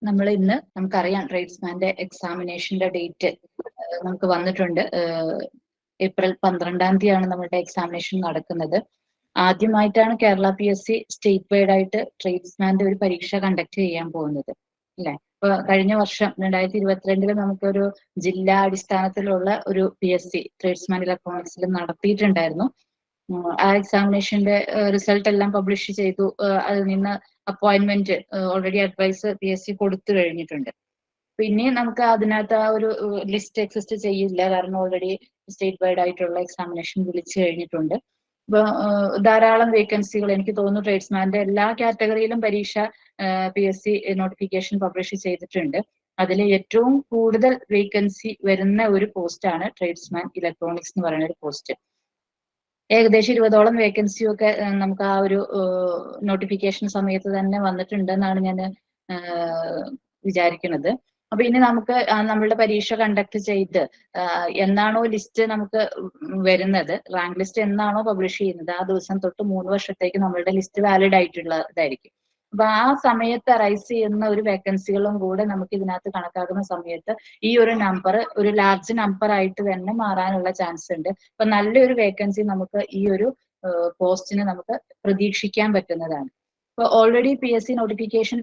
നമ്മൾ ഇന്ന് നമുക്കറിയാം ട്രേഡ്സ്മാന്റെ എക്സാമിനേഷന്റെ ഡേറ്റ് നമുക്ക് വന്നിട്ടുണ്ട്. ഏപ്രിൽ 12-ാം തീയതിയാണ് നമ്മുടെ എക്സാമിനേഷൻ നടക്കുന്നത്. ആദ്യമായിട്ടാണ് കേരള PSC സ്റ്റേറ്റ് വൈഡ് ആയിട്ട് ട്രേഡ്സ്മാന്റെ ഒരു പരീക്ഷ കണ്ടക്ട് ചെയ്യാൻ പോകുന്നത് അല്ലെ. ഇപ്പൊ കഴിഞ്ഞ വർഷം 2022 നമുക്കൊരു ജില്ലാ അടിസ്ഥാനത്തിലുള്ള ഒരു PSC ട്രേഡ്സ്മാൻ ഇലക്ട്രോണിക്സിൽ നടത്തിയിട്ടുണ്ടായിരുന്നു. ആ എക്സാമിനേഷന്റെ റിസൾട്ട് എല്ലാം പബ്ലിഷ് ചെയ്തു. അതിൽ നിന്ന് അപ്പോയിന്റ്മെന്റ് ഓൾറെഡി അഡ്വൈസ് PSC കൊടുത്തു കഴിഞ്ഞിട്ടുണ്ട്. പിന്നെ നമുക്ക് അതിനകത്ത് ആ ഒരു ലിസ്റ്റ് എക്സിസ്റ്റ് ചെയ്യില്ല, കാരണം ഓൾറെഡി സ്റ്റേറ്റ് വൈഡ് ആയിട്ടുള്ള എക്സാമിനേഷൻ വിളിച്ചു കഴിഞ്ഞിട്ടുണ്ട്. ഇപ്പൊ ധാരാളം വേക്കൻസികൾ എനിക്ക് തോന്നുന്നു ട്രേഡ്സ്മാന്റെ എല്ലാ കാറ്റഗറിയിലും പരീക്ഷ PSC നോട്ടിഫിക്കേഷൻ പബ്ലിഷ് ചെയ്തിട്ടുണ്ട്. അതിൽ ഏറ്റവും കൂടുതൽ വേക്കൻസി വരുന്ന ഒരു പോസ്റ്റാണ് ട്രേഡ്സ്മാൻ ഇലക്ട്രോണിക്സ് എന്ന് പറയുന്ന ഒരു പോസ്റ്റ്. ഏകദേശം 20ഓളം വേക്കൻസിയൊക്കെ നമുക്ക് ആ ഒരു നോട്ടിഫിക്കേഷൻ സമയത്ത് തന്നെ വന്നിട്ടുണ്ടെന്നാണ് ഞാൻ വിചാരിക്കുന്നത്. അപ്പൊ ഇനി നമുക്ക് നമ്മളുടെ പരീക്ഷ കണ്ടക്ട് ചെയ്ത് എന്നാണോ ലിസ്റ്റ് നമുക്ക് വരുന്നത്, റാങ്ക് ലിസ്റ്റ് എന്നാണോ പബ്ലിഷ് ചെയ്യുന്നത്, ആ ദിവസം തൊട്ട് 3 വർഷത്തേക്ക് നമ്മളുടെ ലിസ്റ്റ് വാലിഡ് ആയിട്ടുള്ളതായിരിക്കും. അപ്പൊ ആ സമയത്ത് അറൈസ് ചെയ്യുന്ന ഒരു വേക്കൻസികളും കൂടെ നമുക്ക് ഇതിനകത്ത് കണക്കാക്കുന്ന സമയത്ത് ഈ ഒരു നമ്പർ ഒരു ലാർജ് നമ്പർ ആയിട്ട് തന്നെ മാറാനുള്ള ചാൻസ് ഉണ്ട്. അപ്പൊ നല്ലൊരു വേക്കൻസി നമുക്ക് ഈ ഒരു പോസ്റ്റിന് നമുക്ക് പ്രതീക്ഷിക്കാൻ പറ്റുന്നതാണ്. ഇപ്പൊ ഓൾറെഡി PSC നോട്ടിഫിക്കേഷൻ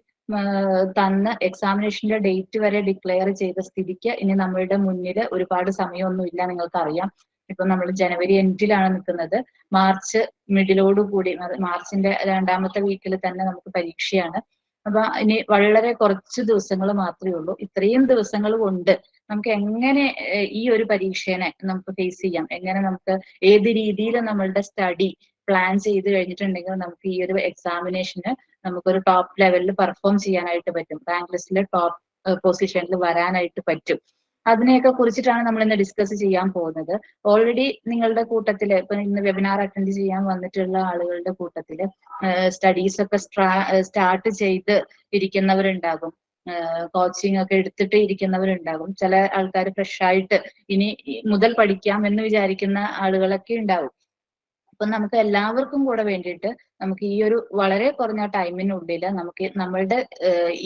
തന്ന് എക്സാമിനേഷന്റെ ഡേറ്റ് വരെ ഡിക്ലെയർ ചെയ്ത സ്ഥിതിക്ക് ഇനി നമ്മളുടെ മുന്നിൽ ഒരുപാട് സമയമൊന്നുമില്ല. നിങ്ങൾക്ക് അറിയാം, ഇപ്പൊ നമ്മൾ ജനുവരി എൻഡിലാണ് നിൽക്കുന്നത്. മാർച്ച് മിഡിലോട് കൂടി, മാർച്ചിന്റെ 2ാമത്തെ വീക്കിൽ തന്നെ നമുക്ക് പരീക്ഷയാണ്. അപ്പൊ ഇനി വളരെ കുറച്ച് ദിവസങ്ങൾ മാത്രമേ ഉള്ളൂ. ഇത്രയും ദിവസങ്ങൾ കൊണ്ട് നമുക്ക് എങ്ങനെ ഈ ഒരു പരീക്ഷേനെ നമുക്ക് ഫേസ് ചെയ്യാം, എങ്ങനെ നമുക്ക് ഏത് രീതിയിൽ നമ്മളുടെ സ്റ്റഡി പ്ലാൻ ചെയ്ത് കഴിഞ്ഞിട്ടുണ്ടെങ്കിൽ നമുക്ക് ഈ ഒരു എക്സാമിനേഷന് നമുക്കൊരു ടോപ്പ് ലെവലിൽ പെർഫോം ചെയ്യാനായിട്ട് പറ്റും, റാങ്ക് ലിസ്റ്റിലെ ടോപ്പ് പൊസിഷനിൽ വരാനായിട്ട് പറ്റും. അതിനെയൊക്കെ കുറിച്ചിട്ടാണ് നമ്മൾ ഇന്ന് ഡിസ്കസ് ചെയ്യാൻ പോകുന്നത്. ഓൾറെഡി നിങ്ങളുടെ കൂട്ടത്തില് ഇപ്പൊ ഇന്ന് വെബിനാർ അറ്റൻഡ് ചെയ്യാൻ വന്നിട്ടുള്ള ആളുകളുടെ കൂട്ടത്തില് സ്റ്റഡീസ് ഒക്കെ സ്റ്റാർട്ട് ചെയ്ത് ഇരിക്കുന്നവരുണ്ടാകും, കോച്ചിങ് ഒക്കെ എടുത്തിട്ട് ഇരിക്കുന്നവരുണ്ടാകും. ചില ആൾക്കാർ ഫ്രഷ് ആയിട്ട് ഇനി മുതൽ പഠിക്കാം എന്ന് വിചാരിക്കുന്ന ആളുകളൊക്കെ ഉണ്ടാവും. അപ്പൊ നമുക്ക് എല്ലാവർക്കും കൂടെ വേണ്ടിയിട്ട് നമുക്ക് ഈ ഒരു വളരെ കുറഞ്ഞ ടൈമിനുള്ളിൽ നമുക്ക് നമ്മളുടെ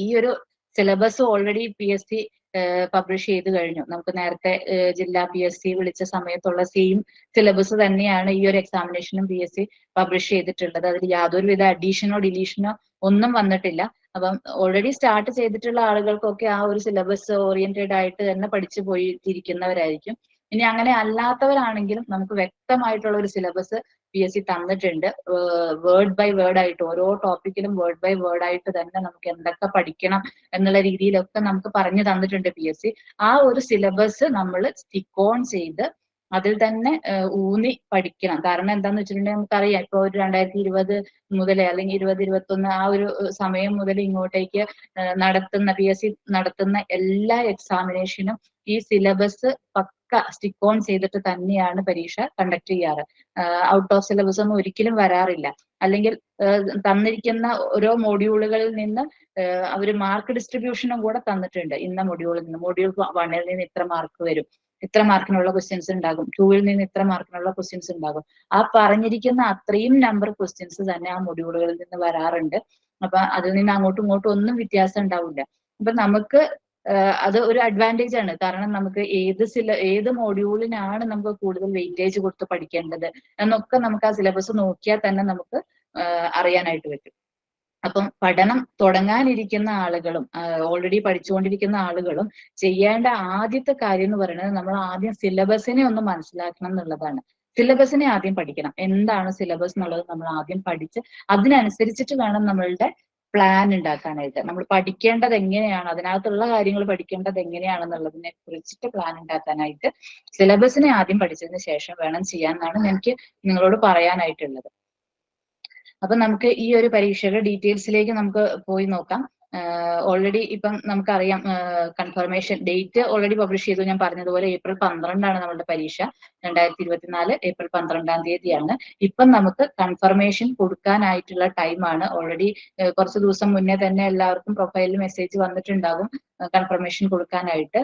ഈ ഒരു സിലബസ് ഓൾറെഡി PSC പബ്ലിഷ് ചെയ്ത് കഴിഞ്ഞു. നമുക്ക് നേരത്തെ ജില്ലാ PSC വിളിച്ച സമയത്തുള്ള സെയിം സിലബസ് തന്നെയാണ് ഈ ഒരു എക്സാമിനേഷനും PSC പബ്ലിഷ് ചെയ്തിട്ടുള്ളത്. അതിൽ യാതൊരുവിധ അഡീഷനോ ഡിലീഷനോ ഒന്നും വന്നിട്ടില്ല. അപ്പം ഓൾറെഡി സ്റ്റാർട്ട് ചെയ്തിട്ടുള്ള ആളുകൾക്കൊക്കെ ആ ഒരു സിലബസ് ഓറിയന്റഡ് ആയിട്ട് തന്നെ പഠിച്ചു പോയിരിക്കുന്നവരായിരിക്കും. ഇനി അങ്ങനെ അല്ലാത്തവരാണെങ്കിലും നമുക്ക് വ്യക്തമായിട്ടുള്ള ഒരു സിലബസ് PSC തന്നിട്ടുണ്ട്. വേർഡ് ബൈ വേർഡ് ആയിട്ട് ഓരോ ടോപ്പിക്കിലും വേർഡ് ബൈ വേർഡ് ആയിട്ട് തന്നെ നമുക്ക് എന്തൊക്കെ പഠിക്കണം എന്നുള്ള രീതിയിലൊക്കെ നമുക്ക് പറഞ്ഞു തന്നിട്ടുണ്ട് PSC. ആ ഒരു സിലബസ് നമ്മൾ സ്റ്റിക്ക് ഓൺ ചെയ്ത് അതിൽ തന്നെ ഊന്നി പഠിക്കണം. കാരണം എന്താന്ന് വെച്ചിട്ടുണ്ടെങ്കിൽ നമുക്കറിയാം, ഇപ്പൊ ഒരു 2020 മുതലേ അല്ലെങ്കിൽ 2021 ആ ഒരു സമയം മുതൽ ഇങ്ങോട്ടേക്ക് നടത്തുന്ന PSC നടത്തുന്ന എല്ലാ എക്സാമിനേഷനും ഈ സിലബസ് പക്ക സ്റ്റിക്ക് ഓൺ ചെയ്തിട്ട് തന്നെയാണ് പരീക്ഷ കണ്ടക്ട് ചെയ്യാറ്. ഔട്ട് ഓഫ് സിലബസ് ഒന്നും ഒരിക്കലും വരാറില്ല. അല്ലെങ്കിൽ തന്നിരിക്കുന്ന ഓരോ മോഡ്യൂളുകളിൽ നിന്ന് അവർ മാർക്ക് ഡിസ്ട്രിബ്യൂഷനും കൂടെ തന്നിട്ടുണ്ട്. ഇന്ന മൊഡ്യൂളിൽ നിന്ന്, മൊഡ്യൂൾ 1-ൽ നിന്ന് ഇത്ര മാർക്ക് വരും, ഇത്ര മാർക്കിനുള്ള ക്വസ്റ്റ്യൻസ് ഉണ്ടാകും, 2-ൽ നിന്ന് ഇത്ര മാർക്കിനുള്ള ക്വസ്റ്റ്യൻസ് ഉണ്ടാകും. ആ പറഞ്ഞിരിക്കുന്ന അത്രയും നമ്പർ ക്വസ്റ്റ്യൻസ് തന്നെ ആ മൊഡ്യൂളുകളിൽ നിന്ന് വരാറുണ്ട്. അപ്പൊ അതിൽ നിന്ന് അങ്ങോട്ടും ഇങ്ങോട്ടും ഒന്നും വ്യത്യാസം ഉണ്ടാവില്ല. അപ്പൊ നമുക്ക് അത് ഒരു അഡ്വാൻറ്റേജ് ആണ്. കാരണം നമുക്ക് ഏത് മോഡ്യൂളിനാണ് നമുക്ക് കൂടുതൽ വെയിറ്റേജ് കൊടുത്ത് പഠിക്കേണ്ടത് എന്നൊക്കെ നമുക്ക് ആ സിലബസ് നോക്കിയാൽ തന്നെ നമുക്ക് അറിയാനായിട്ട് പറ്റും. അപ്പം പഠനം തുടങ്ങാനിരിക്കുന്ന ആളുകളും ഓൾറെഡി പഠിച്ചുകൊണ്ടിരിക്കുന്ന ആളുകളും ചെയ്യേണ്ട ആദ്യത്തെ കാര്യം എന്ന് പറയുന്നത് നമ്മൾ ആദ്യം സിലബസിനെ ഒന്ന് മനസ്സിലാക്കണം എന്നുള്ളതാണ്. സിലബസിനെ ആദ്യം പഠിക്കണം. എന്താണ് സിലബസ് എന്നുള്ളത് നമ്മൾ ആദ്യം പഠിച്ച് അതിനനുസരിച്ചിട്ട് വേണം നമ്മളുടെ പ്ലാൻ ഉണ്ടാക്കാനായിട്ട്. നമ്മൾ പഠിക്കേണ്ടത് എങ്ങനെയാണ്, അതിനകത്തുള്ള കാര്യങ്ങൾ പഠിക്കേണ്ടത് എങ്ങനെയാണെന്നുള്ളതിനെ കുറിച്ചിട്ട് പ്ലാൻ ഉണ്ടാക്കാനായിട്ട് സിലബസിനെ ആദ്യം പഠിച്ചതിന് ശേഷം വേണം ചെയ്യാമെന്നാണ് എനിക്ക് നിങ്ങളോട് പറയാനായിട്ടുള്ളത്. അപ്പൊ നമുക്ക് ഈ ഒരു പരീക്ഷയുടെ ഡീറ്റെയിൽസിലേക്ക് നമുക്ക് പോയി നോക്കാം. ഓൾറെഡി ഇപ്പം നമുക്കറിയാം, കൺഫർമേഷൻ ഡേറ്റ് ഓൾറെഡി പബ്ലിഷ് ചെയ്തു. ഞാൻ പറഞ്ഞതുപോലെ ഏപ്രിൽ 12 നമ്മുടെ പരീക്ഷ. 2024 ഏപ്രിൽ 12-ാം തീയതിയാണ്. ഇപ്പം നമുക്ക് കൺഫർമേഷൻ കൊടുക്കാനായിട്ടുള്ള ടൈമാണ്. ഓൾറെഡി കുറച്ച് ദിവസം മുന്നേ തന്നെ എല്ലാവർക്കും പ്രൊഫൈലിൽ മെസ്സേജ് വന്നിട്ടുണ്ടാകും. കൺഫർമേഷൻ കൊടുക്കാനായിട്ട്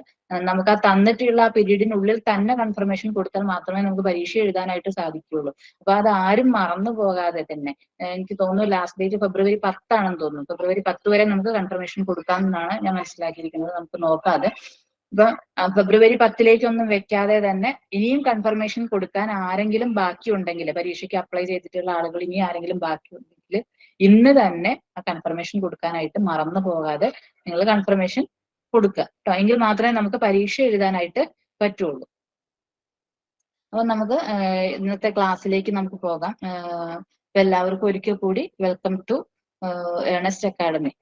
നമുക്ക് ആ തന്നിട്ടുള്ള ആ പീരീഡിനുള്ളിൽ തന്നെ കൺഫർമേഷൻ കൊടുത്താൽ മാത്രമേ നമുക്ക് പരീക്ഷ എഴുതാനായിട്ട് സാധിക്കുകയുള്ളൂ. അപ്പൊ അത് ആരും മറന്നു പോകാതെ തന്നെ എനിക്ക് തോന്നുന്നു ലാസ്റ്റ് ഡേറ്റ് ഫെബ്രുവരി 10 ആണെന്ന് തോന്നുന്നു. ഫെബ്രുവരി 10 വരെ നമുക്ക് കൺഫർമേഷൻ കൊടുക്കാമെന്നാണ് ഞാൻ മനസ്സിലാക്കിയിരിക്കുന്നത്. നമുക്ക് നോക്കാതെ ഇപ്പൊ ഫെബ്രുവരി 10ലേക്കൊന്നും വെക്കാതെ തന്നെ ഇനിയും കൺഫർമേഷൻ കൊടുക്കാൻ ആരെങ്കിലും ബാക്കിയുണ്ടെങ്കിൽ, പരീക്ഷയ്ക്ക് അപ്ലൈ ചെയ്തിട്ടുള്ള ആളുകൾ ഇനി ആരെങ്കിലും ബാക്കിയുണ്ടെങ്കിൽ ഇന്ന് തന്നെ ആ കൺഫർമേഷൻ കൊടുക്കാനായിട്ട് മറന്നു പോകാതെ നിങ്ങൾ കൺഫർമേഷൻ കൊടുക്കുക കേട്ടോ. എങ്കിൽ മാത്രമേ നമുക്ക് പരീക്ഷ എഴുതാനായിട്ട് പറ്റുള്ളൂ. അപ്പൊ നമുക്ക് ഇന്നത്തെ ക്ലാസ്സിലേക്ക് നമുക്ക് പോകാം. എല്ലാവർക്കും ഒരിക്കൽ കൂടി വെൽക്കം ടു ഏണസ്റ്റ് അക്കാഡമി.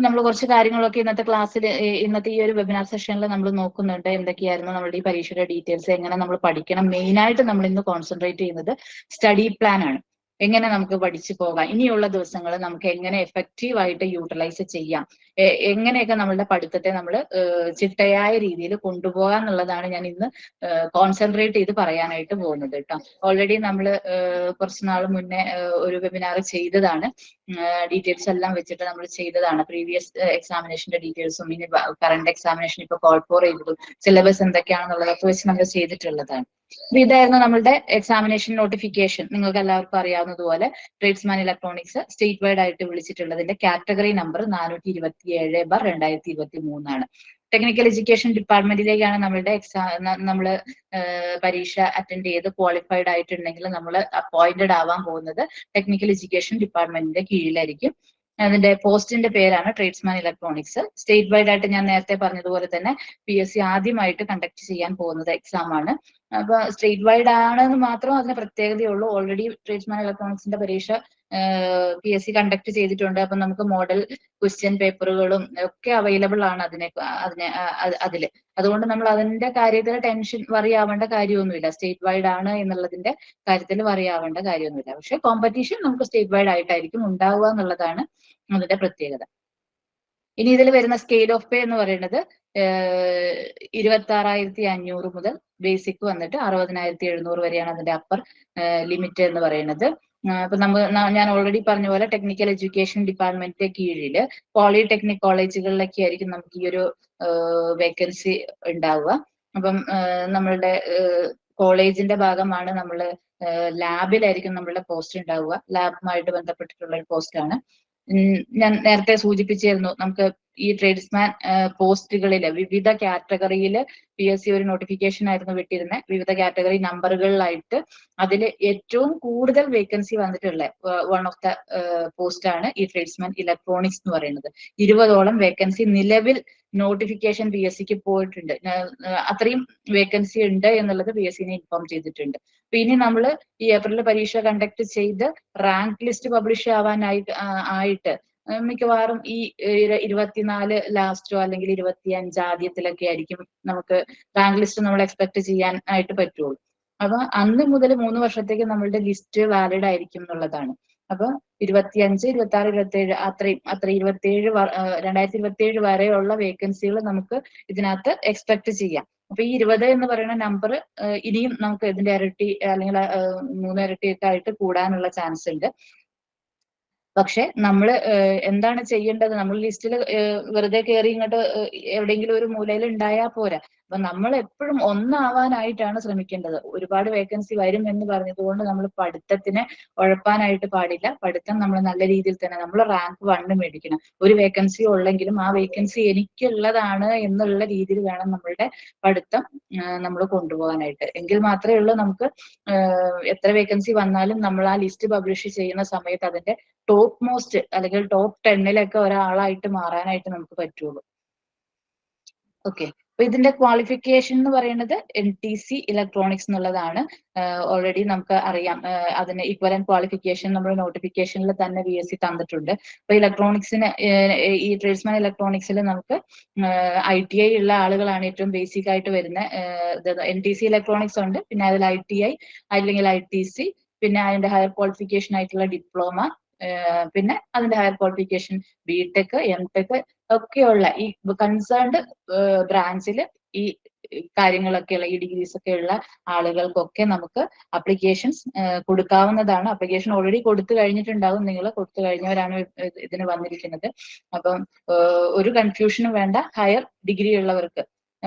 നമ്മൾ കുറച്ച് കാര്യങ്ങളൊക്കെ ഇന്നത്തെ ക്ലാസ്സിൽ, ഇന്നത്തെ ഈ ഒരു വെബിനാർ സെഷനിൽ നമ്മൾ നോക്കുന്നുണ്ട്. എന്തൊക്കെയായിരുന്നു നമ്മളുടെ ഈ പരീക്ഷയുടെ ഡീറ്റെയിൽസ്, എങ്ങനെ നമ്മൾ പഠിക്കണം. മെയിൻ ആയിട്ട് നമ്മൾ ഇന്ന് കോൺസെൻട്രേറ്റ് ചെയ്യുന്നത് സ്റ്റഡി പ്ലാൻ ആണ്. എങ്ങനെ നമുക്ക് പഠിച്ചു പോകാം, ഇനിയുള്ള ദിവസങ്ങൾ നമുക്ക് എങ്ങനെ എഫക്റ്റീവ് ആയിട്ട് യൂട്ടിലൈസ് ചെയ്യാം, എങ്ങനെയൊക്കെ നമ്മളുടെ പഠിത്തത്തെ നമ്മൾ ചിട്ടയായ രീതിയിൽ കൊണ്ടുപോകാം എന്നുള്ളതാണ് ഞാൻ ഇന്ന് കോൺസെൻട്രേറ്റ് ചെയ്ത് പറയാനായിട്ട് പോകുന്നത് കേട്ടോ. ഓൾറെഡി നമ്മൾ കുറച്ച് നാൾ മുന്നേ ഒരു വെബിനാർ ചെയ്തതാണ്. ഡീറ്റെയിൽസ് എല്ലാം വെച്ചിട്ട് നമ്മൾ ചെയ്തതാണ്. പ്രീവിയസ് എക്സാമിനേഷന്റെ ഡീറ്റെയിൽസും ഇനി കറണ്ട് എക്സാമിനേഷൻ ഇപ്പൊ കോൾ ഫോർ ചെയ്തതും സിലബസ് എന്തൊക്കെയാണെന്നുള്ളതൊക്കെ വെച്ച് നമ്മൾ ചെയ്തിട്ടുള്ളതാണ്. അപ്പൊ ഇതായിരുന്നു നമ്മളുടെ എക്സാമിനേഷൻ നോട്ടിഫിക്കേഷൻ. നിങ്ങൾക്ക് എല്ലാവർക്കും അറിയാവുന്നതുപോലെ ട്രേഡ്സ്മാൻ ഇലക്ട്രോണിക്സ് സ്റ്റേറ്റ് വൈഡ് ആയിട്ട് വിളിച്ചിട്ടുള്ളതിന്റെ കാറ്റഗറി നമ്പർ 427/2023 ആണ്. ടെക്നിക്കൽ എഡ്യൂക്കേഷൻ ഡിപ്പാർട്ട്മെന്റിലേക്കാണ് നമ്മളുടെ നമ്മള് പരീക്ഷ അറ്റൻഡ് ചെയ്ത് ക്വാളിഫൈഡ് ആയിട്ടുണ്ടെങ്കിൽ നമ്മൾ അപ്പോയിന്റഡ് ആവാൻ പോകുന്നത് ടെക്നിക്കൽ എഡ്യൂക്കേഷൻ ഡിപ്പാർട്ട്മെന്റിന്റെ കീഴിലായിരിക്കും. അതിന്റെ പോസ്റ്റിന്റെ പേരാണ് ട്രേഡ്സ്മാൻ ഇലക്ട്രോണിക്സ്. സ്റ്റേറ്റ് വൈഡ് ആയിട്ട് ഞാൻ നേരത്തെ പറഞ്ഞതുപോലെ തന്നെ PSC ആദ്യമായിട്ട് കണ്ടക്ട് ചെയ്യാൻ പോകുന്നത് എക്സാം ആണ്. അപ്പൊ സ്റ്റേറ്റ് വൈഡ് ആണെന്ന് മാത്രം അതിന് പ്രത്യേകതയുള്ളൂ. ഓൾറെഡി ട്രേഡ്സ്മാൻ ഇലക്ട്രോണിക്സിന്റെ പരീക്ഷ PSC കണ്ടക്ട് ചെയ്തിട്ടുണ്ട്. അപ്പൊ നമുക്ക് മോഡൽ ക്വസ്റ്റ്യൻ പേപ്പറുകളും ഒക്കെ അവൈലബിൾ ആണ് അതില്. അതുകൊണ്ട് നമ്മൾ അതിന്റെ കാര്യത്തിൽ ടെൻഷൻ വറി ആവേണ്ട കാര്യമൊന്നുമില്ല. സ്റ്റേറ്റ് വൈഡ് ആണ് എന്നുള്ളതിന്റെ കാര്യത്തിൽ വറി ആവേണ്ട കാര്യമൊന്നുമില്ല. പക്ഷെ കോമ്പറ്റീഷൻ നമുക്ക് സ്റ്റേറ്റ് വൈഡ് ആയിട്ടായിരിക്കും ഉണ്ടാവുക എന്നുള്ളതാണ് അതിന്റെ പ്രത്യേകത. ഇനി ഇതിൽ വരുന്ന സ്കെയിൽ ഓഫ് പേ എന്ന് പറയുന്നത് 26,500 മുതൽ ബേസിക് വന്നിട്ട് 60,700 വരെയാണ് അതിന്റെ അപ്പർ ലിമിറ്റ് എന്ന് പറയുന്നത്. അപ്പൊ ഞാൻ ഓൾറെഡി പറഞ്ഞ പോലെ ടെക്നിക്കൽ എഡ്യൂക്കേഷൻ ഡിപ്പാർട്ട്മെന്റിന്റെ കീഴില് പോളിടെക്നിക് കോളേജുകളിലൊക്കെ ആയിരിക്കും നമുക്ക് ഈ ഒരു വേക്കൻസി ഉണ്ടാവുക. അപ്പം നമ്മളുടെ കോളേജിന്റെ ഭാഗമാണ് നമ്മൾ ലാബിലായിരിക്കും നമ്മളുടെ പോസ്റ്റ് ഉണ്ടാവുക. ലാബുമായിട്ട് ബന്ധപ്പെട്ടിട്ടുള്ള ഒരു പോസ്റ്റ് ആണ്. ഞാൻ നേരത്തെ സൂചിപ്പിച്ചിരുന്നു, നമുക്ക് ഈ ട്രേഡ്സ്മാൻ പോസ്റ്റുകളില് വിവിധ കാറ്റഗറിയിൽ PSC ഒരു നോട്ടിഫിക്കേഷൻ ആയിരുന്നു വിട്ടിരുന്നത്. വിവിധ കാറ്റഗറി നമ്പറുകളിലായിട്ട് അതിൽ ഏറ്റവും കൂടുതൽ വേക്കൻസി വന്നിട്ടുള്ള വൺ ഓഫ് ദ പോസ്റ്റ് ആണ് ഈ ട്രേഡ്സ്മാൻ ഇലക്ട്രോണിക്സ് എന്ന് പറയുന്നത്. 20ഓളം വേക്കൻസി നിലവിൽ നോട്ടിഫിക്കേഷൻ PSCക്ക് പോയിട്ടുണ്ട്. അത്രയും വേക്കൻസി ഉണ്ട് എന്നുള്ളത് PSCനെ ഇൻഫോം ചെയ്തിട്ടുണ്ട്. അപ്പൊ ഇനി നമ്മൾ ഈ ഏപ്രിലിൽ പരീക്ഷ കണ്ടക്ട് ചെയ്ത് റാങ്ക് ലിസ്റ്റ് പബ്ലിഷ് ആയിട്ട് മിക്കവാറും ഈ 24 ലാസ്റ്റോ അല്ലെങ്കിൽ 25 ആദ്യത്തിലൊക്കെ ആയിരിക്കും നമുക്ക് റാങ്ക് ലിസ്റ്റ് നമ്മൾ എക്സ്പെക്ട് ചെയ്യാൻ ആയിട്ട് പറ്റുള്ളൂ. അപ്പൊ അന്ന് മുതൽ 3 വർഷത്തേക്ക് നമ്മളുടെ ലിസ്റ്റ് വാലിഡ് ആയിരിക്കും എന്നുള്ളതാണ്. അപ്പൊ 25, 26, 27 അത്രയും 2027 വരെയുള്ള വേക്കൻസികൾ നമുക്ക് ഇതിനകത്ത് എക്സ്പെക്ട് ചെയ്യാം. അപ്പൊ ഈ 20 എന്ന് പറയുന്ന നമ്പർ ഇനിയും നമുക്ക് ഇതിന്റെ ഇരട്ടി അല്ലെങ്കിൽ 3 ഇരട്ടിയൊക്കെ ആയിട്ട് കൂടാനുള്ള ചാൻസ് ഉണ്ട്. പക്ഷെ നമ്മൾ എന്താണ് ചെയ്യേണ്ടത്? നമ്മൾ ലിസ്റ്റിൽ വെറുതെ കയറി ഇങ്ങോട്ട് എവിടെയെങ്കിലും ഒരു മൂലയിൽ ഉണ്ടായാൽ പോരാ. അപ്പൊ നമ്മൾ എപ്പോഴും ഒന്നാവാനായിട്ടാണ് ശ്രമിക്കേണ്ടത്. ഒരുപാട് വേക്കൻസി വരും എന്ന് പറഞ്ഞതുകൊണ്ട് നമ്മൾ പഠിത്തത്തിന് ഉഴപ്പാനായിട്ട് പാടില്ല. പഠിത്തം നമ്മൾ നല്ല രീതിയിൽ തന്നെ നമ്മൾ റാങ്ക് 1 മേടിക്കണം. ഒരു വേക്കൻസി ഉള്ളെങ്കിലും ആ വേക്കൻസി എനിക്കുള്ളതാണ് എന്നുള്ള രീതിയിൽ വേണം നമ്മളുടെ പഠിത്തം നമ്മൾ കൊണ്ടുപോകാനായിട്ട്. എങ്കിൽ മാത്രമേ ഉള്ളൂ നമുക്ക് എത്ര വേക്കൻസി വന്നാലും നമ്മൾ ആ ലിസ്റ്റ് പബ്ലിഷ് ചെയ്യുന്ന സമയത്ത് അതിന്റെ ടോപ്പ് മോസ്റ്റ് അല്ലെങ്കിൽ ടോപ്പ് 10 ഒരാളായിട്ട് മാറാനായിട്ട് നമുക്ക് പറ്റുള്ളൂ. ഓക്കെ. അപ്പൊ ഇതിന്റെ ക്വാളിഫിക്കേഷൻ എന്ന് പറയുന്നത് NTC ഇലക്ട്രോണിക്സ് എന്നുള്ളതാണ്. ഓൾറെഡി നമുക്ക് അറിയാം, അതിന് ഈക്വലന്റ് ക്വാളിഫിക്കേഷൻ നമ്മൾ നോട്ടിഫിക്കേഷനിൽ തന്നെ PSC തന്നിട്ടുണ്ട്. അപ്പൊ ഇലക്ട്രോണിക്സിന് ഈ ട്രേഡ്സ്മാൻ ഇലക്ട്രോണിക്സിൽ നമുക്ക് ITI ഉള്ള ആളുകളാണ് ഏറ്റവും ബേസിക് ആയിട്ട് വരുന്ന. NTC ഇലക്ട്രോണിക്സ് ഉണ്ട്, പിന്നെ അതിൽ ITI അല്ലെങ്കിൽ ITC, പിന്നെ അതിന്റെ ഹയർ ക്വാളിഫിക്കേഷൻ ആയിട്ടുള്ള ഡിപ്ലോമ, പിന്നെ അതിന്റെ ഹയർ ക്വാളിഫിക്കേഷൻ BTech, MTech ഒക്കെയുള്ള ഈ കൺസേൺഡ് ബ്രാഞ്ചിൽ ഈ കാര്യങ്ങളൊക്കെയുള്ള ഈ ഡിഗ്രീസ് ഒക്കെ ഉള്ള ആളുകൾക്കൊക്കെ നമുക്ക് അപ്ലിക്കേഷൻസ് കൊടുക്കാവുന്നതാണ്. അപ്ലിക്കേഷൻ ഓൾറെഡി കൊടുത്തു കഴിഞ്ഞിട്ടുണ്ടാവും, നിങ്ങൾ കൊടുത്തു കഴിഞ്ഞവരാണ് ഇതിന് വന്നിരിക്കുന്നത്. അപ്പം ഒരു കൺഫ്യൂഷനും വേണ്ട. ഹയർ ഡിഗ്രി ഉള്ളവർക്ക്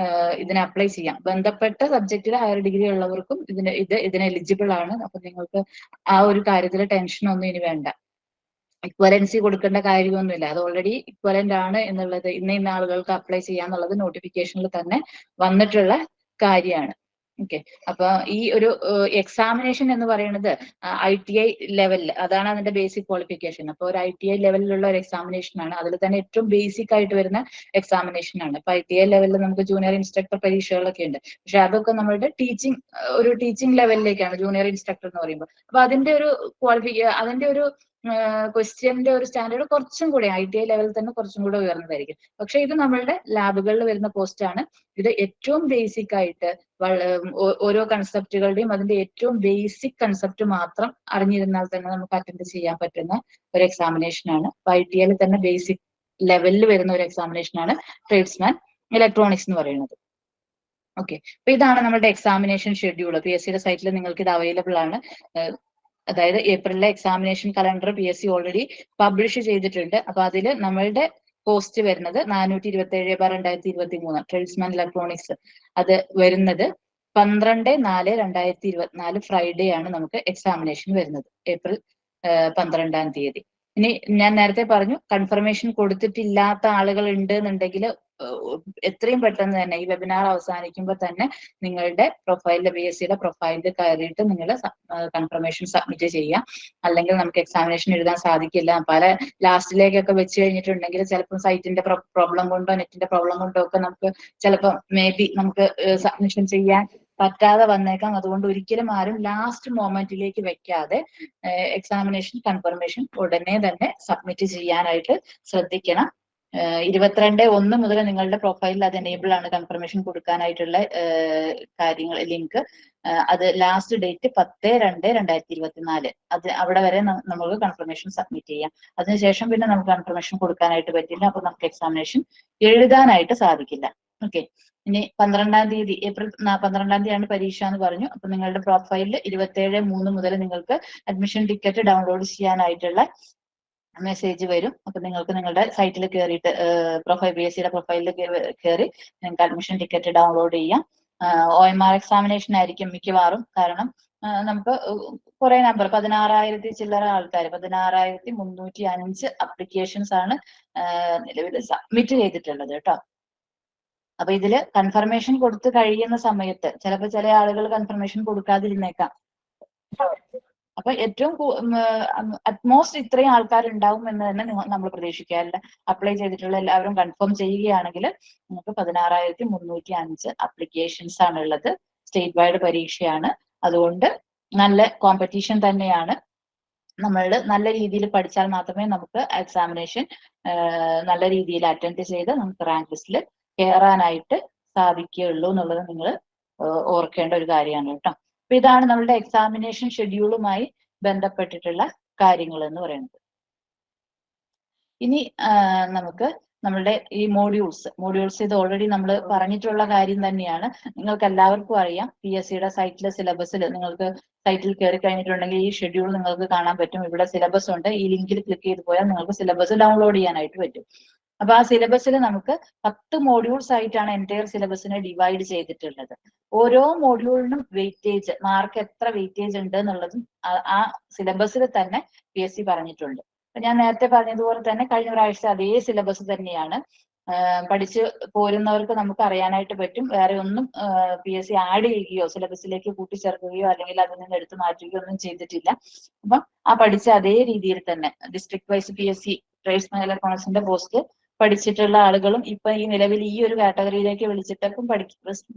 ഇതിന് അപ്ലൈ ചെയ്യാം. ബന്ധപ്പെട്ട സബ്ജക്റ്റിൽ ഹയർ ഡിഗ്രി ഉള്ളവർക്കും ഇതിന് എലിജിബിൾ ആണ്. അപ്പൊ നിങ്ങൾക്ക് ആ ഒരു കാര്യത്തിൽ ടെൻഷനൊന്നും ഇനി വേണ്ട. ഇക്വലൻസി കൊടുക്കേണ്ട കാര്യമൊന്നുമില്ല. അത് ഓൾറെഡി ഇക്വലന്റ് ആണ് എന്നുള്ളത് ഇന്ന ആളുകൾക്ക് അപ്ലൈ ചെയ്യാന്നുള്ളത് നോട്ടിഫിക്കേഷനിൽ തന്നെ വന്നിട്ടുള്ള കാര്യമാണ്. ഓക്കെ. അപ്പൊ ഈ ഒരു എക്സാമിനേഷൻ എന്ന് പറയുന്നത് ITI ലെവലിൽ, അതാണ് അതിന്റെ ബേസിക് ക്വാളിഫിക്കേഷൻ. അപ്പോൾ ഒരു ITI ലെവലിലുള്ള ഒരു എക്സാമിനേഷൻ ആണ്. അതിൽ തന്നെ ഏറ്റവും ബേസിക് ആയിട്ട് വരുന്ന എക്സാമിനേഷൻ ആണ്. ഇപ്പൊ ITI ലെവലിൽ നമുക്ക് ജൂനിയർ ഇൻസ്ട്രക്ടർ പരീക്ഷകളൊക്കെ ഉണ്ട്. പക്ഷെ അതൊക്കെ നമ്മളുടെ ടീച്ചിങ് ലെവലിലേക്കാണ് ജൂനിയർ ഇൻസ്ട്രക്ടർ എന്ന് പറയുമ്പോൾ. അപ്പൊ അതിന്റെ ഒരു അതിന്റെ ഒരു ക്വസ്റ്റ്യന്റെ ഒരു സ്റ്റാൻഡേർഡ് കുറച്ചും കൂടെ ITI ലെവലിൽ തന്നെ കുറച്ചും കൂടെ ഉയർന്നതായിരിക്കും. പക്ഷെ ഇത് നമ്മളുടെ ലാബുകളിൽ വരുന്ന പോസ്റ്റ് ആണ്. ഇത് ഏറ്റവും ബേസിക് ആയിട്ട് ഓരോ കൺസെപ്റ്റുകളുടെയും അതിന്റെ ഏറ്റവും ബേസിക് കൺസെപ്റ്റ് മാത്രം അറിഞ്ഞിരുന്നാൽ തന്നെ നമുക്ക് അറ്റൻഡ് ചെയ്യാൻ പറ്റുന്ന ഒരു എക്സാമിനേഷൻ ആണ്. ITI തന്നെ ബേസിക് ലെവലിൽ വരുന്ന ഒരു എക്സാമിനേഷൻ ആണ് ട്രേഡ്സ്മാൻ ഇലക്ട്രോണിക്സ് എന്ന് പറയുന്നത്. ഓക്കെ. അപ്പൊ ഇതാണ് നമ്മുടെ എക്സാമിനേഷൻ ഷെഡ്യൂൾ. PSCയുടെ സൈറ്റിൽ നിങ്ങൾക്ക് ഇത് അവൈലബിൾ ആണ്. അതായത് ഏപ്രിലിലെ examination calendar PSC already publish ചെയ്തിട്ടുണ്ട്. അപ്പൊ അതിൽ നമ്മളുടെ പോസ്റ്റ് വരുന്നത് 427/2023 ട്രേഡ്സ്മാൻ ഇലക്ട്രോണിക്സ്. അത് വരുന്നത് 12/4/2024 ഫ്രൈഡേ ആണ് നമുക്ക് എക്സാമിനേഷൻ വരുന്നത്, ഏപ്രിൽ 12-ാം തീയതി. ഇനി ഞാൻ നേരത്തെ പറഞ്ഞു, കൺഫർമേഷൻ കൊടുത്തിട്ടില്ലാത്ത ആളുകൾ ഉണ്ട് എന്നുണ്ടെങ്കിൽ എത്രയും പെട്ടെന്ന് തന്നെ ഈ വെബിനാർ അവസാനിക്കുമ്പോൾ തന്നെ നിങ്ങളുടെ പ്രൊഫൈലിൽ PSCയുടെ പ്രൊഫൈലിൽ കയറിയിട്ട് നിങ്ങൾ കൺഫർമേഷൻ സബ്മിറ്റ് ചെയ്യാം. അല്ലെങ്കിൽ നമുക്ക് എക്സാമിനേഷൻ എഴുതാൻ സാധിക്കില്ല, പല ലാസ്റ്റിലേക്കൊക്കെ വെച്ച് കഴിഞ്ഞിട്ടുണ്ടെങ്കിൽ ചിലപ്പോൾ സൈറ്റിന്റെ പ്രോബ്ലം കൊണ്ടോ നെറ്റിന്റെ പ്രോബ്ലം കൊണ്ടോ ഒക്കെ നമുക്ക് ചിലപ്പോൾ നമുക്ക് സബ്മിഷൻ ചെയ്യാൻ പറ്റാതെ വന്നേക്കാം. അതുകൊണ്ട് ഒരിക്കലും ആരും ലാസ്റ്റ് മൊമെന്റിലേക്ക് വെക്കാതെ എക്സാമിനേഷൻ കൺഫർമേഷൻ ഉടനെ തന്നെ സബ്മിറ്റ് ചെയ്യാനായിട്ട് ശ്രദ്ധിക്കണം. 22/1 മുതൽ നിങ്ങളുടെ പ്രൊഫൈലിൽ അത് എനേബിൾ ആണ്, കൺഫർമേഷൻ കൊടുക്കാനായിട്ടുള്ള കാര്യങ്ങൾ ലിങ്ക്. അത് ലാസ്റ്റ് ഡേറ്റ് 10/2/2024. അത് അവിടെ വരെ നമുക്ക് കൺഫർമേഷൻ സബ്മിറ്റ് ചെയ്യാം. അതിനുശേഷം പിന്നെ നമുക്ക് കൺഫർമേഷൻ കൊടുക്കാനായിട്ട് പറ്റില്ല. അപ്പൊ നമുക്ക് എക്സാമിനേഷൻ എഴുതാനായിട്ട് സാധിക്കില്ല. ഓക്കെ. ഇനി 12-ാം തീയതി, ഏപ്രിൽ 12-ാം തീയതിയാണ് പരീക്ഷ എന്ന് പറഞ്ഞു. അപ്പൊ നിങ്ങളുടെ പ്രൊഫൈലിൽ 27/3 മുതൽ നിങ്ങൾക്ക് അഡ്മിഷൻ ടിക്കറ്റ് ഡൗൺലോഡ് ചെയ്യാനായിട്ടുള്ള മെസ്സേജ് വരും. അപ്പൊ നിങ്ങൾക്ക് നിങ്ങളുടെ സൈറ്റിൽ കയറിയിട്ട് PSCയുടെ പ്രൊഫൈലിൽ കയറി നിങ്ങൾക്ക് അഡ്മിഷൻ ടിക്കറ്റ് ഡൗൺലോഡ് ചെയ്യാം. OMR എക്സാമിനേഷൻ ആയിരിക്കും മിക്കവാറും. കാരണം നമുക്ക് കുറെ നമ്പർ 16,000 ചില്ലറ ആൾക്കാർ, 16,305 അപ്ലിക്കേഷൻസ് ആണ് നിലവിൽ സബ്മിറ്റ് ചെയ്തിട്ടുള്ളത് കേട്ടോ. അപ്പൊ ഇതില് കൺഫർമേഷൻ കൊടുത്തു കഴിയുന്ന സമയത്ത് ചിലപ്പോൾ ചില ആളുകൾ കൺഫർമേഷൻ കൊടുക്കാതിരുന്നേക്കാം. അപ്പൊ ഏറ്റവും അറ്റ്മോസ്റ്റ് ഇത്രയും ആൾക്കാർ ഉണ്ടാവും എന്ന് തന്നെ നമ്മൾ പ്രതീക്ഷിക്കാറില്ല. അപ്ലൈ ചെയ്തിട്ടുള്ള എല്ലാവരും കൺഫേം ചെയ്യുകയാണെങ്കിൽ നമുക്ക് 16,305 അപ്ലിക്കേഷൻസ് ആണുള്ളത്. സ്റ്റേറ്റ് വൈഡ് പരീക്ഷയാണ്. അതുകൊണ്ട് നല്ല കോമ്പറ്റീഷൻ തന്നെയാണ്. നമ്മൾ നല്ല രീതിയിൽ പഠിച്ചാൽ മാത്രമേ നമുക്ക് എക്സാമിനേഷൻ നല്ല രീതിയിൽ അറ്റൻഡ് ചെയ്ത് നമുക്ക് റാങ്ക് ലിസ്റ്റിൽ കയറാനായിട്ട് സാധിക്കുകയുള്ളൂ എന്നുള്ളത് നിങ്ങൾ ഓർക്കേണ്ട ഒരു കാര്യമാണ് കേട്ടോ. അപ്പൊ ഇതാണ് നമ്മളുടെ എക്സാമിനേഷൻ ഷെഡ്യൂളുമായി ബന്ധപ്പെട്ടിട്ടുള്ള കാര്യങ്ങൾ എന്ന് പറയുന്നത്. ഇനി നമുക്ക് നമ്മളുടെ ഈ മോഡ്യൂൾസ് ഇത് ഓൾറെഡി നമ്മൾ പറഞ്ഞിട്ടുള്ള കാര്യം തന്നെയാണ്. നിങ്ങൾക്ക് എല്ലാവർക്കും അറിയാം, PSCയുടെ സൈറ്റിലെ സിലബസിൽ നിങ്ങൾക്ക് സൈറ്റിൽ കയറി കഴിഞ്ഞിട്ടുണ്ടെങ്കിൽ ഈ ഷെഡ്യൂൾ നിങ്ങൾക്ക് കാണാൻ പറ്റും. ഇവിടെ സിലബസ് ഉണ്ട്. ഈ ലിങ്കിൽ ക്ലിക്ക് ചെയ്ത് പോയാൽ നിങ്ങൾക്ക് സിലബസ് ഡൗൺലോഡ് ചെയ്യാനായിട്ട് പറ്റും. അപ്പൊ ആ സിലബസിൽ നമുക്ക് 10 മോഡ്യൂൾസ് ആയിട്ടാണ് എൻറ്റയർ സിലബസിനെ ഡിവൈഡ് ചെയ്തിട്ടുള്ളത്. ഓരോ മോഡ്യൂളിനും വെയിറ്റേജ്, മാർക്ക് എത്ര വെയിറ്റേജ് ഉണ്ട് എന്നുള്ളതും ആ സിലബസിൽ തന്നെ PSC പറഞ്ഞിട്ടുണ്ട്. ഞാൻ നേരത്തെ പറഞ്ഞതുപോലെ തന്നെ കഴിഞ്ഞ പ്രാവശ്യത്തെ അതേ സിലബസ് തന്നെയാണ്. പഠിച്ച് പോരുന്നവർക്ക് നമുക്ക് അറിയാനായിട്ട് പറ്റും. വേറെ ഒന്നും PSC ആഡ് ചെയ്യുകയോ സിലബസിലേക്ക് കൂട്ടിച്ചേർക്കുകയോ അല്ലെങ്കിൽ അതിൽ നിന്ന് എടുത്തു മാറ്റുകയോ ഒന്നും ചെയ്തിട്ടില്ല. അപ്പം ആ പഠിച്ച അതേ രീതിയിൽ തന്നെ ഡിസ്ട്രിക്ട് വൈസ് PSC ട്രേഡ്സ്മാൻ ഇലക്ട്രോണിക്സിന്റെ പോസ്റ്റ് പഠിച്ചിട്ടുള്ള ആളുകളും ഇപ്പൊ ഈ നിലവിൽ ഈ ഒരു കാറ്റഗറിയിലേക്ക് വിളിച്ചിട്ടും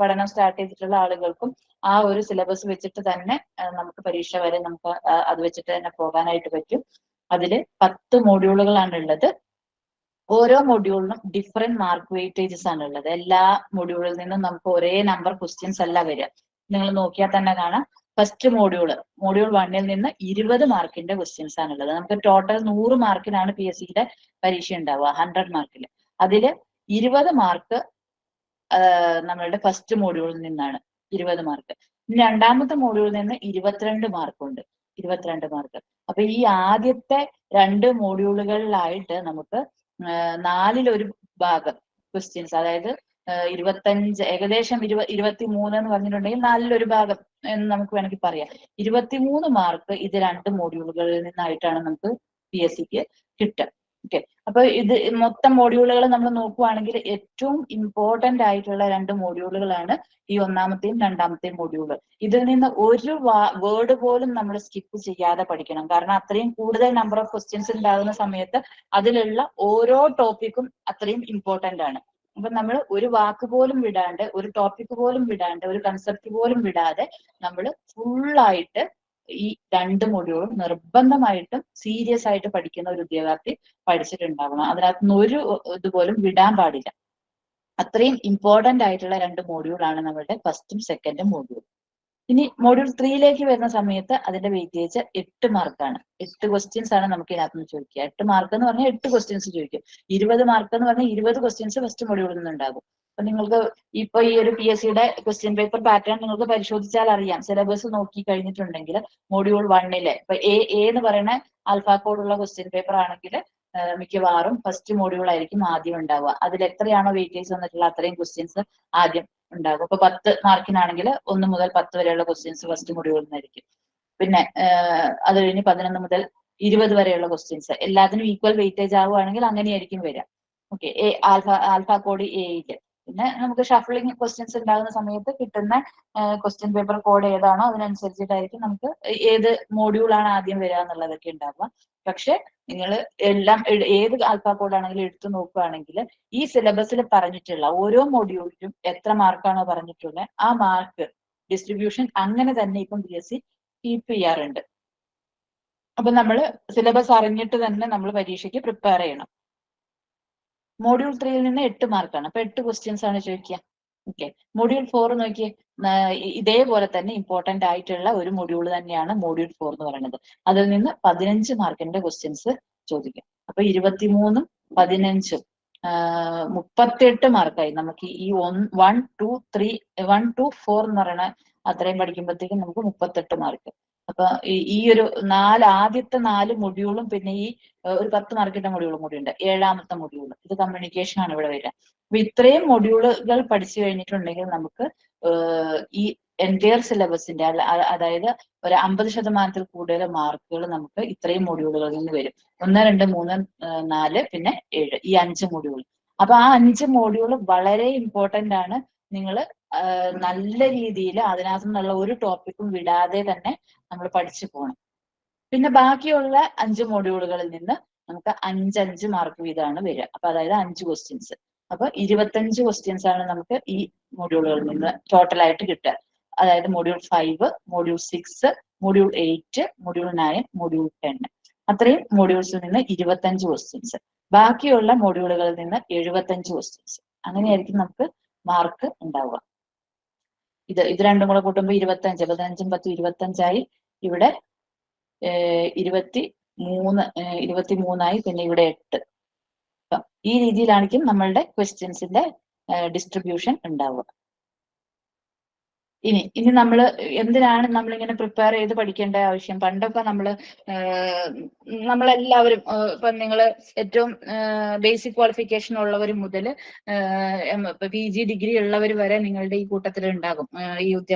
പഠനം സ്റ്റാർട്ട് ചെയ്തിട്ടുള്ള ആളുകൾക്കും ആ ഒരു സിലബസ് വെച്ചിട്ട് തന്നെ നമുക്ക് പരീക്ഷ വരെ നമുക്ക് അത് വെച്ചിട്ട് തന്നെ പോകാനായിട്ട് പറ്റും. അതില് 10 മോഡ്യൂളുകളാണ് ഉള്ളത്. ഓരോ മൊഡ്യൂളിനും ഡിഫറെന്റ് മാർക്ക് വെയിറ്റേജസ് ആണ് ഉള്ളത്. എല്ലാ മൊഡ്യൂളിൽ നിന്നും നമുക്ക് ഒരേ നമ്പർ ക്വസ്റ്റ്യൻസ് അല്ല വരിക. നിങ്ങൾ നോക്കിയാൽ തന്നെ കാണാം. ഫസ്റ്റ് മൊഡ്യൂൾ 1-ൽ നിന്ന് 20 മാർക്കിന്റെ ക്വസ്റ്റ്യൻസ് ആണുള്ളത്. നമുക്ക് ടോട്ടൽ 100 മാർക്കിനാണ് PSCയുടെ പരീക്ഷ ഉണ്ടാവുക, 100 മാർക്കിൽ. അതില് 20 മാർക്ക് നമ്മളുടെ ഫസ്റ്റ് മോഡ്യൂളിൽ നിന്നാണ് 20 മാർക്ക്. രണ്ടാമത്തെ മോഡ്യൂളിൽ നിന്ന് 22 മാർക്കുണ്ട്. 22 മാർക്ക്. അപ്പൊ ഈ ആദ്യത്തെ 2 മോഡ്യൂളുകളിലായിട്ട് നമുക്ക് 4-1 ഭാഗം ക്വസ്റ്റ്യൻസ്, അതായത് 25 ഏകദേശം 23 എന്ന് പറഞ്ഞിട്ടുണ്ടെങ്കിൽ 4-1 ഭാഗം എന്ന് നമുക്ക് വേണമെങ്കിൽ പറയാം. 23 മാർക്ക് ഇത് 2 മോഡ്യൂളുകളിൽ നിന്നായിട്ടാണ് നമുക്ക് PSCക്ക് കിട്ടുക. ഓക്കെ, അപ്പൊ ഇത് മൊത്തം മോഡ്യൂളുകൾ നമ്മൾ നോക്കുവാണെങ്കിൽ ഏറ്റവും ഇമ്പോർട്ടന്റ് ആയിട്ടുള്ള 2 മോഡ്യൂളുകളാണ് ഈ ഒന്നാമത്തെയും രണ്ടാമത്തെയും മോഡ്യൂള്. ഇതിൽ നിന്ന് ഒരു വേർഡ് പോലും നമ്മൾ സ്കിപ്പ് ചെയ്യാതെ പഠിക്കണം. കാരണം അത്രയും കൂടുതൽ നമ്പർ ഓഫ് ക്വസ്റ്റ്യൻസ് ഉണ്ടാകുന്ന സമയത്ത് അതിലുള്ള ഓരോ ടോപ്പിക്കും അത്രയും ഇമ്പോർട്ടന്റ് ആണ്. അപ്പൊ നമ്മൾ ഒരു വാക്ക് പോലും വിടാണ്ട്, ഒരു ടോപ്പിക് പോലും വിടാണ്ട്, ഒരു കൺസെപ്റ്റ് പോലും വിടാതെ നമ്മൾ ഫുള്ളായിട്ട് ഈ 2 മൊഡ്യൂളും നിർബന്ധമായിട്ടും സീരിയസ് ആയിട്ട് പഠിക്കുന്ന ഒരു ഉദ്യോഗാർത്ഥി പഠിച്ചിട്ടുണ്ടാവണം. അതിനകത്തുനിന്ന് ഒരു ഇതുപോലും വിടാൻ പാടില്ല. അത്രയും ഇമ്പോർട്ടന്റ് ആയിട്ടുള്ള 2 മോഡ്യൂളാണ് നമ്മുടെ ഫസ്റ്റും സെക്കൻഡും മോഡ്യൂൾ. ഇനി മോഡ്യൂൾ 3ലേക്ക് വരുന്ന സമയത്ത് അതിന്റെ വെയിറ്റേജ് 8 മാർക്കാണ്. 8 ക്വസ്റ്റ്യൻസ് ആണ് നമുക്ക് ഇതിനകത്ത് നിന്ന് ചോദിക്കുക. 8 മാർക്ക് എന്ന് പറഞ്ഞാൽ 8 ക്വസ്റ്റ്യൻസ് ചോദിക്കും. 20 മാർക്ക് എന്ന് പറഞ്ഞാൽ 20 ക്വസ്റ്റ്യൻസ് ഫസ്റ്റ് മോഡ്യൂളിൽ നിന്നുണ്ടാകും. അപ്പൊ നിങ്ങൾക്ക് ഇപ്പൊ ഈ ഒരു PSCയുടെ ക്വസ്റ്റ്യൻ പേപ്പർ പാറ്റേൺ നിങ്ങൾക്ക് പരിശോധിച്ചാൽ അറിയാം. സിലബസ് നോക്കി കഴിഞ്ഞിട്ടുണ്ടെങ്കിൽ മോഡ്യൂൾ 1-ലെ ഇപ്പൊ എ എന്ന് പറയുന്ന ആൽഫാക്കോഡുള്ള ക്വസ്റ്റ്യൻ പേപ്പർ ആണെങ്കിൽ മിക്കവാറും ഫസ്റ്റ് മോഡ്യൂൾ ആയിരിക്കും ആദ്യം ഉണ്ടാവുക. അതിൽ എത്രയാണോ വെയിറ്റേജ് വന്നിട്ടുള്ള അത്രയും ക്വസ്റ്റ്യൻസ് ആദ്യം ഉണ്ടാകും. അപ്പൊ 10 മാർക്കിനാണെങ്കിൽ 1 മുതൽ 10 വരെയുള്ള ക്വസ്റ്റ്യൻസ് ഫസ്റ്റ് മോഡ്യൂളിൽ നിന്നായിരിക്കും. പിന്നെ അത് കഴിഞ്ഞ് 11 മുതൽ 20 വരെയുള്ള ക്വസ്റ്റ്യൻസ് എല്ലാത്തിനും ഈക്വൽ വെയിറ്റേജ് ആവുകയാണെങ്കിൽ അങ്ങനെയായിരിക്കും വരിക. ഓക്കെ, ആൽഫ കോഡ് എയില്. പിന്നെ നമുക്ക് ഷഫ്ലിംഗ് ക്വസ്റ്റ്യൻസ് ഉണ്ടാകുന്ന സമയത്ത് കിട്ടുന്ന ക്വസ്റ്റ്യൻ പേപ്പർ കോഡ് ഏതാണോ അതിനനുസരിച്ചിട്ടായിരിക്കും നമുക്ക് ഏത് മോഡ്യൂളാണ് ആദ്യം വരിക എന്നുള്ളതൊക്കെ ഉണ്ടാവുക. പക്ഷെ നിങ്ങൾ എല്ലാം ഏത് ആൽഫ കോഡ് ആണെങ്കിലും എടുത്തു നോക്കുകയാണെങ്കിൽ ഈ സിലബസിൽ പറഞ്ഞിട്ടുള്ള ഓരോ മോഡ്യൂളിലും എത്ര മാർക്കാണോ പറഞ്ഞിട്ടുള്ളത് ആ മാർക്ക് ഡിസ്ട്രിബ്യൂഷൻ അങ്ങനെ തന്നെ ഇപ്പം PSC കീപ്പ് ചെയ്യാറുണ്ട്. അപ്പൊ നമ്മൾ സിലബസ് അറിഞ്ഞിട്ട് തന്നെ നമ്മൾ പരീക്ഷയ്ക്ക് പ്രിപ്പയർ ചെയ്യണം. മോഡ്യൂൾ 3യിൽ നിന്ന് 8 മാർക്കാണ്. അപ്പൊ 8 ക്വസ്റ്റ്യൻസ് ആണ് ചോദിക്കുക. ഓക്കെ, മോഡ്യൂൾ 4 നോക്കിയേ, ഇതേപോലെ തന്നെ ഇമ്പോർട്ടന്റ് ആയിട്ടുള്ള ഒരു മൊഡ്യൂൾ തന്നെയാണ് മോഡ്യൂൾ 4 എന്ന് പറയുന്നത്. അതിൽ നിന്ന് 15 മാർക്കിന്റെ ക്വസ്റ്റ്യൻസ് ചോദിക്കും. അപ്പൊ 23ഉം 15ഉം 38 മാർക്കായി. നമുക്ക് ഈ 1, 2, 3, 1 to 4 എന്ന് പറയുന്ന അത്രയും പഠിക്കുമ്പോഴത്തേക്കും നമുക്ക് 38 മാർക്ക്. അപ്പൊ ഈ ഒരു ആദ്യത്തെ 4 മൊഡ്യൂളും പിന്നെ ഈ ഒരു 10 മാർക്കിന്റെ മൊഡ്യൂളും കൂടി ഉണ്ട്, 7ാമത്തെ മൊഡ്യൂൾ. ഇത് കമ്മ്യൂണിക്കേഷൻ ആണ് ഇവിടെ വരിക. അപ്പൊ ഇത്രയും മൊഡ്യൂളുകൾ പഠിച്ചു കഴിഞ്ഞിട്ടുണ്ടെങ്കിൽ നമുക്ക് ഈ എൻറ്റയർ സിലബസിന്റെ അതായത് ഒരു 50% കൂടുതൽ മാർക്കുകൾ നമുക്ക് ഇത്രയും മൊഡ്യൂളുകളിൽ നിന്ന് വരും. 1, 2, 3, 4 പിന്നെ 7, ഈ 5 മൊഡ്യൂൾ. അപ്പൊ ആ 5 മൊഡ്യൂൾ വളരെ ഇമ്പോർട്ടന്റ് ആണ്. നിങ്ങൾ നല്ല രീതിയിൽ അതിനകത്തു നിന്നുള്ള ഒരു ടോപ്പിക്കും വിടാതെ തന്നെ നമ്മൾ പഠിച്ചു പോകണം. പിന്നെ ബാക്കിയുള്ള 5 മൊഡ്യൂളുകളിൽ നിന്ന് നമുക്ക് 5 മാർക്ക് വീതമാണ് വരിക. അപ്പൊ അതായത് 5 ക്വസ്റ്റ്യൻസ്. അപ്പൊ 25 ക്വസ്റ്റ്യൻസ് ആണ് നമുക്ക് ഈ മൊഡ്യൂളുകളിൽ നിന്ന് ടോട്ടൽ ആയിട്ട് കിട്ടുക. അതായത് module 5, module 6, module 8, module 9, module 10. അത്രയും മൊഡ്യൂൾസിൽ നിന്ന് 25 ക്വസ്റ്റ്യൻസ്. ബാക്കിയുള്ള മൊഡ്യൂളുകളിൽ നിന്ന് 75 ക്വസ്റ്റ്യൻസ്. അങ്ങനെയായിരിക്കും നമുക്ക് മാർക്ക് ഉണ്ടാവുക. ഇത് രണ്ടും കൂടെ കൂട്ടുമ്പോൾ 25, 15, 10, 25ആയി. ഇവിടെ 23ആയി. പിന്നെ ഇവിടെ 8. ഈ രീതിയിലായിരിക്കും നമ്മളുടെ ക്വസ്റ്റ്യൻസിന്റെ ഡിസ്ട്രിബ്യൂഷൻ ഉണ്ടാവുക. ഇനി നമ്മൾ എന്തിനാണ് നമ്മളിങ്ങനെ പ്രിപ്പയർ ചെയ്ത് പഠിക്കേണ്ട ആവശ്യം? പണ്ടൊക്കെ നമ്മളെല്ലാവരും ഇപ്പൊ നിങ്ങൾ ഏറ്റവും ബേസിക് ക്വാളിഫിക്കേഷൻ ഉള്ളവർ മുതൽ PG ഡിഗ്രി ഉള്ളവർ വരെ നിങ്ങളുടെ ഈ കൂട്ടത്തിൽ ഉണ്ടാകും. ഈ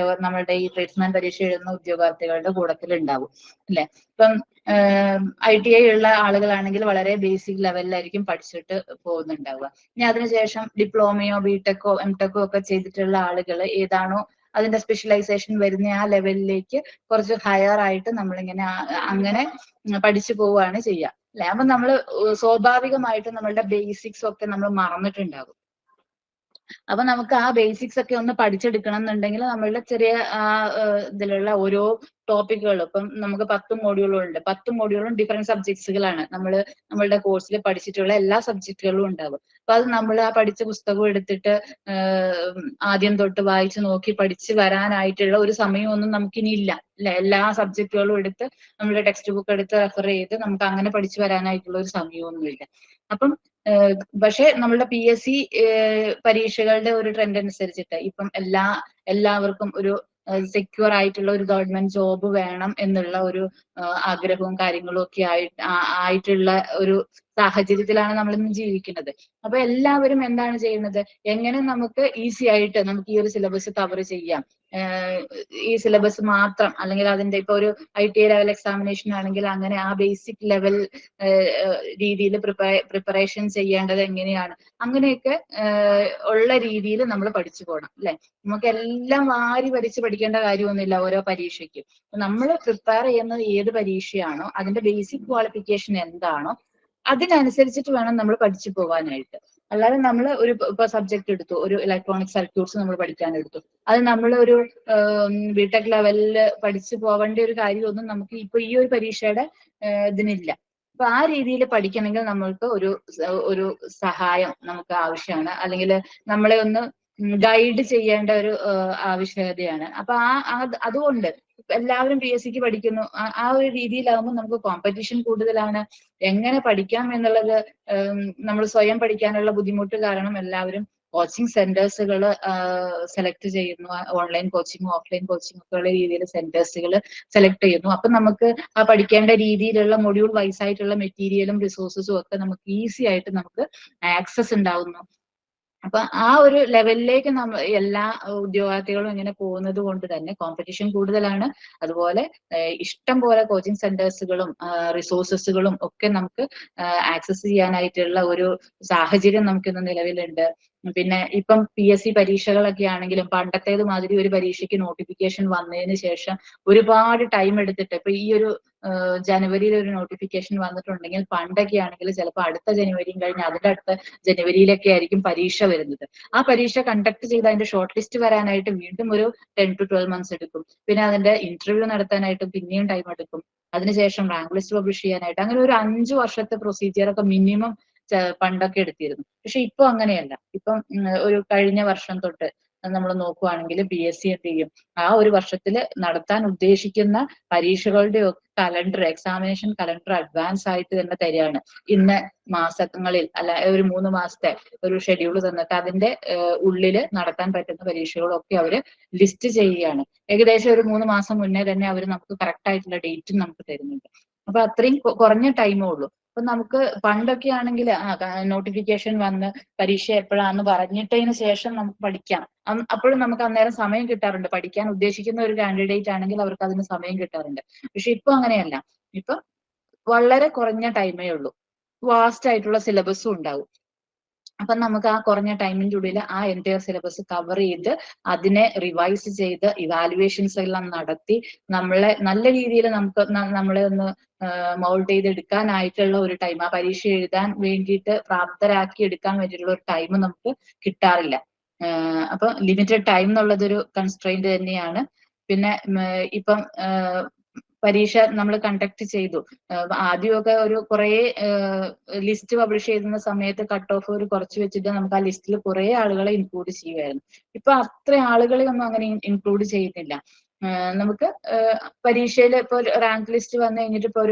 നമ്മളുടെ ഈ ട്രേഡ്സ്മാൻ പരീക്ഷ എഴുതുന്ന ഉദ്യോഗാർത്ഥികളുടെ കൂട്ടത്തിൽ ഉണ്ടാകും അല്ലെ? ഇപ്പം ITI ഉള്ള ആളുകളാണെങ്കിൽ വളരെ ബേസിക് ലെവലിലായിരിക്കും പഠിച്ചിട്ട് പോകുന്നുണ്ടാവുക. ഇനി അതിനുശേഷം ഡിപ്ലോമയോ BTechോ MTechോ ഒക്കെ ചെയ്തിട്ടുള്ള ആളുകൾ ഏതാണോ അതിന്റെ സ്പെഷ്യലൈസേഷൻ വരുന്ന ആ ലെവലിലേക്ക് കുറച്ച് ഹയർ ആയിട്ട് നമ്മളിങ്ങനെ അങ്ങനെ പഠിച്ചു പോവുകയാണ് ചെയ്യുക അല്ലെ? അപ്പൊ നമ്മൾ സ്വാഭാവികമായിട്ടും നമ്മളുടെ ബേസിക്സ് ഒക്കെ നമ്മൾ മറന്നിട്ടുണ്ടാകും. അപ്പൊ നമുക്ക് ആ ബേസിക്സ് ഒക്കെ ഒന്ന് പഠിച്ചെടുക്കണം എന്നുണ്ടെങ്കിൽ നമ്മളുടെ ചെറിയ ഇതിലുള്ള ഓരോ ടോപ്പിക്കുകൾ, ഇപ്പം നമുക്ക് 10 മോഡ്യൂളുകളുണ്ട്. 10 മോഡ്യൂളും ഡിഫറെന്റ് സബ്ജക്ട്സുകളാണ്. നമ്മളുടെ കോഴ്സിൽ പഠിച്ചിട്ടുള്ള എല്ലാ സബ്ജക്റ്റുകളും ഉണ്ടാകും. അപ്പൊ അത് നമ്മൾ ആ പഠിച്ച പുസ്തകം എടുത്തിട്ട് ആദ്യം തൊട്ട് വായിച്ചു നോക്കി പഠിച്ചു വരാനായിട്ടുള്ള ഒരു സമയമൊന്നും നമുക്കിനി ഇല്ല അല്ലെ? എല്ലാ സബ്ജക്റ്റുകളും എടുത്ത് നമ്മുടെ ടെക്സ്റ്റ് ബുക്ക് എടുത്ത് റെഫർ ചെയ്ത് നമുക്ക് അങ്ങനെ പഠിച്ചു വരാനായിട്ടുള്ള ഒരു സമയമൊന്നുമില്ല. അപ്പം പക്ഷെ നമ്മളുടെ PSC പരീക്ഷകളുടെ ഒരു ട്രെൻഡ് അനുസരിച്ചിട്ട് ഇപ്പം എല്ലാവർക്കും ഒരു സെക്യൂർ ആയിട്ടുള്ള ഒരു ഗവൺമെന്റ് ജോബ് വേണം എന്നുള്ള ഒരു ആഗ്രഹവും കാര്യങ്ങളും ഒക്കെ ആയിട്ടുള്ള ഒരു സാഹചര്യത്തിലാണ് നമ്മൾ ഇന്ന് ജീവിക്കുന്നത്. അപ്പൊ എല്ലാവരും എന്താണ് ചെയ്യുന്നത്, എങ്ങനെ നമുക്ക് ഈസി ആയിട്ട് നമുക്ക് ഈ ഒരു സിലബസ് കവർ ചെയ്യാം, ഈ സിലബസ് മാത്രം, അല്ലെങ്കിൽ അതിന്റെ ഇപ്പൊ ഒരു ITA ലെവൽ എക്സാമിനേഷൻ ആണെങ്കിൽ അങ്ങനെ ആ ബേസിക് ലെവൽ രീതിയിൽ പ്രിപ്പറേഷൻ ചെയ്യേണ്ടത് എങ്ങനെയാണ്, അങ്ങനെയൊക്കെ ഉള്ള രീതിയിൽ നമ്മൾ പഠിച്ചു പോകണം അല്ലെ. നമുക്ക് എല്ലാം വാരി വലിച്ച് പഠിക്കേണ്ട കാര്യമൊന്നുമില്ല ഓരോ പരീക്ഷയ്ക്കും. നമ്മൾ പ്രിപ്പയർ ചെയ്യുന്നത് ഏത് പരീക്ഷയാണോ അതിന്റെ ബേസിക് ക്വാളിഫിക്കേഷൻ എന്താണോ അതിനനുസരിച്ചിട്ട് വേണം നമ്മൾ പഠിച്ചു പോകാനായിട്ട്. അല്ലാതെ നമ്മൾ ഒരു ഇപ്പൊ സബ്ജക്ട് എടുത്തു, ഒരു ഇലക്ട്രോണിക് സർക്യൂട്ട്സ് നമ്മൾ പഠിക്കാൻ എടുത്തു, അത് നമ്മൾ ഒരു ബിടെക് ലെവലിൽ പഠിച്ചു പോവേണ്ട ഒരു കാര്യമൊന്നും നമുക്ക് ഇപ്പൊ ഈ ഒരു പരീക്ഷയുടെ ഇതിനില്ല. അപ്പൊ ആ രീതിയിൽ പഠിക്കണമെങ്കിൽ നമ്മൾക്ക് ഒരു സഹായം നമുക്ക് ആവശ്യമാണ്, അല്ലെങ്കിൽ നമ്മളെ ഒന്ന് ഗൈഡ് ചെയ്യേണ്ട ഒരു ആവശ്യകതയാണ്. അപ്പൊ അതുകൊണ്ട് എല്ലാവരും PSCക്ക് പഠിക്കുന്നു, ആ ഒരു രീതിയിലാവുമ്പോൾ നമുക്ക് കോമ്പറ്റീഷൻ കൂടുതലാണ്. എങ്ങനെ പഠിക്കാം എന്നുള്ളത് നമ്മൾ സ്വയം പഠിക്കാനുള്ള ബുദ്ധിമുട്ട് കാരണം എല്ലാവരും കോച്ചിങ് സെന്റേഴ്സുകൾ സെലക്ട് ചെയ്യുന്നു. ഓൺലൈൻ കോച്ചിങ്ങും ഓഫ്ലൈൻ കോച്ചിങ്ങും ഒക്കെ ഉള്ള രീതിയിൽ സെന്റേഴ്സുകൾ സെലക്ട് ചെയ്യുന്നു. അപ്പൊ നമുക്ക് ആ പഠിക്കേണ്ട രീതിയിലുള്ള മൊഡ്യൂൾ വൈസ് ആയിട്ടുള്ള മെറ്റീരിയലും റിസോഴ്സസും ഒക്കെ നമുക്ക് ഈസി ആയിട്ട് നമുക്ക് ആക്സസ് ഉണ്ടാവുന്നു. അപ്പൊ ആ ഒരു ലെവലിലേക്ക് എല്ലാ ഉദ്യോഗാർത്ഥികളും ഇങ്ങനെ പോകുന്നത് കൊണ്ട് തന്നെ കോമ്പറ്റീഷൻ കൂടുതലാണ്. അതുപോലെ ഇഷ്ടം പോലെ കോച്ചിങ് സെന്റേഴ്സുകളും റിസോഴ്സസുകളും ഒക്കെ നമുക്ക് ആക്സസ് ചെയ്യാനായിട്ടുള്ള ഒരു സാഹചര്യം നമുക്കിന്ന് നിലവിലുണ്ട്. പിന്നെ ഇപ്പം PSC പരീക്ഷകളൊക്കെ ആണെങ്കിലും പണ്ടത്തേത് മാതിരി ഒരു പരീക്ഷയ്ക്ക് നോട്ടിഫിക്കേഷൻ വന്നതിന് ശേഷം ഒരുപാട് ടൈം എടുത്തിട്ട്, ഇപ്പൊ ഈ ഒരു ജനുവരിയിൽ ഒരു നോട്ടിഫിക്കേഷൻ വന്നിട്ടുണ്ടെങ്കിൽ പണ്ടൊക്കെ ആണെങ്കിൽ ചിലപ്പോൾ അടുത്ത ജനുവരിയും കഴിഞ്ഞ് അതിന്റെ അടുത്ത ജനുവരിയിലൊക്കെ ആയിരിക്കും പരീക്ഷ വരുന്നത്. ആ പരീക്ഷ കണ്ടക്ട് ചെയ്ത് അതിന്റെ ഷോർട്ട് ലിസ്റ്റ് വരാനായിട്ട് വീണ്ടും ഒരു 10 to 12 months എടുക്കും. പിന്നെ അതിന്റെ ഇന്റർവ്യൂ നടത്താനായിട്ട് പിന്നെയും ടൈം എടുക്കും. അതിനുശേഷം റാങ്ക് ലിസ്റ്റ് പബ്ലിഷ് ചെയ്യാനായിട്ട് അങ്ങനെ ഒരു 5 വർഷത്തെ പ്രൊസീജിയർ ഒക്കെ മിനിമം പണ്ടൊക്കെ എടുത്തിരുന്നു. പക്ഷെ ഇപ്പൊ അങ്ങനെയല്ല. ഇപ്പം ഒരു കഴിഞ്ഞ വർഷം തൊട്ട് നമ്മൾ നോക്കുവാണെങ്കിൽ PSC എന്ത് ചെയ്യും, ആ ഒരു വർഷത്തിൽ നടത്താൻ ഉദ്ദേശിക്കുന്ന പരീക്ഷകളുടെ ഒക്കെ കലണ്ടർ, എക്സാമിനേഷൻ കലണ്ടർ അഡ്വാൻസ് ആയിട്ട് തന്നെ തരികയാണ്. ഇന്ന മാസങ്ങളിൽ അല്ല ഒരു 3 മാസത്തെ ഒരു ഷെഡ്യൂൾ തന്നിട്ട് അതിന്റെ ഉള്ളില് നടത്താൻ പറ്റുന്ന പരീക്ഷകളൊക്കെ അവര് ലിസ്റ്റ് ചെയ്യുകയാണ്. ഏകദേശം ഒരു 3 മാസം മുന്നേ തന്നെ അവർ നമുക്ക് കറക്റ്റ് ആയിട്ടുള്ള ഡേറ്റും നമുക്ക് തരുന്നുണ്ട്. അപ്പൊ അത്രയും കുറഞ്ഞ ടൈമേ ഉള്ളൂ. അപ്പൊ നമുക്ക് പണ്ടൊക്കെ ആണെങ്കിൽ നോട്ടിഫിക്കേഷൻ വന്ന് പരീക്ഷ എപ്പോഴാന്ന് പറഞ്ഞിട്ടതിന് ശേഷം നമുക്ക് പഠിക്കാം. അപ്പോഴും നമുക്ക് അന്നേരം സമയം കിട്ടാറുണ്ട്. പഠിക്കാൻ ഉദ്ദേശിക്കുന്ന ഒരു കാൻഡിഡേറ്റ് ആണെങ്കിൽ അവർക്ക് അതിന് സമയം കിട്ടാറുണ്ട്. പക്ഷെ ഇപ്പൊ അങ്ങനെയല്ല. ഇപ്പൊ വളരെ കുറഞ്ഞ ടൈമേ ഉള്ളൂ. വാസ്റ്റ് ആയിട്ടുള്ള സിലബസും ഉണ്ടാവും. അപ്പൊ നമുക്ക് ആ കുറഞ്ഞ ടൈമിന്റെ ഉള്ളിൽ ആ എൻറ്റയർ സിലബസ് കവർ ചെയ്ത് അതിനെ റിവൈസ് ചെയ്ത് ഇവാലുവേഷൻസ് എല്ലാം നടത്തി നമ്മളെ നല്ല രീതിയിൽ നമ്മളെ ഒന്ന് മൗൾഡ് ചെയ്തെടുക്കാനായിട്ടുള്ള ഒരു ടൈം, ആ പരീക്ഷ എഴുതാൻ വേണ്ടിയിട്ട് പ്രാപ്തരാക്കി എടുക്കാൻ വേണ്ടിയിട്ടുള്ള ഒരു ടൈം നമുക്ക് കിട്ടാറില്ല. അപ്പൊ ലിമിറ്റഡ് ടൈം എന്നുള്ളതൊരു കൺസ്ട്രെയിന്റ് തന്നെയാണ്. പിന്നെ ഇപ്പം പരീക്ഷ നമ്മൾ കണ്ടക്ട് ചെയ്തു. ആദ്യമൊക്കെ ഒരു കുറെ ലിസ്റ്റ് പബ്ലിഷ് ചെയ്യുന്ന സമയത്ത് കട്ട് ഓഫ് ഒരു കുറച്ച് വെച്ചിട്ട് നമുക്ക് ആ ലിസ്റ്റിൽ കുറെ ആളുകളെ ഇൻക്ലൂഡ് ചെയ്യുമായിരുന്നു. ഇപ്പൊ അത്ര ആളുകളെ ഒന്നും അങ്ങനെ ഇൻക്ലൂഡ് ചെയ്യുന്നില്ല. നമുക്ക് പരീക്ഷയിൽ ഇപ്പൊ റാങ്ക് ലിസ്റ്റ് വന്നു കഴിഞ്ഞിട്ട് ഇപ്പൊ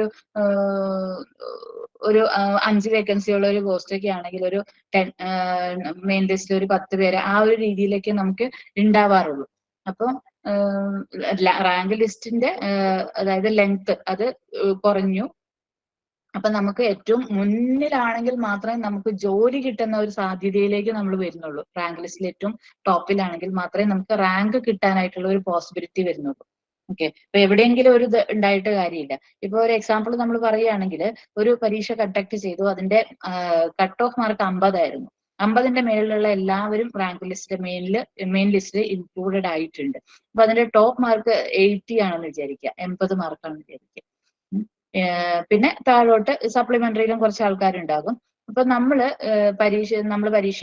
ഒരു 5 വേക്കൻസിയുള്ള ഒരു പോസ്റ്റ് ഒക്കെ ആണെങ്കിൽ ഒരു 10 മെയിൻ ലിസ്റ്റിൽ ഒരു 10 പേര് ആ ഒരു രീതിയിലേക്ക് നമുക്ക് ഉണ്ടാവാറുള്ളൂ. അപ്പൊ റാങ്ക് ലിസ്റ്റിന്റെ അതായത് ലെങ്ത് അത് കുറഞ്ഞു. അപ്പൊ നമുക്ക് ഏറ്റവും മുന്നിലാണെങ്കിൽ മാത്രമേ നമുക്ക് ജോലി കിട്ടുന്ന ഒരു സാധ്യതയിലേക്ക് നമ്മൾ വരുന്നുള്ളൂ. റാങ്ക് ലിസ്റ്റിൽ ഏറ്റവും ടോപ്പിലാണെങ്കിൽ മാത്രമേ നമുക്ക് റാങ്ക് കിട്ടാനായിട്ടുള്ള ഒരു പോസിബിലിറ്റി വരുന്നുള്ളൂ. ഓക്കെ, ഇപ്പൊ എവിടെയെങ്കിലും ഒരു ഇത് ഉണ്ടായിട്ട് കാര്യമില്ല. ഇപ്പൊ ഒരു എക്സാമ്പിൾ നമ്മൾ പറയുകയാണെങ്കിൽ ഒരു പരീക്ഷ കണ്ടക്ട് ചെയ്തു, അതിന്റെ കട്ട് ഓഫ് മാർക്ക് 50 ആയിരുന്നു. 50ന്റെ മേളിലുള്ള എല്ലാവരും റാങ്ക് ലിസ്റ്റ് മെയിൻ ലിസ്റ്റിൽ ഇൻക്ലൂഡഡ് ആയിട്ടുണ്ട്. അപ്പൊ അതിന്റെ ടോപ്പ് മാർക്ക് 80 ആണെന്ന് വിചാരിക്കുക, 80 മാർക്കാണെന്ന് വിചാരിക്കുക. പിന്നെ താഴോട്ട് സപ്ലിമെന്ററിയിലും കുറച്ച് ആൾക്കാരുണ്ടാകും. അപ്പൊ നമ്മൾ പരീക്ഷ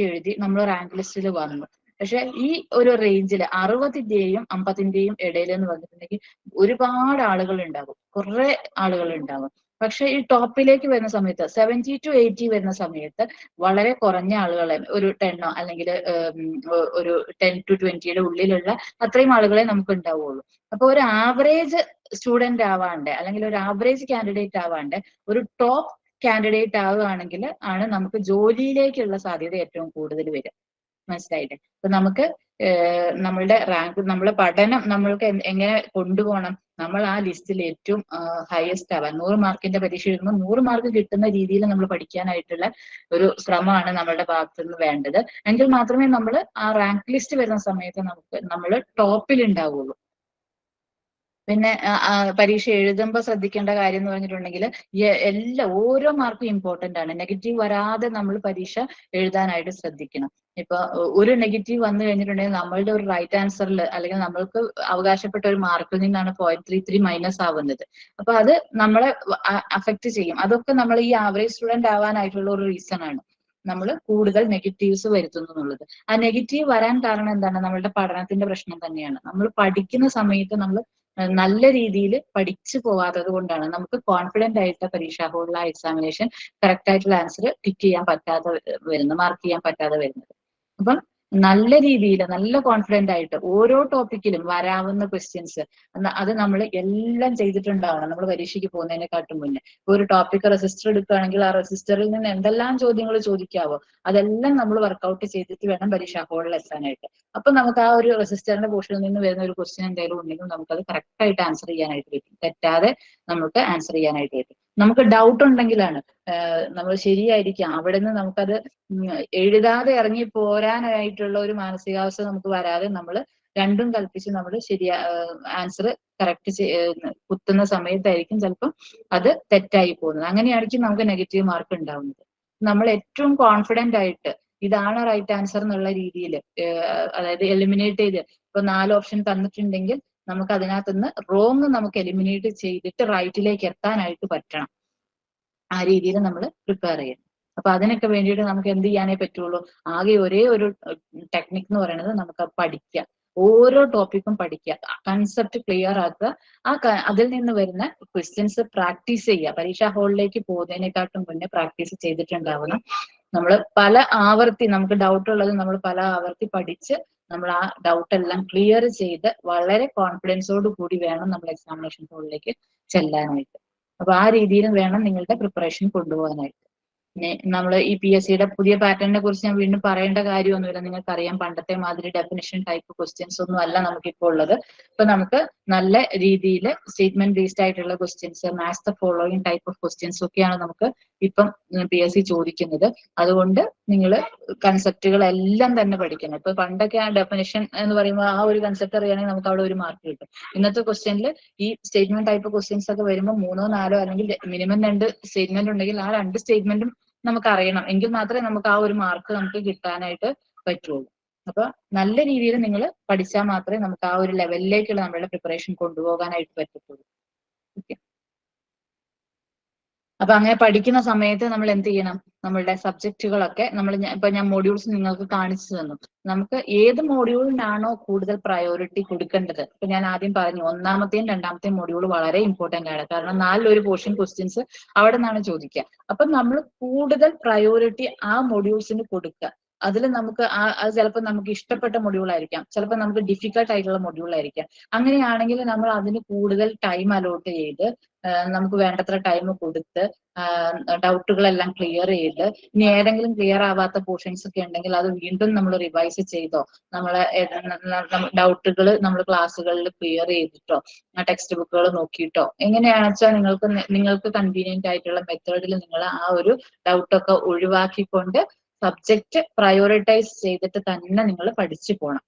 എഴുതി, നമ്മൾ റാങ്ക് ലിസ്റ്റിൽ വന്നു. പക്ഷെ ഈ ഒരു റേഞ്ചിൽ 60ന്റെയും 50ന്റെയും ഇടയിൽ എന്ന് പറഞ്ഞിട്ടുണ്ടെങ്കിൽ ഒരുപാട് ആളുകൾ ഉണ്ടാകും, കുറെ ആളുകൾ ഉണ്ടാകും. പക്ഷെ ഈ ടോപ്പിലേക്ക് വരുന്ന സമയത്ത് 70 to 80 വരുന്ന സമയത്ത് വളരെ കുറഞ്ഞ ആളുകളെ, ഒരു 10 അല്ലെങ്കിൽ ഒരു 10 to 20യുടെ ഉള്ളിലുള്ള അത്രയും ആളുകളെ നമുക്ക് ഉണ്ടാവുള്ളൂ. അപ്പൊ ഒരു ആവറേജ് സ്റ്റുഡന്റ് ആവാണ്ട് അല്ലെങ്കിൽ ഒരു ആവറേജ് കാൻഡിഡേറ്റ് ആവാണ്ട് ഒരു ടോപ്പ് കാൻഡിഡേറ്റ് ആവുകയാണെങ്കിൽ ആണ് നമുക്ക് ജോലിയിലേക്കുള്ള സാധ്യത ഏറ്റവും കൂടുതൽ വരിക. മനസ്സിലായില്ലേ? അപ്പൊ നമുക്ക് നമ്മളുടെ റാങ്ക്, നമ്മളെ പഠനം നമ്മൾക്ക് എങ്ങനെ കൊണ്ടുപോകണം, നമ്മൾ ആ ലിസ്റ്റിൽ ഏറ്റവും ഹയസ്റ്റ് ആവാൻ, 100 മാർക്കിന്റെ പരീക്ഷ എഴുതുമ്പോൾ 100 മാർക്ക് കിട്ടുന്ന രീതിയിൽ നമ്മൾ പഠിക്കാനായിട്ടുള്ള ഒരു ശ്രമമാണ് നമ്മളുടെ ഭാഗത്തു നിന്ന് വേണ്ടത്. എങ്കിൽ മാത്രമേ നമ്മൾ ആ റാങ്ക് ലിസ്റ്റ് വരുന്ന സമയത്ത് നമ്മൾ ടോപ്പിൽ ഉണ്ടാവുള്ളൂ. പിന്നെ പരീക്ഷ എഴുതുമ്പോൾ ശ്രദ്ധിക്കേണ്ട കാര്യം എന്ന് പറഞ്ഞിട്ടുണ്ടെങ്കിൽ ഓരോ മാർക്കും ഇമ്പോർട്ടന്റ് ആണ്. നെഗറ്റീവ് വരാതെ നമ്മൾ പരീക്ഷ എഴുതാനായിട്ട് ശ്രദ്ധിക്കണം. ഇപ്പൊ ഒരു നെഗറ്റീവ് വന്നു കഴിഞ്ഞിട്ടുണ്ടെങ്കിൽ നമ്മളുടെ ഒരു റൈറ്റ് ആൻസറിൽ അല്ലെങ്കിൽ നമ്മൾക്ക് അവകാശപ്പെട്ട ഒരു മാർക്കിൽ നിന്നാണ് 0.33 മൈനസ് ആവുന്നത്. അപ്പൊ അത് നമ്മളെ അഫക്റ്റ് ചെയ്യും. അതൊക്കെ നമ്മൾ ഈ ആവറേജ് സ്റ്റുഡന്റ് ആവാനായിട്ടുള്ള ഒരു റീസൺ ആണ്. നമ്മൾ കൂടുതൽ നെഗറ്റീവ്സ് വരുത്തുന്നു എന്നുള്ളത്. ആ നെഗറ്റീവ് വരാൻ കാരണം എന്താണ്? നമ്മളുടെ പഠനത്തിന്റെ പ്രശ്നം തന്നെയാണ്. നമ്മൾ പഠിക്കുന്ന സമയത്ത് നമ്മൾ നല്ല രീതിയിൽ പഠിച്ചു പോവാത്തത് കൊണ്ടാണ് നമുക്ക് കോൺഫിഡന്റ് ആയിട്ട് പരീക്ഷാ ഹോളിലെ എക്സാമിനേഷൻ കറക്റ്റ് ആയിട്ടുള്ള ആൻസർ ടിക്ക് ചെയ്യാൻ പറ്റാതെ വരുന്നത്, മാർക്ക് ചെയ്യാൻ പറ്റാതെ വരുന്നത്. അപ്പം നല്ല രീതിയിൽ നല്ല കോൺഫിഡന്റ് ആയിട്ട് ഓരോ ടോപ്പിക്കിലും വരാവുന്ന ക്വസ്റ്റ്യൻസ് അത് നമ്മൾ എല്ലാം ചെയ്തിട്ടുണ്ടാവണം നമ്മൾ പരീക്ഷയ്ക്ക് പോകുന്നതിനെക്കാട്ടും മുന്നേ. ഒരു ടോപ്പിക് റെസിസ്റ്റർ എടുക്കുകയാണെങ്കിൽ ആ റെസിസ്റ്ററിൽ നിന്ന് എന്തെല്ലാം ചോദ്യങ്ങൾ ചോദിക്കാവോ അതെല്ലാം നമ്മൾ വർക്ക്ഔട്ട് ചെയ്തിട്ട് വേണം പരീക്ഷാ ഹോളിൽ എത്താനായിട്ട്. അപ്പൊ നമുക്ക് ആ ഒരു റെസിസ്റ്ററിന്റെ പോർഷനിൽ നിന്ന് വരുന്ന ഒരു ക്വസ്റ്റ്യൻ എന്തെങ്കിലും ഉണ്ടെങ്കിൽ നമുക്കത് കറക്റ്റ് ആയിട്ട് ആൻസർ ചെയ്യാനായിട്ട് പറ്റും, തെറ്റാതെ നമുക്ക് ആൻസർ ചെയ്യാനായിട്ട് പറ്റും. നമുക്ക് ഡൗട്ട് ഉണ്ടെങ്കിലാണ് നമ്മൾ ശരിയായിരിക്കാം അവിടെ നിന്ന് നമുക്കത് എഴുതാതെ ഇറങ്ങി പോരാനായിട്ടുള്ള ഒരു മാനസികാവസ്ഥ നമുക്ക് വരാതെ നമ്മൾ രണ്ടും കൽപ്പിച്ച് നമ്മൾ ആൻസർ കറക്റ്റ് കുത്തുന്ന സമയത്തായിരിക്കും ചിലപ്പം അത് തെറ്റായി പോകുന്നത്. അങ്ങനെയായിരിക്കും നമുക്ക് നെഗറ്റീവ് മാർക്ക് ഉണ്ടാവുന്നത്. നമ്മൾ ഏറ്റവും കോൺഫിഡന്റ് ആയിട്ട് ഇതാണ് റൈറ്റ് ആൻസർ എന്നുള്ള രീതിയിൽ അതായത് എലിമിനേറ്റ് ചെയ്ത് ഇപ്പൊ 4 ഓപ്ഷൻ തന്നിട്ടുണ്ടെങ്കിൽ നമുക്ക് അതിനകത്തുനിന്ന് റോങ് നമുക്ക് എലിമിനേറ്റ് ചെയ്തിട്ട് റൈറ്റിലേക്ക് എത്താനായിട്ട് പറ്റണം. ആ രീതിയിൽ നമ്മൾ പ്രിപ്പയർ ചെയ്യണം. അപ്പൊ അതിനൊക്കെ വേണ്ടിയിട്ട് നമുക്ക് എന്ത് ചെയ്യാനേ പറ്റുള്ളൂ? ആകെ ഒരേ ഒരു ടെക്നിക് എന്ന് പറയുന്നത് നമുക്ക് പഠിക്കുക, ഓരോ ടോപ്പിക്കും പഠിക്കുക, കൺസെപ്റ്റ് ക്ലിയർ ആക്കുക, അതിൽ നിന്ന് വരുന്ന ക്വസ്റ്റ്യൻസ് പ്രാക്ടീസ് ചെയ്യുക. പരീക്ഷാ ഹാളിലേക്ക് പോകുന്നതിനെക്കാട്ടും മുന്നേ പ്രാക്ടീസ് ചെയ്തിട്ടുണ്ടാവണം. നമ്മൾ പല ആവർത്തി നമുക്ക് ഡൗട്ട് ഉള്ളത് നമ്മൾ പല ആവർത്തി പഠിച്ച് നമ്മൾ ആ ഡൗട്ട് എല്ലാം ക്ലിയർ ചെയ്ത് വളരെ കോൺഫിഡൻസോട് കൂടി വേണം നമ്മൾ എക്സാമിനേഷൻ ഹാളിലേക്ക് ചെല്ലാനായിട്ട്. അപ്പൊ ആ രീതിയിൽ വേണം നിങ്ങളുടെ പ്രിപ്പറേഷൻ കൊണ്ടുപോകാനായിട്ട്. നമ്മൾ ഈ PSCയുടെ പുതിയ പാറ്റേണിനെ കുറിച്ച് ഞാൻ വീണ്ടും പറയേണ്ട കാര്യമൊന്നുമില്ല. നിങ്ങൾക്കറിയാം പണ്ടത്തെ മാതിരി ഡെഫിനിഷൻ ടൈപ്പ് ക്വസ്റ്റ്യൻസ് ഒന്നും അല്ല നമുക്കിപ്പോൾ ഉള്ളത്. ഇപ്പൊ നമുക്ക് നല്ല രീതിയിൽ സ്റ്റേറ്റ്മെന്റ് ബേസ്ഡ് ആയിട്ടുള്ള questions, match the following type of questions ഒക്കെയാണ് നമുക്ക് ഇപ്പം PSC ചോദിക്കുന്നത്. അതുകൊണ്ട് നിങ്ങൾ കൺസെപ്റ്റുകളെല്ലാം തന്നെ പഠിക്കണം. ഇപ്പൊ പണ്ടൊക്കെ ആ ഡെഫിനിഷൻ എന്ന് പറയുമ്പോൾ ആ ഒരു കൺസെപ്റ്റ് അറിയുകയാണെങ്കിൽ നമുക്ക് അവിടെ ഒരു മാർക്ക് കിട്ടും. ഇന്നത്തെ ക്വസ്റ്റ്യനിൽ ഈ സ്റ്റേറ്റ്മെന്റ് ടൈപ്പ് ക്വസ്റ്റ്യൻസ് ഒക്കെ വരുമ്പോൾ 3 4 അല്ലെങ്കിൽ മിനിമം 2 സ്റ്റേറ്റ്മെന്റ് ഉണ്ടെങ്കിൽ ആ 2 സ്റ്റേറ്റ്മെന്റും നമുക്ക് അറിയണം. എങ്കിൽ മാത്രമേ നമുക്ക് ആ ഒരു മാർക്ക് നമുക്ക് കിട്ടാനായിട്ട് പറ്റുള്ളൂ. അപ്പൊ നല്ല രീതിയിൽ നിങ്ങൾ പഠിച്ചാൽ മാത്രമേ നമുക്ക് ആ ഒരു ലെവലിലേക്കുള്ള നമ്മളുടെ പ്രിപ്പറേഷൻ കൊണ്ടുപോകാനായിട്ട് പറ്റത്തുള്ളൂ. ഓക്കെ. അപ്പൊ അങ്ങനെ പഠിക്കുന്ന സമയത്ത് നമ്മൾ എന്ത് ചെയ്യണം? നമ്മളുടെ സബ്ജക്റ്റുകളൊക്കെ ഇപ്പൊ ഞാൻ മോഡ്യൂൾസ് നിങ്ങൾക്ക് കാണിച്ചു തന്നു. നമുക്ക് ഏത് മോഡ്യൂളിനാണോ കൂടുതൽ പ്രയോറിറ്റി കൊടുക്കേണ്ടത്, ഇപ്പൊ ഞാൻ ആദ്യം പറഞ്ഞു ഒന്നാമത്തെയും രണ്ടാമത്തെയും മോഡ്യൂൾ വളരെ ഇമ്പോർട്ടന്റ് ആണ്. കാരണം 4 ഒരു പോർഷൻ ക്വസ്റ്റ്യൻസ് അവിടെ നിന്നാണ് ചോദിക്കുക. അപ്പൊ നമ്മൾ കൂടുതൽ പ്രയോറിറ്റി ആ മോഡ്യൂൾസിന് കൊടുക്കുക. അതിൽ നമുക്ക് അത് ചിലപ്പോൾ നമുക്ക് ഇഷ്ടപ്പെട്ട മൊഡ്യൂൾ ആയിരിക്കാം, ചിലപ്പോൾ നമുക്ക് ഡിഫിക്കൽട്ട് ആയിട്ടുള്ള മൊഡ്യൂൾ ആയിരിക്കാം. അങ്ങനെയാണെങ്കിൽ നമ്മൾ അതിന് കൂടുതൽ ടൈം അലോട്ട് ചെയ്ത് നമുക്ക് വേണ്ടത്ര ടൈം കൊടുത്ത് ഡൗട്ടുകളെല്ലാം ക്ലിയർ ചെയ്ത്, ഇനി ഏതെങ്കിലും ക്ലിയർ ആവാത്ത പോർഷൻസ് ഒക്കെ ഉണ്ടെങ്കിൽ അത് വീണ്ടും നമ്മൾ റിവൈസ് ചെയ്തോ, നമ്മളെ ഡൗട്ടുകൾ നമ്മൾ ക്ലാസ്സുകളിൽ ക്ലിയർ ചെയ്തിട്ടോ, ടെക്സ്റ്റ് ബുക്കുകൾ നോക്കിയിട്ടോ, എങ്ങനെയാണെന്ന് വെച്ചാൽ നിങ്ങൾക്ക് കൺവീനിയന്റ് ആയിട്ടുള്ള മെത്തേഡിൽ നിങ്ങൾ ആ ഒരു ഡൗട്ടൊക്കെ ഒഴിവാക്കിക്കൊണ്ട് സബ്ജക്റ്റ് പ്രയോറിറ്റൈസ് ചെയ്തിട്ട് തന്നെ നിങ്ങൾ പഠിച്ചു പോകണം.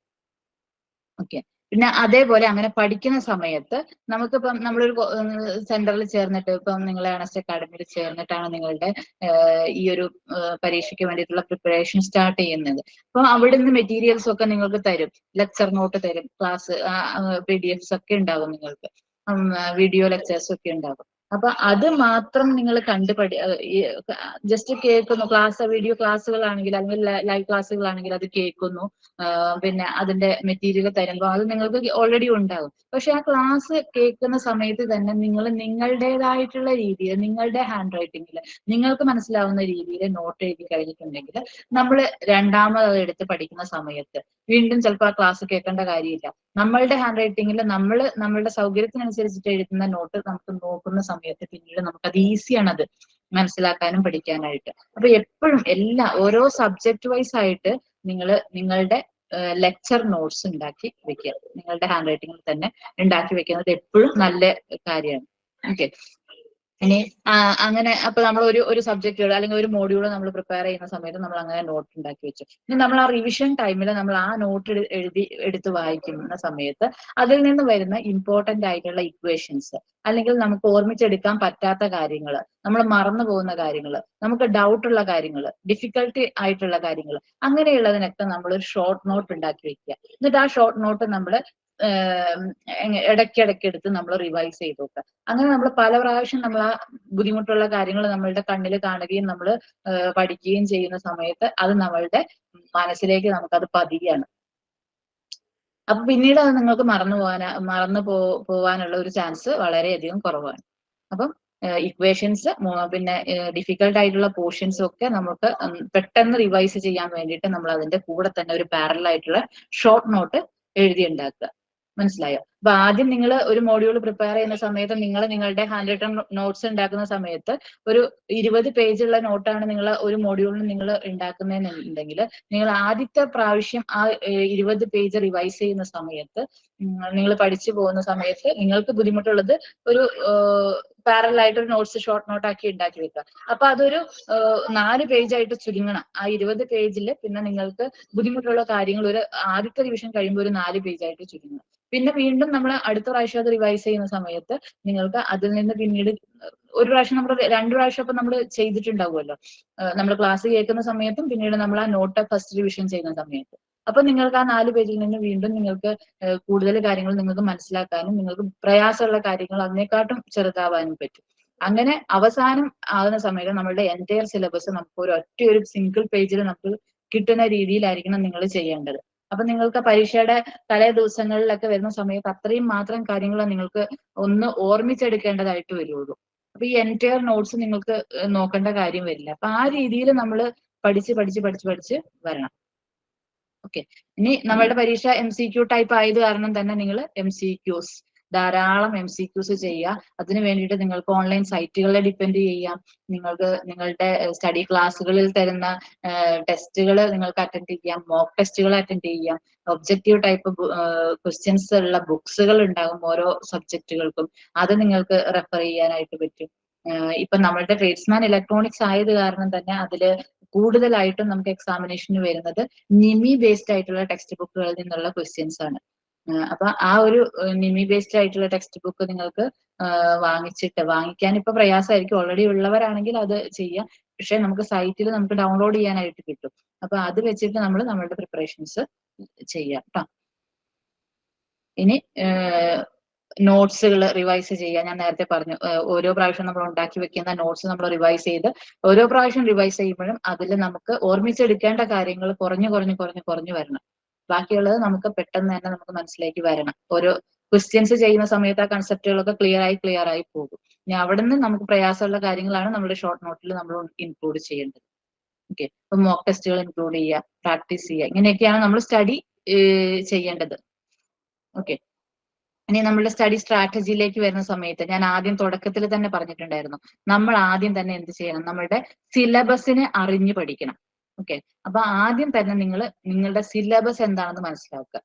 ഓക്കെ. പിന്നെ അതേപോലെ അങ്ങനെ പഠിക്കുന്ന സമയത്ത് നമുക്കിപ്പം നമ്മളൊരു സെന്ററിൽ ചേർന്നിട്ട്, ഇപ്പം നിങ്ങൾ ഏണസ്റ്റ് അക്കാഡമിയിൽ ചേർന്നിട്ടാണ് നിങ്ങളുടെ ഈ ഒരു പരീക്ഷയ്ക്ക് വേണ്ടിയിട്ടുള്ള പ്രിപ്പറേഷൻ സ്റ്റാർട്ട് ചെയ്യുന്നത്. അപ്പം അവിടെ നിന്ന് മെറ്റീരിയൽസ് ഒക്കെ നിങ്ങൾക്ക് തരും, ലെക്ചർ നോട്ട് തരും, ക്ലാസ് PDFs ഒക്കെ ഉണ്ടാകും, നിങ്ങൾക്ക് വീഡിയോ ലെക്ചേഴ്സ് ഒക്കെ ഉണ്ടാകും. അപ്പൊ അത് മാത്രം നിങ്ങൾ ജസ്റ്റ് കേൾക്കുന്നു. വീഡിയോ ക്ലാസ്സുകളാണെങ്കിൽ അല്ലെങ്കിൽ ലൈവ് ക്ലാസ്സുകളാണെങ്കിൽ അത് കേൾക്കുന്നു, പിന്നെ അതിന്റെ മെറ്റീരിയൽ തരുമ്പോൾ അത് നിങ്ങൾക്ക് ഓൾറെഡി ഉണ്ടാകും. പക്ഷെ ആ ക്ലാസ് കേൾക്കുന്ന സമയത്ത് തന്നെ നിങ്ങൾ നിങ്ങളുടേതായിട്ടുള്ള രീതിയിൽ, നിങ്ങളുടെ ഹാൻഡ് റൈറ്റിംഗിൽ നിങ്ങൾക്ക് മനസ്സിലാവുന്ന രീതിയിൽ നോട്ട് എഴുതി കഴിഞ്ഞിട്ടുണ്ടെങ്കിൽ നമ്മൾ രണ്ടാമത് അത് എടുത്ത് പഠിക്കുന്ന സമയത്ത് വീണ്ടും ചിലപ്പോൾ ആ ക്ലാസ് കേൾക്കേണ്ട കാര്യമില്ല. നമ്മളുടെ ഹാൻഡ് റൈറ്റിംഗിൽ നമ്മളുടെ സൗകര്യത്തിനനുസരിച്ചിട്ട് എഴുതുന്ന നോട്ട് നമുക്ക് നോക്കുന്ന സമയത്ത് സമയത്ത് പിന്നീട് നമുക്കത് ഈസിയാണ് അത് മനസ്സിലാക്കാനും പഠിക്കാനായിട്ട്. അപ്പൊ എപ്പോഴും ഓരോ സബ്ജക്ട് വൈസ് ആയിട്ട് നിങ്ങൾ നിങ്ങളുടെ ലെക്ചർ നോട്ട്സ് ഉണ്ടാക്കി വെക്കുക. നിങ്ങളുടെ ഹാൻഡ് റൈറ്റിംഗിൽ തന്നെ ഉണ്ടാക്കി വെക്കുന്നത് എപ്പോഴും നല്ല കാര്യമാണ്. ഓക്കെ. ഇനി അങ്ങനെ അപ്പൊ നമ്മൾ ഒരു സബ്ജക്റ്റുകൾ അല്ലെങ്കിൽ ഒരു മോഡ്യൂൾ നമ്മൾ പ്രിപ്പയർ ചെയ്യുന്ന സമയത്ത് നമ്മൾ അങ്ങനെ നോട്ട് ഉണ്ടാക്കി വെച്ചു. ഇനി നമ്മൾ ആ റിവിഷൻ ടൈമിൽ നമ്മൾ ആ നോട്ട് എടുത്ത് വായിക്കുന്ന സമയത്ത് അതിൽ നിന്ന് വരുന്ന ഇമ്പോർട്ടന്റ് ആയിട്ടുള്ള ഇക്വേഷൻസ്, അല്ലെങ്കിൽ നമുക്ക് ഓർമ്മിച്ചെടുക്കാൻ പറ്റാത്ത കാര്യങ്ങൾ, നമ്മൾ മറന്നു പോകുന്ന കാര്യങ്ങൾ, നമുക്ക് ഡൗട്ട് ഉള്ള കാര്യങ്ങൾ, ഡിഫിക്കൽട്ടി ആയിട്ടുള്ള കാര്യങ്ങൾ, അങ്ങനെയുള്ളതിനൊക്കെ നമ്മൾ ഒരു ഷോർട്ട് നോട്ട് ഉണ്ടാക്കി വെക്കുക. എന്നിട്ട് ആ ഷോർട്ട് നോട്ട് നമ്മൾ ഇടയ്ക്കിടയ്ക്ക് എടുത്ത് നമ്മൾ റിവൈസ് ചെയ്ത് നോക്കുക. അങ്ങനെ നമ്മൾ പല പ്രാവശ്യം നമ്മൾ ആ ബുദ്ധിമുട്ടുള്ള കാര്യങ്ങൾ നമ്മളുടെ കണ്ണിൽ കാണുകയും നമ്മൾ പഠിക്കുകയും ചെയ്യുന്ന സമയത്ത് അത് നമ്മളുടെ മനസ്സിലേക്ക് നമുക്കത് പതിയാണ്. അപ്പൊ പിന്നീട് അത് നിങ്ങൾക്ക് മറന്നു പോവാനുള്ള ഒരു ചാൻസ് വളരെയധികം കുറവാണ്. അപ്പം ഇക്വേഷൻസ് പിന്നെ ഡിഫിക്കൽട്ട് ആയിട്ടുള്ള പോർഷൻസും ഒക്കെ നമുക്ക് പെട്ടെന്ന് റിവൈസ് ചെയ്യാൻ വേണ്ടിയിട്ട് നമ്മൾ അതിന്റെ കൂടെ തന്നെ ഒരു പാരലൽ ആയിട്ടുള്ള ഷോർട്ട് നോട്ട് എഴുതി ഉണ്ടാക്കുക. മനസ്സിലായോ? അപ്പൊ ആദ്യം നിങ്ങൾ ഒരു മോഡ്യൂൾ പ്രിപ്പയർ ചെയ്യുന്ന സമയത്ത് നിങ്ങൾ നിങ്ങളുടെ ഹാൻഡ് റിട്ടൺ നോട്ട്സ് ഉണ്ടാക്കുന്ന സമയത്ത് ഒരു 20 പേജുള്ള നോട്ടാണ് നിങ്ങൾ ഒരു മോഡ്യൂളിന് നിങ്ങൾ ഉണ്ടാക്കുന്നതെന്നുണ്ടെങ്കിൽ നിങ്ങൾ ആദ്യത്തെ പ്രാവശ്യം ആ 20 പേജ് റിവൈസ് ചെയ്യുന്ന സമയത്ത് നിങ്ങൾ പഠിച്ചു പോകുന്ന സമയത്ത് നിങ്ങൾക്ക് ബുദ്ധിമുട്ടുള്ളത് ഒരു പാരലൽ ആയിട്ട് ഒരു നോട്ട്സ് ഷോർട്ട് നോട്ട് ആക്കി ഉണ്ടാക്കി വെക്കുക. അപ്പൊ അതൊരു 4 പേജായിട്ട് ചുരുങ്ങണം. ആ 20 പേജിൽ പിന്നെ നിങ്ങൾക്ക് ബുദ്ധിമുട്ടുള്ള കാര്യങ്ങൾ ഒരു ആദ്യത്തെ റിവിഷൻ കഴിയുമ്പോൾ ഒരു 4 പേജായിട്ട് ചുരുങ്ങണം. പിന്നെ വീണ്ടും നമ്മൾ അടുത്ത പ്രാവശ്യം അത് റിവൈസ് ചെയ്യുന്ന സമയത്ത് നിങ്ങൾക്ക് അതിൽ നിന്ന് പിന്നീട് ഒരു പ്രാവശ്യം നമ്മൾ 2 പ്രാവശ്യം അപ്പൊ നമ്മൾ ചെയ്തിട്ടുണ്ടാവുമല്ലോ, നമ്മൾ ക്ലാസ് കേൾക്കുന്ന സമയത്തും പിന്നീട് നമ്മൾ ആ നോട്ട് ഫസ്റ്റ് റിവിഷൻ ചെയ്യുന്ന സമയത്ത്. അപ്പൊ നിങ്ങൾക്ക് ആ 4 പേജിൽ നിന്ന് വീണ്ടും നിങ്ങൾക്ക് കൂടുതൽ കാര്യങ്ങൾ നിങ്ങൾക്ക് മനസ്സിലാക്കാനും നിങ്ങൾക്ക് പ്രയാസമുള്ള കാര്യങ്ങൾ അതിനെക്കാട്ടും ചെറുതാവാനും പറ്റും. അങ്ങനെ അവസാനം ആകുന്ന സമയത്ത് നമ്മളുടെ എൻറ്റയർ സിലബസ് നമുക്ക് ഒരു സിംഗിൾ പേജിൽ നമുക്ക് കിട്ടുന്ന രീതിയിലായിരിക്കണം നിങ്ങൾ ചെയ്യേണ്ടത്. അപ്പൊ നിങ്ങൾക്ക് പരീക്ഷയുടെ തലേ ദിവസങ്ങളിലൊക്കെ വരുന്ന സമയത്ത് അത്രയും മാത്രം കാര്യങ്ങൾ നിങ്ങൾക്ക് ഒന്ന് ഓർമ്മിച്ചെടുക്കേണ്ടതായിട്ട് വരുള്ളൂ. അപ്പൊ ഈ എൻറ്റയർ നോട്ട്സ് നിങ്ങൾക്ക് നോക്കേണ്ട കാര്യം വരില്ല. അപ്പൊ ആ രീതിയിൽ നമ്മൾ പഠിച്ച് വരണം. ഓക്കെ. ഇനി നമ്മളുടെ പരീക്ഷ MCQ ടൈപ്പ് ആയത് കാരണം തന്നെ നിങ്ങൾ ധാരാളം MCQs ചെയ്യുക. അതിന് വേണ്ടിയിട്ട് നിങ്ങൾക്ക് ഓൺലൈൻ സൈറ്റുകളെ ഡിപ്പെൻഡ് ചെയ്യാം. നിങ്ങൾക്ക് നിങ്ങളുടെ സ്റ്റഡി ക്ലാസ്സുകളിൽ തരുന്ന ടെസ്റ്റുകൾ നിങ്ങൾക്ക് അറ്റൻഡ് ചെയ്യാം, മോക്ക് ടെസ്റ്റുകൾ അറ്റൻഡ് ചെയ്യാം. ഒബ്ജക്റ്റീവ് ടൈപ്പ് ക്വസ്റ്റ്യൻസ് ഉള്ള ബുക്സുകൾ ഉണ്ടാകും ഓരോ സബ്ജക്റ്റുകൾക്കും, അത് നിങ്ങൾക്ക് റെഫർ ചെയ്യാനായിട്ട് പറ്റും. ഇപ്പൊ നമ്മളുടെ ട്രേഡ്സ്മാൻ ഇലക്ട്രോണിക്സ് ആയത് കാരണം തന്നെ അതില് കൂടുതലായിട്ടും നമുക്ക് എക്സാമിനേഷന് വരുന്നത് നിമി ബേസ്ഡ് ആയിട്ടുള്ള ടെക്സ്റ്റ് ബുക്കുകളിൽ നിന്നുള്ള ക്വസ്റ്റ്യൻസ് ആണ്. അപ്പൊ ആ ഒരു നിമി ബേസ്ഡ് ആയിട്ടുള്ള ടെക്സ്റ്റ് ബുക്ക് നിങ്ങൾക്ക് വാങ്ങിക്കാൻ ഇപ്പൊ പ്രയാസമായിരിക്കും. ഓൾറെഡി ഉള്ളവരാണെങ്കിൽ അത് ചെയ്യാം. പക്ഷെ നമുക്ക് സൈറ്റിൽ നമുക്ക് ഡൗൺലോഡ് ചെയ്യാനായിട്ട് കിട്ടും. അപ്പൊ അത് വെച്ചിട്ട് നമ്മൾ നമ്മളുടെ പ്രിപ്പറേഷൻസ് ചെയ്യാം ട്ടോ. ഇനി നോട്ട്സുകൾ റിവൈസ് ചെയ്യുക. ഞാൻ നേരത്തെ പറഞ്ഞു, ഓരോ പ്രാവശ്യം നമ്മൾ ഉണ്ടാക്കി വെക്കുന്ന നോട്ട്സ് നമ്മൾ റിവൈസ് ചെയ്ത് ഓരോ പ്രാവശ്യം റിവൈസ് ചെയ്യുമ്പോഴും അതിൽ നമുക്ക് ഓർമ്മിച്ചെടുക്കേണ്ട കാര്യങ്ങൾ കുറഞ്ഞു വരണം. ബാക്കിയുള്ളത് നമുക്ക് പെട്ടെന്ന് തന്നെ നമുക്ക് മനസ്സിലേക്ക് വരണം. ഓരോ ക്വസ്റ്റ്യൻസ് ചെയ്യുന്ന സമയത്ത് ആ കൺസെപ്റ്റുകളൊക്കെ ക്ലിയർ ആയി പോകും. ഇനി അവിടെ നിന്ന് നമുക്ക് പ്രയാസമുള്ള കാര്യങ്ങളാണ് നമ്മുടെ ഷോർട്ട് നോട്ടിൽ നമ്മൾ ഇൻക്ലൂഡ് ചെയ്യേണ്ടത്. ഓക്കെ. അപ്പൊ മോക്ക് ടെസ്റ്റുകൾ ഇൻക്ലൂഡ് ചെയ്യുക, പ്രാക്ടീസ് ചെയ്യുക, ഇങ്ങനെയൊക്കെയാണ് നമ്മൾ സ്റ്റഡി ചെയ്യേണ്ടത്. ഓക്കെ. ഇനി നമ്മളുടെ സ്റ്റഡി സ്ട്രാറ്റജിയിലേക്ക് വരുന്ന സമയത്ത് ഞാൻ ആദ്യം തുടക്കത്തിൽ തന്നെ പറഞ്ഞിട്ടുണ്ടായിരുന്നു, നമ്മൾ ആദ്യം തന്നെ എന്ത് ചെയ്യണം, നമ്മളുടെ സിലബസിനെ അറിഞ്ഞു പഠിക്കണം. ഓക്കെ. അപ്പൊ ആദ്യം തന്നെ നിങ്ങളുടെ സിലബസ് എന്താണെന്ന് മനസ്സിലാക്കുക.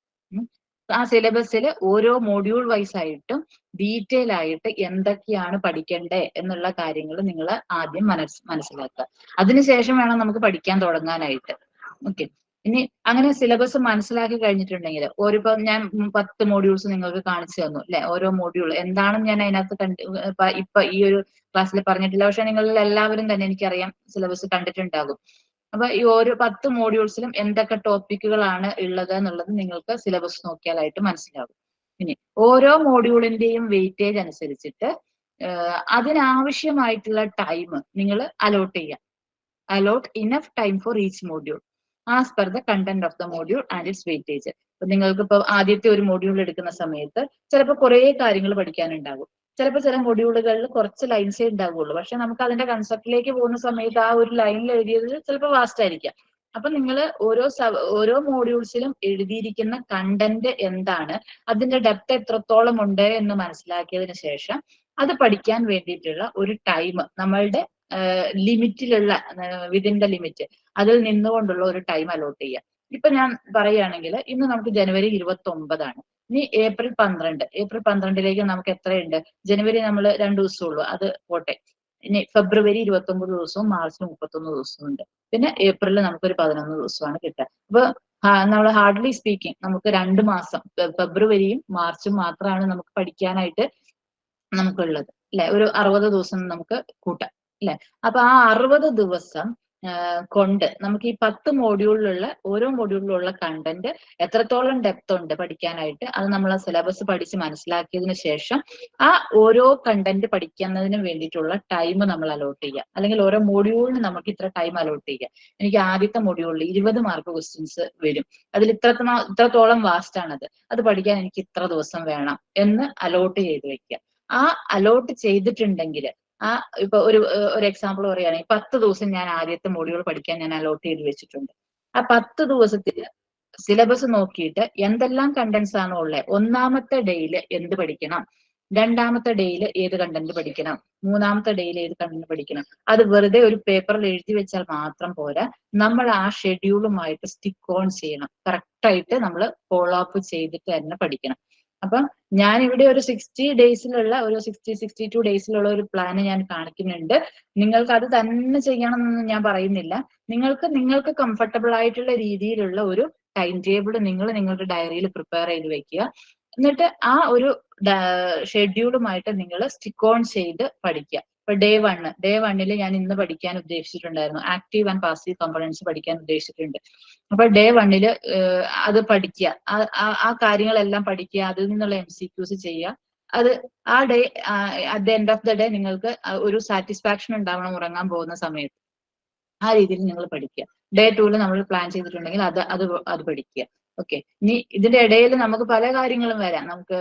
ആ സിലബസിൽ ഓരോ മോഡ്യൂൾ വൈസ് ആയിട്ടും ഡീറ്റെയിൽ ആയിട്ട് എന്തൊക്കെയാണ് പഠിക്കേണ്ടത് എന്നുള്ള കാര്യങ്ങൾ നിങ്ങൾ ആദ്യം മനസ്സിലാക്കുക. അതിനുശേഷം വേണം നമുക്ക് പഠിക്കാൻ തുടങ്ങാനായിട്ട്. ഓക്കെ. ഇനി അങ്ങനെ സിലബസ് മനസ്സിലാക്കി കഴിഞ്ഞിട്ടുണ്ടെങ്കിൽ ഇപ്പൊ ഞാൻ 10 മോഡ്യൂൾസ് നിങ്ങൾക്ക് കാണിച്ചു തന്നു അല്ലെ. ഓരോ മോഡ്യൂൾ എന്താണെന്ന് ഞാൻ അതിനകത്ത് ഇപ്പൊ ഈ ഒരു ക്ലാസ്സിൽ പറഞ്ഞിട്ടില്ല. പക്ഷെ നിങ്ങളിൽ എല്ലാവരും തന്നെ എനിക്കറിയാം സിലബസ് കണ്ടിട്ടുണ്ടാകും. അപ്പൊ ഈ ഓരോ 10 മോഡ്യൂൾസിലും എന്തൊക്കെ ടോപ്പിക്കുകളാണ് ഉള്ളത് എന്നുള്ളത് നിങ്ങൾക്ക് സിലബസ് നോക്കിയാലായിട്ട് മനസ്സിലാകും. ഇനി ഓരോ മോഡ്യൂളിന്റെയും വെയിറ്റേജ് അനുസരിച്ചിട്ട് അതിനാവശ്യമായിട്ടുള്ള ടൈം നിങ്ങൾ അലോട്ട് ചെയ്യാം. allot enough time for each module as per the content of the module and its weightage. അപ്പൊ നിങ്ങൾക്ക് ഇപ്പൊ ആദ്യത്തെ ഒരു മോഡ്യൂൾ എടുക്കുന്ന സമയത്ത് ചിലപ്പോൾ കുറേ കാര്യങ്ങൾ പഠിക്കാനുണ്ടാകും. ചിലപ്പോൾ ചില മൊഡ്യൂളുകളിൽ കുറച്ച് ലൈൻസേ ഉണ്ടാവുള്ളൂ. പക്ഷെ നമുക്ക് അതിന്റെ കൺസെപ്റ്റിലേക്ക് പോകുന്ന സമയത്ത് ആ ഒരു ലൈനിൽ എഴുതിയത് ചിലപ്പോൾ വാസ്റ്റ് ആയിരിക്കാം. അപ്പൊ നിങ്ങൾ ഓരോ മോഡ്യൂൾസിലും എഴുതിയിരിക്കുന്ന കണ്ടന്റ് എന്താണ്, അതിന്റെ ഡെപ്ത് എത്രത്തോളം ഉണ്ട് എന്ന് മനസ്സിലാക്കിയതിനു ശേഷം അത് പഠിക്കാൻ വേണ്ടിയിട്ടുള്ള ഒരു ടൈം നമ്മളുടെ ലിമിറ്റിലുള്ള വിതിൻ ദ ലിമിറ്റ് അതിൽ നിന്നുകൊണ്ടുള്ള ഒരു ടൈം അലോട്ട് ചെയ്യുക. ഇപ്പൊ ഞാൻ പറയുകയാണെങ്കിൽ ഇന്ന് നമുക്ക് ജനുവരി 29 ഇനി ഏപ്രിൽ 12ലേക്ക് നമുക്ക് എത്രയുണ്ട്? ജനുവരി നമ്മൾ 2 ദിവസമേ ഉള്ളൂ, അത് പോട്ടെ. ഇനി ഫെബ്രുവരി 29 ദിവസവും മാർച്ച് 31 ദിവസവും ഉണ്ട്. പിന്നെ ഏപ്രിലിൽ നമുക്കൊരു 11 ദിവസമാണ് കിട്ടുക. അപ്പൊ നമ്മൾ ഹാർഡ്ലി സ്പീക്കിംഗ് നമുക്ക് 2 മാസം ഫെബ്രുവരിയും മാർച്ചും മാത്രമാണ് നമുക്ക് പഠിക്കാനായിട്ട് നമുക്കുള്ളത് അല്ലെ. ഒരു 60 ദിവസം നമുക്ക് കൂട്ടാം അല്ലെ. അപ്പൊ ആ 60 ദിവസം കൊണ്ട് നമുക്ക് ഈ 10 മോഡ്യൂളിലുള്ള ഓരോ മോഡ്യൂളിലുള്ള കണ്ടന്റ് എത്രത്തോളം ഡെപ്ത് ഉണ്ട് പഠിക്കാനായിട്ട് അത് നമ്മൾ ആ സിലബസ് പഠിച്ച് മനസ്സിലാക്കിയതിനു ശേഷം ആ ഓരോ കണ്ടന്റ് പഠിക്കുന്നതിന് വേണ്ടിയിട്ടുള്ള ടൈം നമ്മൾ അലോട്ട് ചെയ്യുക. അല്ലെങ്കിൽ ഓരോ മോഡ്യൂളിന് നമുക്ക് ഇത്ര ടൈം അലോട്ട് ചെയ്യുക. എനിക്ക് ആദ്യത്തെ മോഡ്യൂളിൽ 20 മാർക്ക് ക്വസ്റ്റ്യൻസ് വരും, അതിൽ ഇത്രത്തോളം വാസ്റ്റ് ആണത്, അത് പഠിക്കാൻ എനിക്ക് ഇത്ര ദിവസം വേണം എന്ന് അലോട്ട് ചെയ്ത് വെക്കുക. ആ അലോട്ട് ചെയ്തിട്ടുണ്ടെങ്കിൽ ആ ഇപ്പൊ ഒരു എക്സാമ്പിൾ പറയുകയാണെങ്കിൽ 10 ദിവസം ഞാൻ ആദ്യത്തെ മോഡ്യൂൾ പഠിക്കാൻ ഞാൻ അലോട്ട് ചെയ്ത് വെച്ചിട്ടുണ്ട്. ആ 10 ദിവസത്തിൽ സിലബസ് നോക്കിയിട്ട് എന്തെല്ലാം കണ്ടന്റ്സ് ആണോ ഉള്ളത്, ഒന്നാമത്തെ ഡേയിൽ എന്ത് പഠിക്കണം, രണ്ടാമത്തെ ഡേയിൽ ഏത് കണ്ടന്റ് പഠിക്കണം, മൂന്നാമത്തെ ഡേയിൽ ഏത് കണ്ടന്റ് പഠിക്കണം, അത് വെറുതെ ഒരു പേപ്പറിൽ എഴുതി വെച്ചാൽ മാത്രം പോരാ, നമ്മൾ ആ ഷെഡ്യൂളുമായിട്ട് സ്റ്റിക്ക് ഓൺ ചെയ്യണം. കറക്റ്റായിട്ട് നമ്മൾ ഫോളോ അപ്പ് ചെയ്തിട്ട് തന്നെ പഠിക്കണം. അപ്പം ഞാൻ ഇവിടെ ഒരു 60 ഡേയ്സിലുള്ള ഒരു 62 ഡേയ്സിലുള്ള ഒരു പ്ലാന് ഞാൻ കാണിക്കുന്നുണ്ട്. നിങ്ങൾക്ക് അത് തന്നെ ചെയ്യണം എന്ന് ഞാൻ പറയുന്നില്ല. നിങ്ങൾക്ക് കംഫർട്ടബിൾ ആയിട്ടുള്ള രീതിയിലുള്ള ഒരു ടൈം ടേബിൾ നിങ്ങൾ നിങ്ങളുടെ ഡയറിയിൽ പ്രിപ്പയർ ചെയ്ത് വെക്കുക. എന്നിട്ട് ആ ഒരു ഷെഡ്യൂളുമായിട്ട് നിങ്ങൾ സ്റ്റിക്ക് ഓൺ ചെയ്ത് പഠിക്കുക. ഇപ്പൊ ഡേ 1 ഞാൻ ഇന്ന് പഠിക്കാൻ ഉദ്ദേശിച്ചിട്ടുണ്ടായിരുന്നു, ആക്റ്റീവ് ആൻഡ് പാസീവ് കമ്പോണൻസ് പഠിക്കാൻ ഉദ്ദേശിച്ചിട്ടുണ്ട്. അപ്പൊ ഡേ 1 അത് പഠിക്കുക, ആ കാര്യങ്ങളെല്ലാം പഠിക്കുക, അതിൽ നിന്നുള്ള MCQs ചെയ്യുക. അത് ആ day at the end of the day നിങ്ങൾക്ക് ഒരു സാറ്റിസ്ഫാക്ഷൻ ഉണ്ടാവണം ഉറങ്ങാൻ പോകുന്ന സമയത്ത്. ആ രീതിയിൽ നിങ്ങൾ പഠിക്കുക. ഡേ 2 നമ്മൾ പ്ലാൻ ചെയ്തിട്ടുണ്ടെങ്കിൽ അത് പഠിക്കുക. ഓക്കെ. ഇനി ഇതിന്റെ ഇടയിൽ നമുക്ക് പല കാര്യങ്ങളും വരാം. നമുക്ക്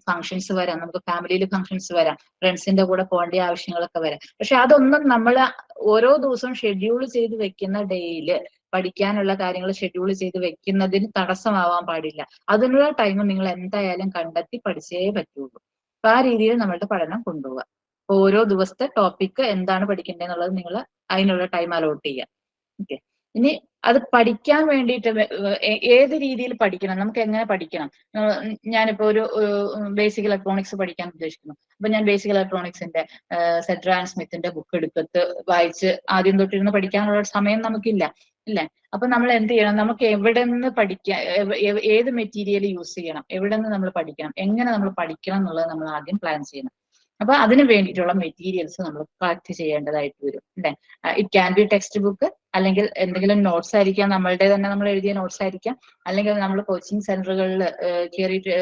ഫങ്ഷൻസ് വരാം, നമുക്ക് ഫാമിലിയിൽ ഫങ്ഷൻസ് വരാം, ഫ്രണ്ട്സിന്റെ കൂടെ പോകേണ്ട ആവശ്യങ്ങളൊക്കെ വരാം. പക്ഷെ അതൊന്നും നമ്മൾ ഓരോ ദിവസവും ഷെഡ്യൂൾ ചെയ്ത് വെക്കുന്ന ഡേയിൽ പഠിക്കാനുള്ള കാര്യങ്ങൾ ഷെഡ്യൂൾ ചെയ്ത് വെക്കുന്നതിന് തടസ്സമാവാൻ പാടില്ല. അതിനുള്ള ടൈം നിങ്ങൾ എന്തായാലും കണ്ടെത്തി പഠിച്ചേ പറ്റുള്ളൂ. അപ്പൊ ആ രീതിയിൽ നമ്മളുടെ പഠനം കൊണ്ടുപോവുക. ഓരോ ദിവസത്തെ ടോപ്പിക്ക് എന്താണ് പഠിക്കേണ്ടതെന്നുള്ളത് നിങ്ങൾ അതിനുള്ള ടൈം അലോട്ട് ചെയ്യുക. ഓക്കെ. ഇനി അത് പഠിക്കാൻ വേണ്ടിയിട്ട് ഏത് രീതിയിൽ പഠിക്കണം, നമുക്ക് എങ്ങനെ പഠിക്കണം. ഞാനിപ്പോ ഒരു ബേസിക് ഇലക്ട്രോണിക്സ് പഠിക്കാൻ ഉദ്ദേശിക്കുന്നു. അപ്പൊ ഞാൻ ബേസിക് ഇലക്ട്രോണിക്സിന്റെ സെഡ്ര ആൻഡ് സ്മിത്തിന്റെ ബുക്ക് എടുത്തിട്ട് വായിച്ച് ആദ്യം തൊട്ടിരുന്ന് പഠിക്കാനുള്ള സമയം നമുക്കില്ല ഇല്ലേ. അപ്പൊ നമ്മൾ എന്ത് ചെയ്യണം, നമുക്ക് എവിടെ നിന്ന് പഠിക്കാം, ഏത് മെറ്റീരിയൽ യൂസ് ചെയ്യണം, എവിടെ നിന്ന് നമ്മൾ പഠിക്കണം, എങ്ങനെ നമ്മൾ പഠിക്കണം എന്നുള്ളത് നമ്മൾ ആദ്യം പ്ലാൻ ചെയ്യണം. അപ്പൊ അതിന് വേണ്ടിയിട്ടുള്ള മെറ്റീരിയൽസ് നമ്മൾ കളക്ട് ചെയ്യേണ്ടതായിട്ട് വരും അല്ലെ. It can be text book, അല്ലെങ്കിൽ എന്തെങ്കിലും നോട്ട്സ് ആയിരിക്കാം, നമ്മളുടെ തന്നെ നമ്മൾ എഴുതിയ നോട്ട്സ് ആയിരിക്കാം, അല്ലെങ്കിൽ നമ്മൾ കോച്ചിങ് സെന്ററുകളിൽ കയറിയിട്ട്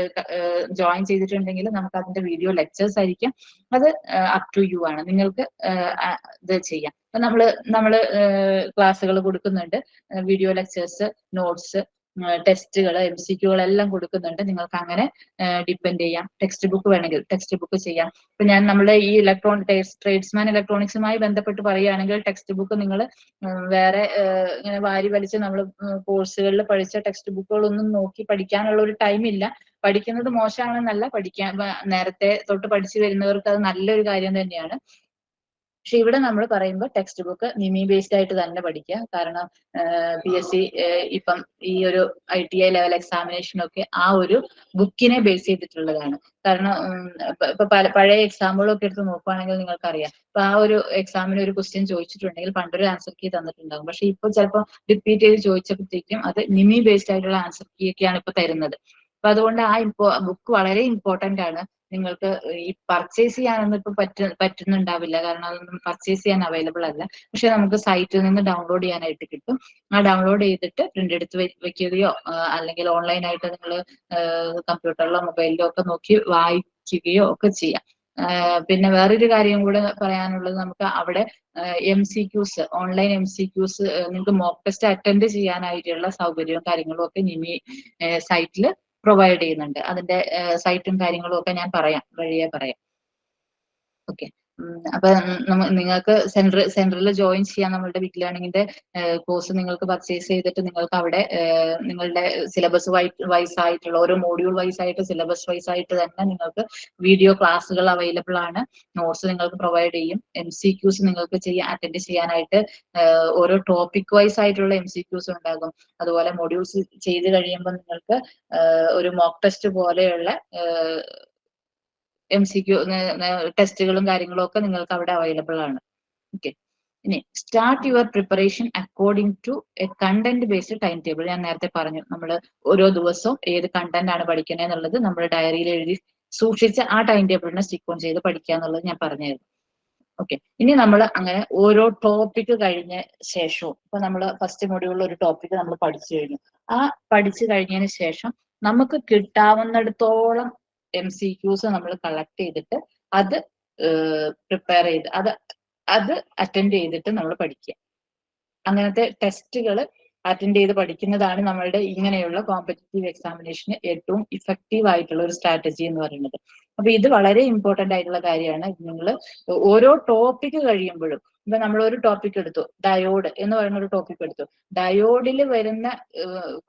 ജോയിൻ ചെയ്തിട്ടുണ്ടെങ്കിൽ നമുക്ക് അതിന്റെ വീഡിയോ ലെക്ചേഴ്സ് ആയിരിക്കാം. അത് അപ് ടു യു ആണ്, നിങ്ങൾക്ക് ഇത് ചെയ്യാം. അപ്പൊ നമ്മള് ക്ലാസ്സുകൾ കൊടുക്കുന്നുണ്ട്, വീഡിയോ ലെക്ചേഴ്സ്, നോട്ട്സ്, ടെസ്റ്റുകൾ, MCQകൾ എല്ലാം കൊടുക്കുന്നുണ്ട്. നിങ്ങൾക്ക് അങ്ങനെ ഡിപ്പെൻഡ് ചെയ്യാം. ടെക്സ്റ്റ് ബുക്ക് വേണമെങ്കിൽ ടെക്സ്റ്റ് ബുക്ക് ചെയ്യാം. ഇപ്പൊ ഞാൻ നമ്മുടെ ഈ ട്രേഡ്സ്മാൻ ഇലക്ട്രോണിക്സുമായി ബന്ധപ്പെട്ട് പറയുകയാണെങ്കിൽ ടെക്സ്റ്റ് ബുക്ക് നിങ്ങൾ വേറെ ഇങ്ങനെ വാരി വലിച്ച് നമ്മൾ കോഴ്സുകളിൽ പഠിച്ച ടെക്സ്റ്റ് ബുക്കുകളൊന്നും നോക്കി പഠിക്കാനുള്ള ഒരു ടൈം ഇല്ല. പഠിക്കുന്നത് മോശമാണെന്നല്ല, പഠിക്കാൻ നേരത്തെ തൊട്ട് പഠിച്ചു വരുന്നവർക്ക് അത് നല്ലൊരു കാര്യം തന്നെയാണ്. പക്ഷെ ഇവിടെ നമ്മൾ പറയുമ്പോൾ ടെക്സ്റ്റ് ബുക്ക് നിമി ബേസ്ഡ് ആയിട്ട് തന്നെ പഠിക്കുക. കാരണം PSC ഇപ്പം ഈ ഒരു ITI ലെവൽ എക്സാമിനേഷനൊക്കെ ആ ഒരു ബുക്കിനെ ബേസ് ചെയ്തിട്ടുള്ളതാണ്. കാരണം ഇപ്പൊ പഴയ എക്സാമ്പിളൊക്കെ എടുത്ത് നോക്കുകയാണെങ്കിൽ നിങ്ങൾക്കറിയാം, ഇപ്പൊ ആ ഒരു എക്സാമിന് ഒരു ക്വസ്റ്റ്യൻ ചോദിച്ചിട്ടുണ്ടെങ്കിൽ പണ്ടൊരു ആൻസർ കീ തന്നിട്ടുണ്ടാകും. പക്ഷെ ഇപ്പൊ ചിലപ്പോൾ റിപ്പീറ്റ് ചെയ്ത് ചോദിച്ചപ്പോഴത്തേക്കും അത് നിമി ബേസ്ഡ് ആയിട്ടുള്ള ആൻസർ കീ ഒക്കെയാണ് ഇപ്പൊ തരുന്നത്. അപ്പൊ അതുകൊണ്ട് ആ ബുക്ക് വളരെ ഇമ്പോർട്ടന്റ് ആണ്. നിങ്ങൾക്ക് ഈ പർച്ചേസ് ചെയ്യാനൊന്നും ഇപ്പൊ പറ്റുന്നുണ്ടാവില്ല, കാരണം അതൊന്നും പർച്ചേസ് ചെയ്യാൻ അവൈലബിൾ അല്ല. പക്ഷെ നമുക്ക് സൈറ്റിൽ നിന്ന് ഡൗൺലോഡ് ചെയ്യാനായിട്ട് കിട്ടും. ആ ഡൗൺലോഡ് ചെയ്തിട്ട് പ്രിന്റ് എടുത്ത് വെക്കുകയോ അല്ലെങ്കിൽ ഓൺലൈനായിട്ട് നിങ്ങൾ കമ്പ്യൂട്ടറിലോ മൊബൈലിലോ ഒക്കെ നോക്കി വായിക്കുകയോ ഒക്കെ ചെയ്യാം. പിന്നെ വേറൊരു കാര്യം കൂടെ പറയാനുള്ളത്, നമുക്ക് അവിടെ MCQs, ഓൺലൈൻ MCQs നിങ്ങൾക്ക് മോക്ക് ടെസ്റ്റ് അറ്റൻഡ് ചെയ്യാനായിട്ടുള്ള സൗകര്യവും കാര്യങ്ങളും ഒക്കെ നിമി സൈറ്റിൽ പ്രൊവൈഡ് ചെയ്യുന്നുണ്ട്. അതിന്റെ സൈറ്റും കാര്യങ്ങളും ഒക്കെ ഞാൻ വഴിയെ പറയാം. ഓക്കെ. അപ്പൊ നിങ്ങൾക്ക് സെന്ററിൽ ജോയിൻ ചെയ്യാൻ നമ്മളുടെ ബിഗ് ലേണിംഗിന്റെ കോഴ്സ് നിങ്ങൾക്ക് പർച്ചേസ് ചെയ്തിട്ട് നിങ്ങൾക്ക് അവിടെ നിങ്ങളുടെ സിലബസ് വൈസ് ആയിട്ടുള്ള ഓരോ മോഡ്യൂൾ വൈസ് ആയിട്ട് സിലബസ് വൈസ് ആയിട്ട് തന്നെ നിങ്ങൾക്ക് വീഡിയോ ക്ലാസ്സുകൾ അവൈലബിൾ ആണ്. നോട്ട്സ് നിങ്ങൾക്ക് പ്രൊവൈഡ് ചെയ്യും. MCQs നിങ്ങൾക്ക് അറ്റൻഡ് ചെയ്യാനായിട്ട് ഓരോ ടോപ്പിക് വൈസ് ആയിട്ടുള്ള MCQs ഉണ്ടാകും. അതുപോലെ മോഡ്യൂൾസ് ചെയ്ത് കഴിയുമ്പോൾ നിങ്ങൾക്ക് ഒരു മോക്ക് ടെസ്റ്റ് പോലെയുള്ള MCQ ടെസ്റ്റുകളും കാര്യങ്ങളും ഒക്കെ നിങ്ങൾക്ക് അവിടെ അവൈലബിൾ ആണ്. ഓക്കെ, ഇനി start your preparation according to a content based time table. ഞാൻ നേരത്തെ പറഞ്ഞു, നമ്മൾ ഓരോ ദിവസവും ഏത് കണ്ടന്റ് ആണ് പഠിക്കുന്നത് എന്നുള്ളത് നമ്മൾ ഡയറിയിൽ എഴുതി സൂക്ഷിച്ച് ആ ടൈം ടേബിളിനെ സ്റ്റിക്ക് ഓൺ ചെയ്ത് പഠിക്കുക എന്നുള്ളത് ഞാൻ പറഞ്ഞായിരുന്നു. ഓക്കെ, ഇനി നമ്മൾ അങ്ങനെ ഓരോ ടോപ്പിക് കഴിഞ്ഞ ശേഷവും, ഇപ്പൊ നമ്മൾ ഫസ്റ്റ് മൊഡ്യൂളിൽ ഒരു ടോപ്പിക് നമ്മൾ പഠിച്ചു കഴിഞ്ഞു. ആ പഠിച്ചു കഴിഞ്ഞതിന് ശേഷം നമുക്ക് കിട്ടാവുന്നിടത്തോളം MCQs നമ്മൾ കളക്ട് ചെയ്തിട്ട് അത് പ്രിപ്പയർ ചെയ്ത് അത് അറ്റൻഡ് ചെയ്തിട്ട് നമ്മൾ പഠിക്കുക. അങ്ങനത്തെ ടെസ്റ്റുകൾ അറ്റൻഡ് ചെയ്ത് പഠിക്കുന്നതാണ് നമ്മളുടെ ഇങ്ങനെയുള്ള കോമ്പറ്റീറ്റീവ് എക്സാമിനേഷന് ഏറ്റവും ഇഫക്റ്റീവ് ആയിട്ടുള്ള ഒരു സ്ട്രാറ്റജി എന്ന് പറയുന്നത്. അപ്പൊ ഇത് വളരെ ഇമ്പോർട്ടന്റ് ആയിട്ടുള്ള കാര്യമാണ്. നിങ്ങൾ ഓരോ ടോപ്പിക് കഴിയുമ്പോഴും, ഇപ്പൊ നമ്മൾ ഒരു ടോപ്പിക് എടുത്തു, ഡയോഡ് എന്ന് പറയുന്ന ഒരു ടോപ്പിക് എടുത്തു, ഡയോഡിൽ വരുന്ന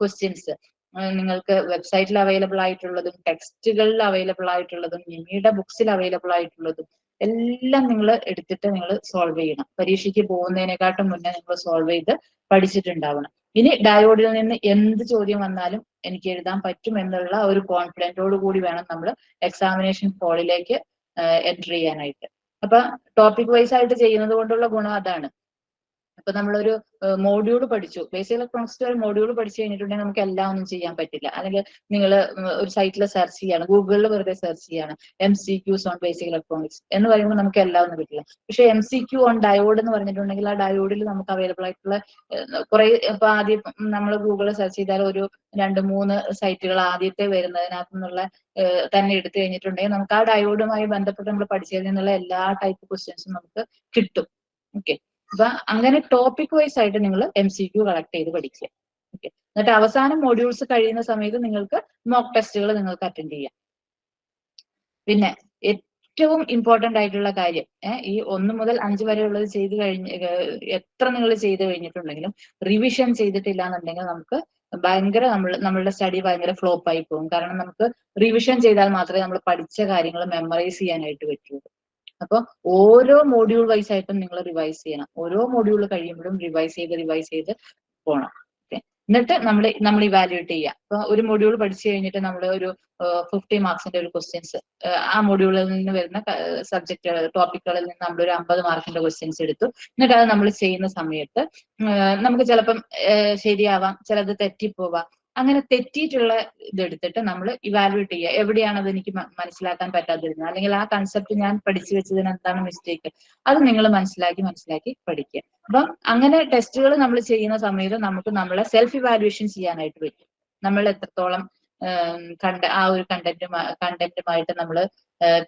ക്വസ്റ്റ്യൻസ് നിങ്ങൾക്ക് വെബ്സൈറ്റിൽ അവൈലബിൾ ആയിട്ടുള്ളതും ടെക്സ്റ്റുകളിൽ അവൈലബിൾ ആയിട്ടുള്ളതും നിമിയുടെ ബുക്സിൽ അവൈലബിൾ ആയിട്ടുള്ളതും എല്ലാം നിങ്ങൾ എടുത്തിട്ട് നിങ്ങൾ സോൾവ് ചെയ്യണം. പരീക്ഷയ്ക്ക് പോകുന്നതിനെക്കാട്ടും മുന്നേ നിങ്ങൾ സോൾവ് ചെയ്ത് പഠിച്ചിട്ടുണ്ടാവണം. ഇനി ഡയോഡിൽ നിന്ന് എന്ത് ചോദ്യം വന്നാലും എനിക്ക് എഴുതാൻ പറ്റും എന്നുള്ള ഒരു കോൺഫിഡൻറ്റോട് കൂടി വേണം നമ്മൾ എക്സാമിനേഷൻ ഹാളിലേക്ക് എൻറ്റർ ചെയ്യാനായിട്ട്. അപ്പൊ ടോപ്പിക് വൈസ് ആയിട്ട് ചെയ്യുന്നത് കൊണ്ടുള്ള ഗുണം അതാണ്. അപ്പൊ നമ്മളൊരു മോഡ്യൂൾ പഠിച്ചു, ബേസിക് ഇലക്ട്രോണിക്സ് ഒരു മോഡ്യൂൾ പഠിച്ചു കഴിഞ്ഞിട്ടുണ്ടെങ്കിൽ നമുക്ക് എല്ലാം ഒന്നും ചെയ്യാൻ പറ്റില്ല. അല്ലെങ്കിൽ നിങ്ങൾ ഒരു സൈറ്റിൽ സെർച്ച് ചെയ്യാണ്, ഗൂഗിളിൽ വെറുതെ സെർച്ച് ചെയ്യാണ് MCQs ഓൺ ബേസിക് ഇലക്ട്രോണിക്സ് എന്ന് പറയുമ്പോൾ നമുക്ക് എല്ലാം ഒന്നും കിട്ടില്ല. പക്ഷെ MCQ ഓൺ ഡയോഡ് എന്ന് പറഞ്ഞിട്ടുണ്ടെങ്കിൽ ആ ഡയോഡിൽ നമുക്ക് അവൈലബിൾ ആയിട്ടുള്ള കുറെ, ഇപ്പൊ ആദ്യം നമ്മൾ ഗൂഗിളിൽ സെർച്ച് ചെയ്താൽ ഒരു 2-3 സൈറ്റുകൾ ആദ്യത്തെ വരുന്നതിനകത്ത് നിന്നുള്ള തന്നെ എടുത്തു കഴിഞ്ഞിട്ടുണ്ടെങ്കിൽ നമുക്ക് ആ ഡയോഡുമായി ബന്ധപ്പെട്ട് നമ്മൾ പഠിച്ചതിൽ നിന്നുള്ള എല്ലാ ടൈപ്പ് ക്വസ്റ്റ്യൻസും നമുക്ക് കിട്ടും. ഓക്കെ, അപ്പൊ അങ്ങനെ ടോപ്പിക് വൈസ് ആയിട്ട് നിങ്ങൾ MCQ കളക്ട് ചെയ്ത് പഠിക്കുക. ഓക്കെ, എന്നിട്ട് അവസാനം മോഡ്യൂൾസ് കഴിയുന്ന സമയത്ത് നിങ്ങൾക്ക് മോക്ക് ടെസ്റ്റുകൾ നിങ്ങൾക്ക് അറ്റൻഡ് ചെയ്യാം. പിന്നെ ഏറ്റവും ഇമ്പോർട്ടന്റ് ആയിട്ടുള്ള കാര്യം, ഈ 1 മുതൽ 5 വരെ ഉള്ളത് ചെയ്ത് കഴിഞ്ഞ് എത്ര നിങ്ങൾ ചെയ്ത് കഴിഞ്ഞിട്ടുണ്ടെങ്കിലും റിവിഷൻ ചെയ്തിട്ടില്ല എന്നുണ്ടെങ്കിൽ നമുക്ക് ഭയങ്കര നമ്മളുടെ സ്റ്റഡി ഭയങ്കര ഫ്ലോപ്പ് ആയി പോകും. കാരണം നമുക്ക് റിവിഷൻ ചെയ്താൽ മാത്രമേ നമ്മൾ പഠിച്ച കാര്യങ്ങൾ മെമ്മറൈസ് ചെയ്യാനായിട്ട് പറ്റുള്ളൂ. അപ്പൊ ഓരോ മോഡ്യൂൾ വൈസ് ആയിട്ടും നിങ്ങൾ റിവൈസ് ചെയ്യണം. ഓരോ മോഡ്യൂൾ കഴിയുമ്പോഴും റിവൈസ് ചെയ്ത് പോകണം. എന്നിട്ട് നമ്മൾ ഇവാലുവേറ്റ് ചെയ്യുക. ഇപ്പൊ ഒരു മൊഡ്യൂൾ പഠിച്ചു കഴിഞ്ഞിട്ട് നമ്മൾ ഒരു 50 മാർക്സിന്റെ ഒരു ക്വസ്റ്റ്യൻസ്, ആ മൊഡ്യൂളിൽ നിന്ന് വരുന്ന സബ്ജക്ട് ടോപ്പിക്കുകളിൽ നിന്ന് നമ്മളൊരു 50 മാർക്കിന്റെ ക്വസ്റ്റ്യൻസ് എടുത്തു. എന്നിട്ട് അത് നമ്മൾ ചെയ്യുന്ന സമയത്ത് നമുക്ക് ചിലപ്പം ശരിയാവാം, ചിലത് തെറ്റിപ്പോവാം. അങ്ങനെ തെറ്റിയിട്ടുള്ള ഇതെടുത്തിട്ട് നമ്മൾ ഇവാലുവേറ്റ് ചെയ്യുക. എവിടെയാണ് അത് എനിക്ക് മനസ്സിലാക്കാൻ പറ്റാതിരുന്നത്, അല്ലെങ്കിൽ ആ കൺസെപ്റ്റ് ഞാൻ പഠിച്ചു വെച്ചതിന് എന്താണ് മിസ്റ്റേക്ക്, അത് നിങ്ങൾ മനസ്സിലാക്കി പഠിക്കുക. അപ്പം അങ്ങനെ ടെസ്റ്റുകൾ നമ്മൾ ചെയ്യുന്ന സമയത്ത് നമുക്ക് നമ്മളെ സെൽഫ് ഇവാലുവേഷൻ ചെയ്യാനായിട്ട് പറ്റും. നമ്മൾ എത്രത്തോളം ആ ഒരു കണ്ടന്റുമായിട്ട് നമ്മൾ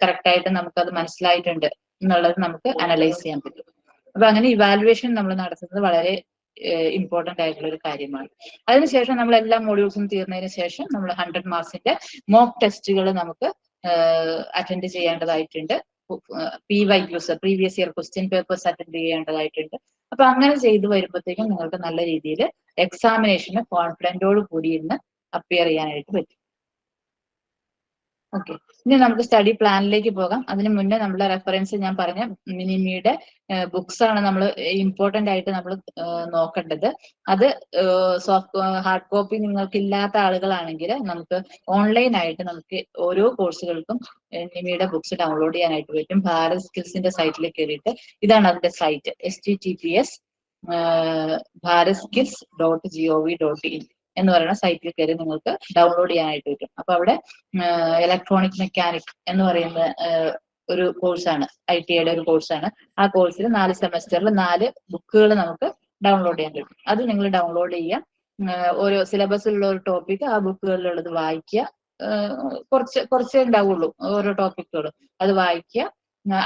കറക്റ്റ് ആയിട്ട് നമുക്കത് മനസ്സിലായിട്ടുണ്ട് എന്നുള്ളത് നമുക്ക് അനലൈസ് ചെയ്യാൻ പറ്റും. അപ്പൊ അങ്ങനെ ഇവാലുവേഷൻ നമ്മൾ നടത്തുന്നത് വളരെ ഇമ്പോർട്ടന്റ് ആയിട്ടുള്ള ഒരു കാര്യമാണ്. അതിനുശേഷം നമ്മൾ എല്ലാ മോഡ്യൂൾസും തീർന്നതിന് ശേഷം നമ്മൾ 100 മാർക്സിന്റെ മോക്ക് ടെസ്റ്റുകൾ നമുക്ക് അറ്റൻഡ് ചെയ്യേണ്ടതായിട്ടുണ്ട്. PYQs, previous year question papers attend ചെയ്യേണ്ടതായിട്ടുണ്ട്. അപ്പൊ അങ്ങനെ ചെയ്തു വരുമ്പോഴത്തേക്കും നിങ്ങൾക്ക് നല്ല രീതിയിൽ എക്സാമിനേഷന് കോൺഫിഡന്റോട് കൂടി ഇരുന്ന് അപ്പിയർ ചെയ്യാനായിട്ട് പറ്റും. ഓക്കെ, ഇനി നമുക്ക് സ്റ്റഡി പ്ലാനിലേക്ക് പോകാം. അതിന് മുന്നേ നമ്മുടെ റെഫറൻസ് ഞാൻ പറഞ്ഞ മിനിമിയുടെ ബുക്സ് ആണ് നമ്മൾ ഇമ്പോർട്ടന്റ് ആയിട്ട് നമ്മൾ നോക്കേണ്ടത്. അത് ഹാർഡ് കോപ്പി നിങ്ങൾക്ക് ഇല്ലാത്ത ആളുകളാണെങ്കിൽ നമുക്ക് ഓൺലൈൻ ആയിട്ട് നമുക്ക് ഓരോ കോഴ്സുകൾക്കും മിനിമിയുടെ ബുക്സ് ഡൗൺലോഡ് ചെയ്യാനായിട്ട് പറ്റും. ഭാരത് സ്കിൽസിന്റെ സൈറ്റിൽ കയറിയിട്ട്, ഇതാണ് അതിന്റെ സൈറ്റ്, https bharatskills.gov.in എന്ന് പറയുന്ന സൈറ്റിൽ കയറി നിങ്ങൾക്ക് ഡൗൺലോഡ് ചെയ്യാനായിട്ട് പറ്റും. അപ്പൊ അവിടെ ഇലക്ട്രോണിക് മെക്കാനിക് എന്ന് പറയുന്ന ഒരു കോഴ്സാണ്, ITIയുടെ ഒരു കോഴ്സാണ്. ആ കോഴ്സിൽ 4 സെമസ്റ്ററിൽ 4 ബുക്കുകൾ നമുക്ക് ഡൗൺലോഡ് ചെയ്യാൻ പറ്റും. അത് നിങ്ങൾ ഡൗൺലോഡ് ചെയ്യുക. ഓരോ സിലബസിലുള്ള ഒരു ടോപ്പിക് ആ ബുക്കുകളിലുള്ളത് വായിക്കുക. കുറച്ചേ ഉണ്ടാവുള്ളൂ ഓരോ ടോപ്പിക്കുകളും, അത് വായിക്കുക.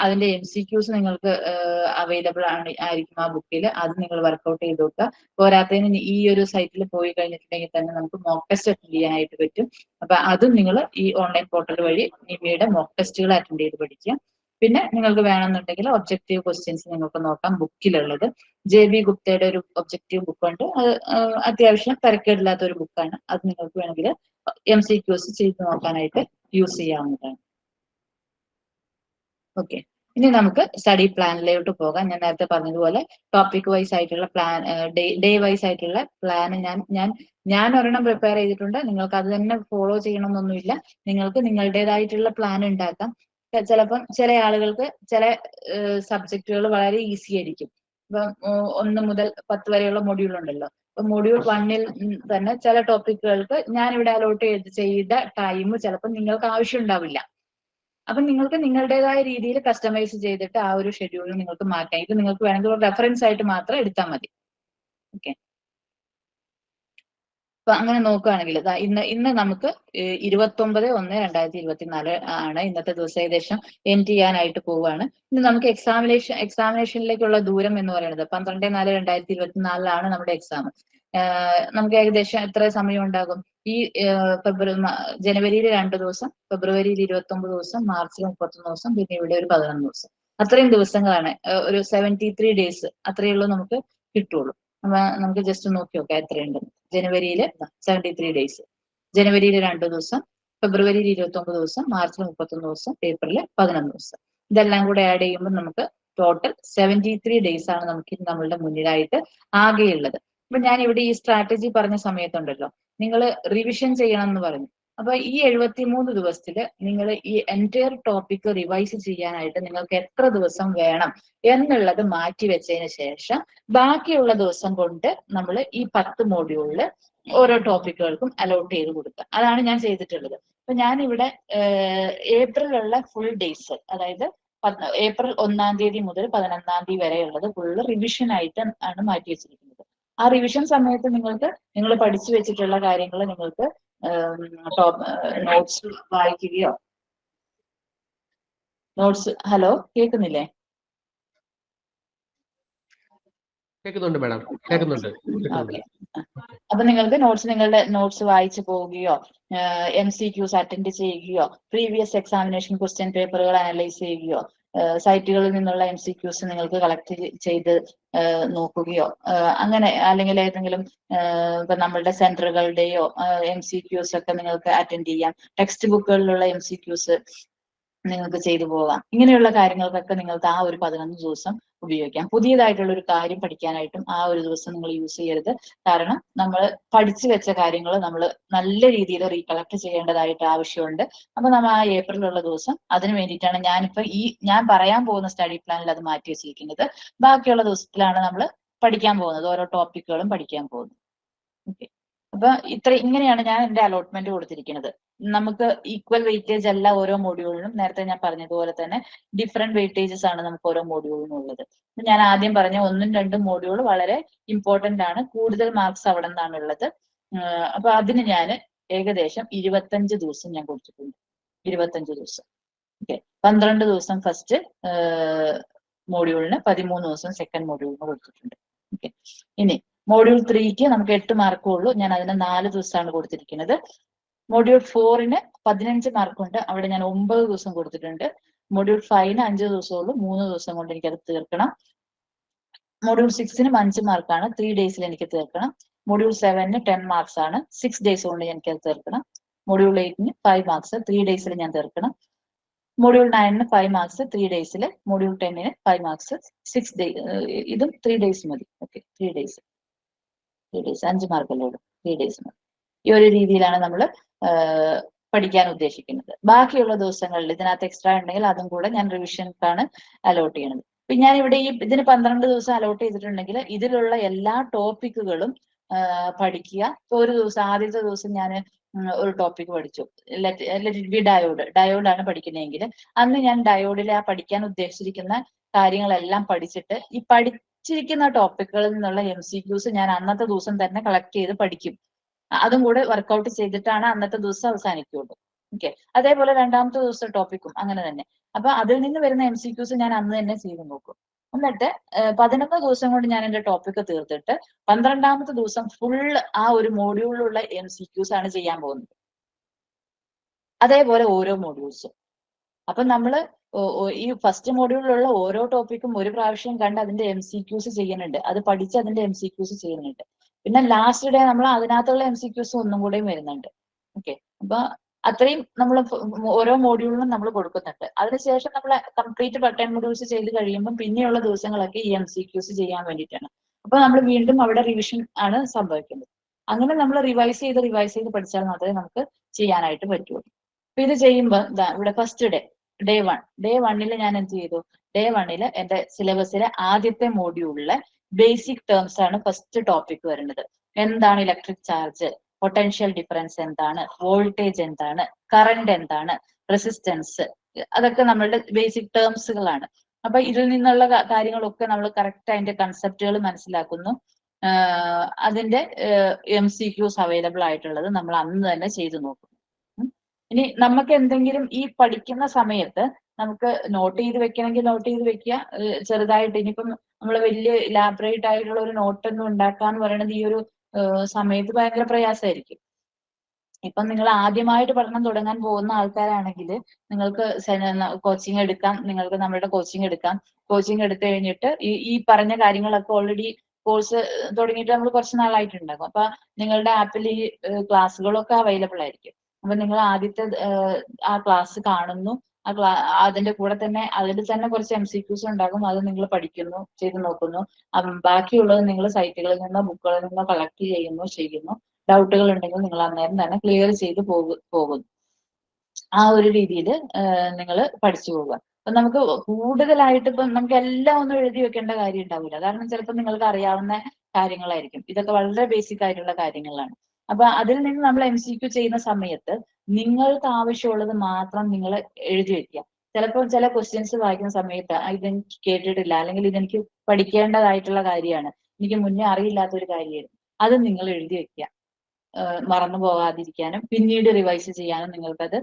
അതിന്റെ MCQs നിങ്ങൾക്ക് അവൈലബിൾ ആയിരിക്കും ആ ബുക്കിൽ, അത് നിങ്ങൾ വർക്ക്ഔട്ട് ചെയ്ത് നോക്കുക. പോരാത്തതിന് ഈ ഒരു സൈറ്റിൽ പോയി കഴിഞ്ഞിട്ടുണ്ടെങ്കിൽ തന്നെ നമുക്ക് മോക്ക് ടെസ്റ്റ് അറ്റൻഡ് ചെയ്യാനായിട്ട് പറ്റും. അപ്പൊ അതും നിങ്ങൾ ഈ ഓൺലൈൻ പോർട്ടൽ വഴി നിമിയുടെ മോക്ക് ടെസ്റ്റുകൾ അറ്റൻഡ് ചെയ്ത് പഠിക്കുക. പിന്നെ നിങ്ങൾക്ക് വേണമെന്നുണ്ടെങ്കിൽ ഒബ്ജക്റ്റീവ് ക്വസ്റ്റ്യൻസ് നിങ്ങൾക്ക് നോക്കാം ബുക്കിലുള്ളത്. JB ഗുപ്തയുടെ ഒരു ഒബ്ജക്റ്റീവ് ബുക്കുണ്ട്. അത് അത്യാവശ്യം തരക്കേടില്ലാത്ത ഒരു ബുക്കാണ്. അത് നിങ്ങൾക്ക് വേണമെങ്കിൽ MCQs ചെയ്ത് നോക്കാനായിട്ട് യൂസ് ചെയ്യാവുന്നതാണ്. ഓക്കെ, ഇനി നമുക്ക് സ്റ്റഡി പ്ലാനിലോട്ട് പോകാം. ഞാൻ നേരത്തെ പറഞ്ഞതുപോലെ ടോപ്പിക് വൈസ് ആയിട്ടുള്ള പ്ലാൻ, ഡേ വൈസ് ആയിട്ടുള്ള പ്ലാൻ ഞാൻ ഒരെണ്ണം പ്രിപ്പയർ ചെയ്തിട്ടുണ്ട്. നിങ്ങൾക്ക് അത് തന്നെ ഫോളോ ചെയ്യണമെന്നൊന്നുമില്ല. നിങ്ങൾക്ക് നിങ്ങളുടേതായിട്ടുള്ള പ്ലാൻ ഉണ്ടാക്കാം. ചിലപ്പം ചില ആളുകൾക്ക് ചില സബ്ജക്റ്റുകൾ വളരെ ഈസി ആയിരിക്കും. ഇപ്പം 1 മുതൽ 10 വരെയുള്ള മൊഡ്യൂൾ ഉണ്ടല്ലോ. ഇപ്പൊ മൊഡ്യൂൾ 1-ൽ തന്നെ ചില ടോപ്പിക്കുകൾക്ക് ഞാൻ ഇവിടെ അലോട്ട് ചെയ്ത ടൈം ചിലപ്പോൾ നിങ്ങൾക്ക് ആവശ്യം ഉണ്ടാവില്ല. അപ്പൊ നിങ്ങൾക്ക് നിങ്ങളുടേതായ രീതിയിൽ കസ്റ്റമൈസ് ചെയ്തിട്ട് ആ ഒരു ഷെഡ്യൂൾ നിങ്ങൾക്ക് മാറ്റാം. ഇത് നിങ്ങൾക്ക് വേണമെങ്കിൽ ഒരു റെഫറൻസ് ആയിട്ട് മാത്രം എടുത്താൽ മതി. ഓക്കെ, അപ്പൊ അങ്ങനെ നോക്കുകയാണെങ്കിൽ ഇന്ന് നമുക്ക് 29/1/2024 ആണ് ഇന്നത്തെ ദിവസം. ഏകദേശം എൻഡ് ചെയ്യാനായിട്ട് പോവുകയാണ്. ഇന്ന് നമുക്ക് എക്സാമിനേഷനിലേക്കുള്ള ദൂരം എന്ന് പറയുന്നത് 12/4/2024 നമ്മുടെ എക്സാം. നമുക്ക് ഏകദേശം എത്ര സമയം ഉണ്ടാകും? ഈ ജനുവരിയിൽ 2 ദിവസം, ഫെബ്രുവരിയിൽ 29 ദിവസം, മാർച്ചിൽ 31 ദിവസം, പിന്നെ ഇവിടെ ഒരു 11 ദിവസം. അത്രയും ദിവസങ്ങളാണ്, ഒരു 73 ഡേയ്സ് അത്രയേ ഉള്ളൂ നമുക്ക് കിട്ടുള്ളൂ. നമുക്ക് ജസ്റ്റ് നോക്കി നോക്കാം എത്രയുണ്ട്. ജനുവരിയിൽ 73 ഡേയ്സ്, ജനുവരിയിൽ 2 ദിവസം, ഫെബ്രുവരിയിൽ 29 ദിവസം, മാർച്ചിൽ 31 ദിവസം, ഏപ്രിൽ 11 ദിവസം. ഇതെല്ലാം കൂടെ ആഡ് ചെയ്യുമ്പോൾ നമുക്ക് ടോട്ടൽ 73 ഡേയ്സ് ആണ് നമുക്ക് നമ്മളുടെ മുന്നിലായിട്ട് ആകെയുള്ളത്. അപ്പൊ ഞാൻ ഇവിടെ ഈ സ്ട്രാറ്റജി പറഞ്ഞ സമയത്തുണ്ടല്ലോ, നിങ്ങൾ റിവിഷൻ ചെയ്യണം എന്ന് പറഞ്ഞു. അപ്പൊ ഈ 73 ദിവസത്തില് നിങ്ങൾ ഈ എൻറ്റയർ ടോപ്പിക് റിവൈസ് ചെയ്യാനായിട്ട് നിങ്ങൾക്ക് എത്ര ദിവസം വേണം എന്നുള്ളത് മാറ്റി വെച്ചതിന് ശേഷം ബാക്കിയുള്ള ദിവസം കൊണ്ട് നമ്മൾ ഈ 10 മോഡ്യൂളില് ഓരോ ടോപ്പിക്കുകൾക്കും അലോട്ട് ചെയ്ത് കൊടുക്കുക. അതാണ് ഞാൻ ചെയ്തിട്ടുള്ളത്. അപ്പൊ ഞാൻ ഇവിടെ ഏപ്രിലുള്ള ഫുൾ ഡേയ്സ്, അതായത് ഏപ്രിൽ 1-ാം തീയതി മുതൽ 11-ാം തീയതി വരെയുള്ളത് ഫുള്ള് റിവിഷൻ ആയിട്ട് ആണ് മാറ്റി വെച്ചിരിക്കുന്നത്. ആ റിവിഷൻ സമയത്ത് നിങ്ങൾ പഠിച്ചു വെച്ചിട്ടുള്ള കാര്യങ്ങൾ നിങ്ങൾക്ക് നോട്ട്സ് വായിക്കുകയോ, ഹലോ കേൾക്കുന്നില്ലേ? കേൾക്കുന്നുണ്ട് മാഡം, കേൾക്കുന്നുണ്ട്. ഓക്കെ, അപ്പൊ നിങ്ങൾക്ക് നിങ്ങളുടെ നോട്ട്സ് വായിച്ചു പോവുകയോ, MCQs അറ്റൻഡ് ചെയ്യുകയോ, പ്രീവിയസ് എക്സാമിനേഷൻ ക്വസ്റ്റ്യൻ പേപ്പറുകൾ അനലൈസ് ചെയ്യുകയോ, സൈറ്റുകളിൽ നിന്നുള്ള MCQs നിങ്ങൾക്ക് കളക്ട് ചെയ്ത് നോക്കുകയോ, അങ്ങനെ അല്ലെങ്കിൽ ഏതെങ്കിലും ഇപ്പൊ നമ്മളുടെ സെന്ററുകളുടെയോ MCQs ഒക്കെ നിങ്ങൾക്ക് അറ്റൻഡ് ചെയ്യാം. ടെക്സ്റ്റ് ബുക്കുകളിലുള്ള MCQs നിങ്ങൾക്ക് ചെയ്തു പോകാം. ഇങ്ങനെയുള്ള കാര്യങ്ങൾക്കൊക്കെ നിങ്ങൾക്ക് ആ ഒരു 11 ദിവസം ഉപയോഗിക്കാം. പുതിയതായിട്ടുള്ള ഒരു കാര്യം പഠിക്കാനായിട്ടും ആ ഒരു ദിവസം നിങ്ങൾ യൂസ് ചെയ്യരുത്. കാരണം നമ്മൾ പഠിച്ചു വെച്ച കാര്യങ്ങൾ നമ്മൾ നല്ല രീതിയിൽ റീകളക്ട് ചെയ്യേണ്ടതായിട്ട് ആവശ്യമുണ്ട്. അപ്പൊ നമ്മൾ ആ ഏപ്രിലുള്ള ദിവസം അതിന് വേണ്ടിയിട്ടാണ് ഞാനിപ്പോ ഞാൻ പറയാൻ പോകുന്ന സ്റ്റഡി പ്ലാനിൽ അത് മാറ്റി വെച്ചിരിക്കുന്നത്. ബാക്കിയുള്ള ദിവസത്തിലാണ് നമ്മൾ പഠിക്കാൻ പോകുന്നത്, ഓരോ ടോപ്പിക്കുകളും പഠിക്കാൻ പോകുന്നത്. ഓക്കെ, അപ്പൊ ഇങ്ങനെയാണ് ഞാൻ എന്റെ അലോട്ട്മെന്റ് കൊടുത്തിരിക്കുന്നത്. നമുക്ക് ഈക്വൽ വെയിറ്റേജ് അല്ല ഓരോ മൊഡ്യൂളിനും. നേരത്തെ ഞാൻ പറഞ്ഞതുപോലെ തന്നെ ഡിഫറെന്റ് വെയിറ്റേജസ് ആണ് നമുക്ക് ഓരോ മൊഡ്യൂളിനും ഉള്ളത്. ഞാൻ ആദ്യം പറഞ്ഞ 1ഉം 2ഉം മൊഡ്യൂൾ വളരെ ഇമ്പോർട്ടന്റ് ആണ്, കൂടുതൽ മാർക്സ് അവിടെ നിന്നാണ് ഉള്ളത്. അപ്പൊ അതിന് ഞാൻ ഏകദേശം 25 ദിവസം ഞാൻ കൊടുത്തിട്ടുണ്ട്. 25 ദിവസം. ഓക്കെ, 12 ദിവസം ഫസ്റ്റ് മൊഡ്യൂളിന്, 13 ദിവസം സെക്കൻഡ് മൊഡ്യൂളിന് കൊടുത്തിട്ടുണ്ട്. ഓക്കെ, ഇനി മൊഡ്യൂൾ 3ക്ക് നമുക്ക് 8 മാർക്കേ ഉള്ളൂ. ഞാൻ അതിന് 4 ദിവസമാണ് കൊടുത്തിരിക്കുന്നത്. മൊഡ്യൂൾ 4ന് 15 മാർക്കുണ്ട്, അവിടെ ഞാൻ 9 ദിവസം കൊടുത്തിട്ടുണ്ട്. മൊഡ്യൂൾ 5ന് 5 ദിവസമുള്ളൂ, 3 ദിവസം കൊണ്ട് എനിക്കത് തീർക്കണം. മൊഡ്യൂൾ 6നും 5 മാർക്കാണ്, 3 ഡേയ്സിൽ എനിക്ക് തീർക്കണം. മൊഡ്യൂൾ 7ന് 10 മാർക്സ് ആണ്, 6 ഡേയ്സ് കൊണ്ട് എനിക്കത് തീർക്കണം. മൊഡ്യൂൾ 8ന് 5 മാർക്സ്, 3 ഡേയ്സിൽ ഞാൻ തീർക്കണം. മൊഡ്യൂൾ 9ന് 5 മാർക്സ്, 3 ഡേയ്സിൽ. മൊഡ്യൂൾ 10ന് 5 മാർക്സ്, 6 ഡേ, ഇതും 3 ഡേയ്സ് മതി. ഓക്കെ, 3 ഡേയ്സ് 5 മാർക്കല്ലേ ഉള്ളൂ, 3 ഡേയ്സ് മതി. ഈ ഒരു രീതിയിലാണ് നമ്മൾ പഠിക്കാൻ ഉദ്ദേശിക്കുന്നത്. ബാക്കിയുള്ള ദിവസങ്ങളിൽ ഇതിനകത്ത് എക്സ്ട്രാ ഉണ്ടെങ്കിൽ അതും കൂടെ ഞാൻ റിവിഷൻക്കാണ് അലോട്ട് ചെയ്യണത്. ഇപ്പൊ ഞാൻ ഇവിടെ ഇതിന് 12 ദിവസം അലോട്ട് ചെയ്തിട്ടുണ്ടെങ്കിൽ ഇതിലുള്ള എല്ലാ ടോപ്പിക്കുകളും പഠിക്കുക. ഇപ്പൊ ഒരു ദിവസം, ആദ്യത്തെ ദിവസം ഞാൻ ഒരു ടോപ്പിക് പഠിച്ചു, ലെറ്റ് ബി ഡയോഡാണ് പഠിക്കുന്നതെങ്കിൽ അന്ന് ഞാൻ ഡയോഡിലെ ആ പഠിക്കാൻ ഉദ്ദേശിച്ചിരിക്കുന്ന കാര്യങ്ങളെല്ലാം പഠിച്ചിട്ട് ഈ പഠിച്ചിരിക്കുന്ന ടോപ്പിക്കുകളിൽ നിന്നുള്ള MCQs ഞാൻ അന്നത്തെ ദിവസം തന്നെ കളക്ട് ചെയ്ത് പഠിക്കും. അതും കൂടെ വർക്ക്ഔട്ട് ചെയ്തിട്ടാണ് അന്നത്തെ ദിവസം അവസാനിക്കുള്ളൂ. ഓക്കെ, അതേപോലെ രണ്ടാമത്തെ ദിവസം ടോപ്പിക്കും അങ്ങനെ തന്നെ. അപ്പൊ അതിൽ നിന്ന് വരുന്ന MCQs ഞാൻ അന്ന് തന്നെ ചെയ്ത് നോക്കും. എന്നിട്ട് 11 ദിവസം കൊണ്ട് ഞാൻ എന്റെ ടോപ്പിക് തീർത്തിട്ട് 12ാമത്തെ ദിവസം ഫുൾ ആ ഒരു മോഡ്യൂളിലുള്ള MCQs ആണ് ചെയ്യാൻ പോകുന്നത്. അതേപോലെ ഓരോ മോഡ്യൂൾസും. അപ്പൊ നമ്മള് ഈ ഫസ്റ്റ് മോഡ്യൂളിലുള്ള ഓരോ ടോപ്പിക്കും ഒരു പ്രാവശ്യം കണ്ട് അതിന്റെ MCQs ചെയ്യുന്നുണ്ട്, അത് പഠിച്ച് അതിന്റെ MCQs ചെയ്യുന്നുണ്ട്. പിന്നെ ലാസ്റ്റ് ഡേ നമ്മൾ അതിനകത്തുള്ള MCQs ഒന്നും കൂടെയും വരുന്നുണ്ട്. ഓക്കെ, അപ്പൊ അത്രയും നമ്മൾ ഓരോ മോഡ്യൂളിനും നമ്മൾ കൊടുക്കുന്നുണ്ട്. അതിനുശേഷം നമ്മൾ കംപ്ലീറ്റ് 10 മോഡ്യൂൾസ് ചെയ്ത് കഴിയുമ്പോൾ പിന്നെയുള്ള ദിവസങ്ങളൊക്കെ ഈ MCQs ചെയ്യാൻ വേണ്ടിയിട്ടാണ്. അപ്പൊ നമ്മൾ വീണ്ടും അവിടെ റിവിഷൻ ആണ് സംഭവിക്കുന്നത്. അങ്ങനെ നമ്മൾ റിവൈസ് ചെയ്ത് പഠിച്ചാൽ മാത്രമേ നമുക്ക് ചെയ്യാനായിട്ട് പറ്റുള്ളൂ. അപ്പൊ ഇത് ചെയ്യുമ്പോൾ ഇവിടെ ഫസ്റ്റ് ഡേ 1 ഞാൻ എന്ത് ചെയ്തു? ഡേ 1 എന്റെ സിലബസിലെ ആദ്യത്തെ മോഡ്യൂളിലെ ബേസിക് ടേംസ് ആണ് ഫസ്റ്റ് ടോപ്പിക് വരുന്നത്. എന്താണ് ഇലക്ട്രിക് ചാർജ്, പൊട്ടൻഷ്യൽ ഡിഫറൻസ് എന്താണ്, വോൾട്ടേജ് എന്താണ്, കറണ്ട് എന്താണ്, റെസിസ്റ്റൻസ്, അതൊക്കെ നമ്മളുടെ ബേസിക് ടേംസുകളാണ്. അപ്പൊ ഇതിൽ നിന്നുള്ള കാര്യങ്ങളൊക്കെ നമ്മൾ കറക്റ്റ് അതിന്റെ കൺസെപ്റ്റുകൾ മനസ്സിലാക്കുന്നു. അതിന്റെ MCQs അവൈലബിൾ ആയിട്ടുള്ളത് നമ്മൾ അന്ന് തന്നെ ചെയ്തു നോക്കും. ഇനി നമുക്ക് എന്തെങ്കിലും ഈ പഠിക്കുന്ന സമയത്ത് നമുക്ക് നോട്ട് ചെയ്ത് വെക്കണമെങ്കിൽ നോട്ട് ചെയ്ത് വെക്കുക. ചെറുതായിട്ട് ഇനിയിപ്പം നമ്മൾ വലിയ ഇലാബറേറ്റ് ആയിട്ടുള്ള ഒരു നോട്ടൊന്നും ഉണ്ടാക്കാന്ന് പറയുന്നത് ഈ ഒരു സമയത്ത് ഭയങ്കര പ്രയാസമായിരിക്കും. ഇപ്പം നിങ്ങൾ ആദ്യമായിട്ട് പഠനം തുടങ്ങാൻ പോകുന്ന ആൾക്കാരാണെങ്കിൽ നിങ്ങൾക്ക് കോച്ചിങ് എടുക്കാം, നിങ്ങൾക്ക് നമ്മുടെ കോച്ചിങ് എടുക്കാം. കോച്ചിങ് എടുത്തു കഴിഞ്ഞിട്ട് ഈ പറഞ്ഞ കാര്യങ്ങളൊക്കെ ഓൾറെഡി കോഴ്സ് തുടങ്ങിയിട്ട് നമ്മൾ കുറച്ച് നാളായിട്ടുണ്ടാകും. അപ്പൊ നിങ്ങളുടെ ആപ്പിൽ ഈ ക്ലാസ്സുകളൊക്കെ അവൈലബിൾ ആയിരിക്കും. അപ്പൊ നിങ്ങൾ ആദ്യത്തെ ആ ക്ലാസ് കാണുന്നു, അതിന്റെ കൂടെ തന്നെ അതിൽ തന്നെ കുറച്ച് MCQs ഉണ്ടാകും, അത് നിങ്ങൾ പഠിക്കുന്നു, ചെയ്ത് നോക്കുന്നു. ബാക്കിയുള്ളത് നിങ്ങൾ സൈറ്റുകളിൽ നിന്നോ ബുക്കുകളിൽ നിന്നോ കളക്ട് ചെയ്യുന്നു. ഡൗട്ടുകൾ ഉണ്ടെങ്കിൽ നിങ്ങൾ അന്നേരം തന്നെ ക്ലിയർ ചെയ്ത് പോകുന്നു. ആ ഒരു രീതിയിൽ നിങ്ങൾ പഠിച്ചു പോവുക. അപ്പൊ നമുക്ക് കൂടുതലായിട്ട് ഇപ്പം നമുക്ക് എല്ലാം ഒന്നും എഴുതി വെക്കേണ്ട കാര്യം ഉണ്ടാവില്ല. കാരണം ചിലപ്പോൾ നിങ്ങൾക്ക് അറിയാവുന്ന കാര്യങ്ങളായിരിക്കും, ഇതൊക്കെ വളരെ ബേസിക് ആയിട്ടുള്ള കാര്യങ്ങളാണ്. അപ്പൊ അതിൽ നിന്ന് നമ്മൾ MCQ ചെയ്യുന്ന സമയത്ത് നിങ്ങൾക്ക് ആവശ്യമുള്ളത് മാത്രം നിങ്ങൾ എഴുതി വെക്കുക. ചിലപ്പോൾ ചില ക്വസ്റ്റ്യൻസ് വായിക്കുന്ന സമയത്ത് ഇതെനിക്ക് കേട്ടിട്ടില്ല, അല്ലെങ്കിൽ ഇതെനിക്ക് പഠിക്കേണ്ടതായിട്ടുള്ള കാര്യമാണ്, എനിക്ക് മുന്നേ അറിയില്ലാത്ത ഒരു കാര്യമായിരുന്നു, അത് നിങ്ങൾ എഴുതി വെക്കുക. മറന്നു പോകാതിരിക്കാനും പിന്നീട് റിവൈസ് ചെയ്യാനും നിങ്ങൾക്കത്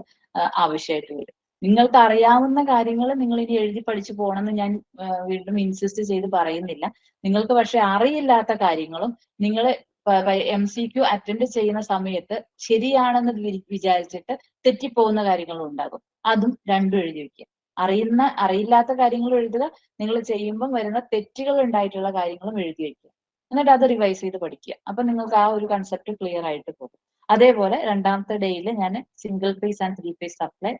ആവശ്യമായിട്ട് വരും. നിങ്ങൾക്ക് അറിയാവുന്ന കാര്യങ്ങൾ നിങ്ങൾ ഇനി എഴുതി പഠിച്ചു പോകണമെന്ന് ഞാൻ വീണ്ടും ഇൻസിസ്റ്റ് ചെയ്ത് പറയുന്നില്ല. നിങ്ങൾക്ക് പക്ഷെ അറിയില്ലാത്ത കാര്യങ്ങളും നിങ്ങൾ MCQ അറ്റൻഡ് ചെയ്യുന്ന സമയത്ത് ശരിയാണെന്ന് വിചാരിച്ചിട്ട് തെറ്റിപ്പോകുന്ന കാര്യങ്ങളും ഉണ്ടാകും. അതും രണ്ടും എഴുതി വെക്കുക. അറിയില്ലാത്ത കാര്യങ്ങൾ എഴുതുക, നിങ്ങൾ ചെയ്യുമ്പം വരുന്ന തെറ്റുകൾ ഉണ്ടായിട്ടുള്ള കാര്യങ്ങളും എഴുതി വെക്കുക. എന്നിട്ട് അത് റിവൈസ് ചെയ്ത് പഠിക്കുക. അപ്പൊ നിങ്ങൾക്ക് ആ ഒരു കൺസെപ്റ്റ് ക്ലിയർ ആയിട്ട് പോകും. അതേപോലെ രണ്ടാമത്തെ ഡേയിൽ ഞാൻ single phase and 3 face supply,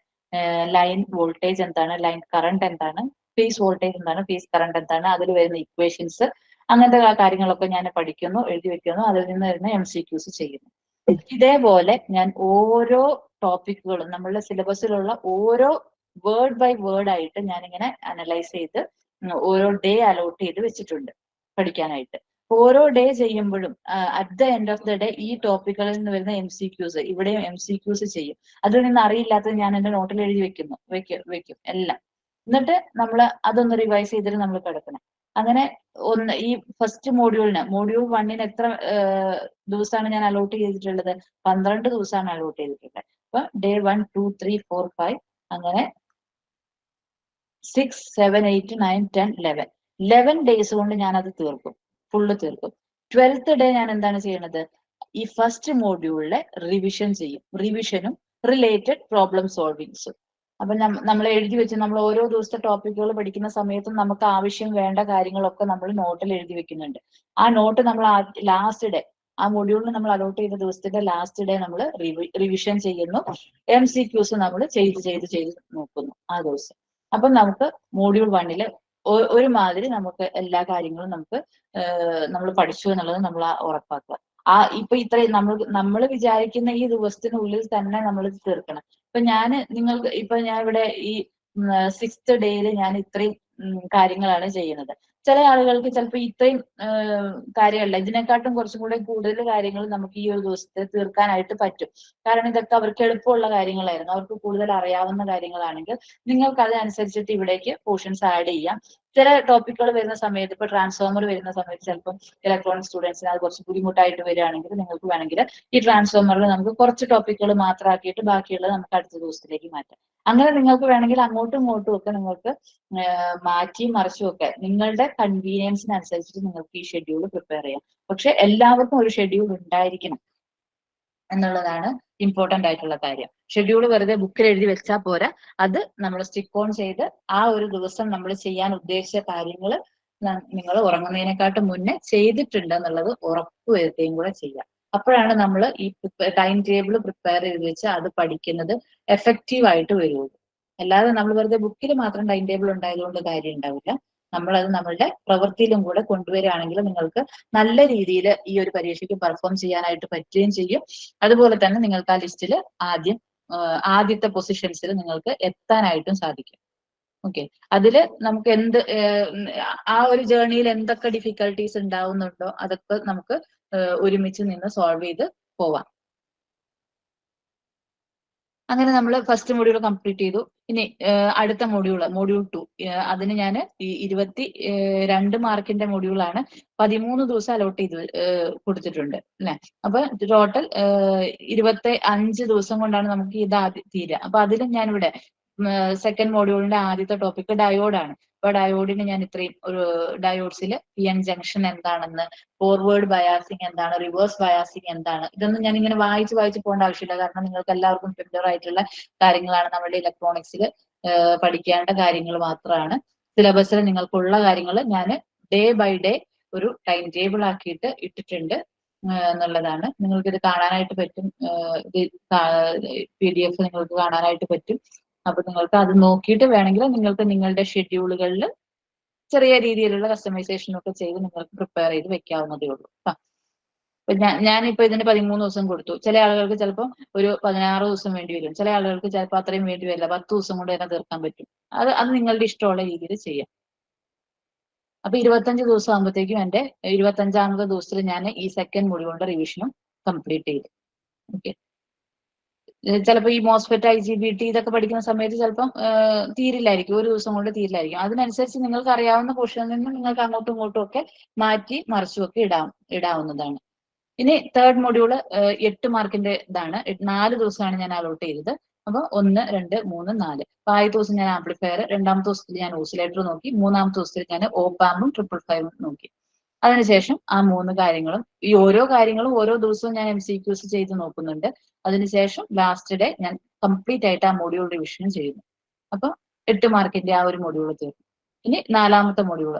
line voltage എന്താണ്, ലൈൻ കറണ്ട് എന്താണ്, ഫേസ് വോൾട്ടേജ് എന്താണ്, ഫേസ് കറണ്ട് എന്താണ്, അതിൽ വരുന്ന ഇക്വേഷൻസ്, അങ്ങനത്തെ കാര്യങ്ങളൊക്കെ ഞാൻ പഠിക്കുന്നു, എഴുതി വെക്കുന്നു. അതിൽ നിന്ന് വരുന്ന MCQs ചെയ്യുന്നു. ഇതേപോലെ ഞാൻ ഓരോ ടോപ്പിക്കുകളും നമ്മളുടെ സിലബസിലുള്ള ഓരോ വേർഡ് ബൈ വേർഡ് ആയിട്ട് ഞാനിങ്ങനെ അനലൈസ് ചെയ്ത് ഓരോ ഡേ അലോട്ട് ചെയ്ത് വെച്ചിട്ടുണ്ട് പഠിക്കാനായിട്ട്. ഓരോ ഡേ ചെയ്യുമ്പോഴും at the end of the day ഈ ടോപ്പിക്കുകളിൽ നിന്ന് വരുന്ന MCQs ഇവിടെയും MCQs ചെയ്യും. അതിൽ നിന്ന് അറിയില്ലാത്തത് ഞാൻ എന്റെ നോട്ടിൽ എഴുതി വെക്കും എല്ലാം. എന്നിട്ട് നമ്മൾ അതൊന്ന് റിവൈസ് ചെയ്തിട്ട് നമ്മൾ കിടക്കണം. അങ്ങനെ ഈ ഫസ്റ്റ് മോഡ്യൂൾ 1 എത്ര ദിവസമാണ് ഞാൻ അലോട്ട് ചെയ്തിട്ടുള്ളത്? 12 ദിവസമാണ് അലോട്ട് ചെയ്തിട്ടുള്ളത്. അപ്പൊ ഡേ 1, 2, 3, 4, 5 അങ്ങനെ 6, 7, 8, 9, 10, 11 ഡേയ്സ് കൊണ്ട് ഞാൻ അത് ഫുള്ള് തീർക്കും. 12th ഡേ ഞാൻ എന്താണ് ചെയ്യണത്? ഈ ഫസ്റ്റ് മോഡ്യൂളിലെ റിവിഷൻ ചെയ്യും. റിവിഷനും റിലേറ്റഡ് പ്രോബ്ലം സോൾവിങ്സും. അപ്പൊ നമ്മൾ എഴുതി വെച്ച് നമ്മൾ ഓരോ ദിവസത്തെ ടോപ്പിക്കുകൾ പഠിക്കുന്ന സമയത്തും നമുക്ക് ആവശ്യം വേണ്ട കാര്യങ്ങളൊക്കെ നമ്മൾ നോട്ടിൽ എഴുതി വെക്കുന്നുണ്ട്. ആ നോട്ട് നമ്മൾ ലാസ്റ്റ് ഡേ, ആ മൊഡ്യൂളിന് നമ്മൾ അലോട്ട് ചെയ്ത ദിവസത്തിന്റെ ലാസ്റ്റ് ഡേ നമ്മൾ റിവിഷൻ ചെയ്യുന്നു. MCQs നമ്മൾ ചെയ്ത് നോക്കുന്നു ആ ദിവസം. അപ്പൊ നമുക്ക് മോഡ്യൂൾ 1 ഒരുമാതിരി നമുക്ക് എല്ലാ കാര്യങ്ങളും നമ്മൾ പഠിച്ചു എന്നുള്ളത് നമ്മൾ ഉറപ്പാക്കുക. ഇപ്പൊ ഇത്രയും നമ്മൾ വിചാരിക്കുന്ന ഈ ദിവസത്തിനുള്ളിൽ തന്നെ നമ്മൾ തീർക്കണം. ഇപ്പൊ ഞാൻ ഇവിടെ ഈ 6th ഡേയിൽ ഞാൻ ഇത്രയും കാര്യങ്ങളാണ് ചെയ്യുന്നത്. ചില ആളുകൾക്ക് ചിലപ്പോൾ ഇത്രയും കാര്യമല്ല, ഇതിനെക്കാട്ടും കുറച്ചും കൂടെ കൂടുതൽ കാര്യങ്ങൾ നമുക്ക് ഈ ഒരു ദിവസത്തെ തീർക്കാനായിട്ട് പറ്റും. കാരണം ഇതൊക്കെ അവർക്ക് എളുപ്പമുള്ള കാര്യങ്ങളായിരുന്നു, അവർക്ക് കൂടുതൽ അറിയാവുന്ന കാര്യങ്ങളാണെങ്കിൽ നിങ്ങൾക്ക് അതനുസരിച്ചിട്ട് ഇവിടേക്ക് പോർഷൻസ് ആഡ് ചെയ്യാം. ചില ടോപ്പിക്കുകൾ വരുന്ന സമയത്ത്, ഇപ്പൊ ട്രാൻസ്ഫോമർ വരുന്ന സമയത്ത് ചിലപ്പോൾ ഇലക്ട്രോണിക് സ്റ്റുഡൻസിന് അത് കുറച്ച് ബുദ്ധിമുട്ടായിട്ട് വരികയാണെങ്കിൽ നിങ്ങൾക്ക് വേണമെങ്കിൽ ഈ ട്രാൻസ്ഫോമറിൽ നമുക്ക് കുറച്ച് ടോപ്പിക്കുകൾ മാത്രമാക്കിയിട്ട് ബാക്കിയുള്ളത് നമുക്ക് അടുത്ത ദിവസത്തിലേക്ക് മാറ്റാം. അങ്ങനെ നിങ്ങൾക്ക് വേണമെങ്കിൽ അങ്ങോട്ടും ഇങ്ങോട്ടും ഒക്കെ നിങ്ങൾക്ക് മാറ്റിയും മറിച്ചും ഒക്കെ നിങ്ങളുടെ കൺവീനിയൻസിനനുസരിച്ചിട്ട് നിങ്ങൾക്ക് ഈ ഷെഡ്യൂൾ പ്രിപ്പയർ ചെയ്യാം. പക്ഷെ എല്ലാവർക്കും ഒരു ഷെഡ്യൂൾ ഉണ്ടായിരിക്കണം എന്നുള്ളതാണ് ഇമ്പോർട്ടന്റ് ആയിട്ടുള്ള കാര്യം. ഷെഡ്യൂൾ വെറുതെ ബുക്കിൽ എഴുതി വെച്ചാൽ പോരാ, അത് നമ്മൾ സ്റ്റിക്ക് ഓൺ ചെയ്ത് ആ ഒരു ദിവസം നമ്മൾ ചെയ്യാൻ ഉദ്ദേശിച്ച കാര്യങ്ങൾ നിങ്ങൾ ഉറങ്ങുന്നതിനെക്കാട്ടും മുന്നേ ചെയ്തിട്ടുണ്ട് എന്നുള്ളത് ഉറപ്പ് വരുത്തുകയും കൂടെ ചെയ്യാം. അപ്പോഴാണ് നമ്മൾ ഈ ടൈം ടേബിൾ പ്രിപ്പയർ ചെയ്ത് വെച്ച് അത് പഠിക്കുന്നത് എഫക്റ്റീവ് ആയിട്ട് വരുള്ളൂ. അല്ലാതെ നമ്മൾ വെറുതെ ബുക്കിൽ മാത്രം ടൈം ടേബിൾ ഉണ്ടായതുകൊണ്ട് കാര്യം ഉണ്ടാവില്ല. നമ്മളത് നമ്മളുടെ പ്രവൃത്തിയിലും കൂടെ കൊണ്ടുവരികയാണെങ്കിൽ നിങ്ങൾക്ക് നല്ല രീതിയിൽ ഈ ഒരു പരീക്ഷയ്ക്ക് പെർഫോം ചെയ്യാനായിട്ട് പറ്റുകയും ചെയ്യും. അതുപോലെ തന്നെ നിങ്ങൾക്ക് ആ ലിസ്റ്റിൽ ആദ്യത്തെ പൊസിഷൻസിൽ നിങ്ങൾക്ക് എത്താനായിട്ടും സാധിക്കും. ഓക്കെ, അതില് നമുക്ക് ആ ഒരു ജേർണിയിൽ എന്തൊക്കെ ഡിഫിക്കൽട്ടീസ് ഉണ്ടാവുന്നുണ്ടോ അതൊക്കെ നമുക്ക് ഒരുമിച്ച് നിന്ന് സോൾവ് ചെയ്ത് പോവാം. അങ്ങനെ നമ്മൾ ഫസ്റ്റ് മൊഡ്യൂൾ കംപ്ലീറ്റ് ചെയ്തു. ഇനി അടുത്ത മൊഡ്യൂൾ 2, അതിന് ഞാൻ 22 മാർക്കിന്റെ മൊഡ്യൂളാണ്. 13 ദിവസം അലോട്ട് ചെയ്ത് കൊടുത്തിട്ടുണ്ട് അല്ലെ. അപ്പൊ ടോട്ടൽ 25 ദിവസം കൊണ്ടാണ് നമുക്ക് ഇത് തീരുക. അപ്പൊ അതിലും ഞാനിവിടെ സെക്കൻഡ് മൊഡ്യൂളിന്റെ ആദ്യത്തെ ടോപ്പിക് ഡയോഡാണ്. അപ്പൊ ഡയോഡിന് ഞാൻ ഇത്രയും ഡയോഡ്സിൽ PN ജംഗ്ഷൻ എന്താണെന്ന്, ഫോർവേഡ് ബയാസിങ് എന്താണ്, റിവേഴ്സ് ബയാസിങ് എന്താണ്, ഇതൊന്നും ഞാൻ ഇങ്ങനെ വായിച്ച് പോകേണ്ട ആവശ്യമില്ല. കാരണം നിങ്ങൾക്ക് എല്ലാവർക്കും ഫെമിലിയർ ആയിട്ടുള്ള കാര്യങ്ങളാണ്. നമ്മുടെ ഇലക്ട്രോണിക്സിൽ പഠിക്കേണ്ട കാര്യങ്ങൾ മാത്രമാണ്. സിലബസിൽ നിങ്ങൾക്കുള്ള കാര്യങ്ങൾ ഞാൻ ഡേ ബൈ ഡേ ഒരു ടൈം ടേബിൾ ആക്കിയിട്ട് ഇട്ടിട്ടുണ്ട് എന്നുള്ളതാണ്. നിങ്ങൾക്ക് ഇത് കാണാനായിട്ട് പറ്റും. PDF നിങ്ങൾക്ക് കാണാനായിട്ട് പറ്റും. അപ്പൊ നിങ്ങൾക്ക് അത് നോക്കിയിട്ട് വേണമെങ്കിൽ നിങ്ങൾക്ക് നിങ്ങളുടെ ഷെഡ്യൂളുകളിൽ ചെറിയ രീതിയിലുള്ള കസ്റ്റമൈസേഷൻ ഒക്കെ ചെയ്ത് നിങ്ങൾക്ക് പ്രിപ്പയർ ചെയ്ത് വെക്കാവുന്നതേ ഉള്ളൂ. അപ്പൊ ഞാനിപ്പോ ഇതിന് 13 ദിവസം കൊടുത്തു. ചില ആളുകൾക്ക് ചിലപ്പോൾ ഒരു 16 ദിവസം വേണ്ടി വരും. ചില ആളുകൾക്ക് ചിലപ്പോൾ അത്രയും വേണ്ടി വരില്ല. 10 ദിവസം കൊണ്ട് തന്നെ തീർക്കാൻ പറ്റും. അത് നിങ്ങളുടെ ഇഷ്ടമുള്ള രീതിയിൽ ചെയ്യാം. അപ്പൊ 25 ദിവസം ആകുമ്പോഴത്തേക്കും എന്റെ 25ാമത്തെ ദിവസത്തിൽ ഞാൻ ഈ സെക്കൻഡ് മൊഡ്യൂളിന്റെ റിവിഷനും കംപ്ലീറ്റ് ചെയ്തു. ഓക്കെ, ചിലപ്പോൾ ഈ മോസ്ഫെറ്റ് IGBT ഇതൊക്കെ പഠിക്കുന്ന സമയത്ത് ചിലപ്പം തീരില്ലായിരിക്കും, ഒരു ദിവസം കൊണ്ട് തീരില്ലായിരിക്കും. അതിനനുസരിച്ച് നിങ്ങൾക്ക് അറിയാവുന്ന പോർഷനിൽ നിന്ന് നിങ്ങൾക്ക് അങ്ങോട്ടും ഇങ്ങോട്ടും ഒക്കെ മാറ്റി മറിച്ചും ഒക്കെ ഇടാവുന്നതാണ്. ഇനി തേർഡ് മൊഡ്യൂള് 8 മാർക്കിന്റെ ഇതാണ്. 4 ദിവസമാണ് ഞാൻ അലോട്ട് ചെയ്തത്. അപ്പൊ 1, 2, 3, 4. അപ്പൊ ആദ്യത്തെ ദിവസം ഞാൻ ആംപ്ലിഫയർ, രണ്ടാമത്തെ ദിവസത്തിൽ ഞാൻ ഓസിലേറ്റർ നോക്കി, മൂന്നാമത്തെ ദിവസത്തിൽ ഞാൻ ഓപ്പാമ്പും 555 നോക്കി. അതിനുശേഷം ആ 3 കാര്യങ്ങളും ഈ ഓരോ കാര്യങ്ങളും ഓരോ ദിവസവും ഞാൻ MCQs ചെയ്ത് നോക്കുന്നുണ്ട്. അതിനുശേഷം ലാസ്റ്റ് ഡേ ഞാൻ കംപ്ലീറ്റ് ആയിട്ട് ആ മൊഡ്യൂൾ റിവിഷനും ചെയ്യുന്നു. അപ്പൊ 8 മാർക്കിന്റെ ആ ഒരു മൊഡ്യൂൾ തീർന്നു. ഇനി നാലാമത്തെ മൊഡ്യൂൾ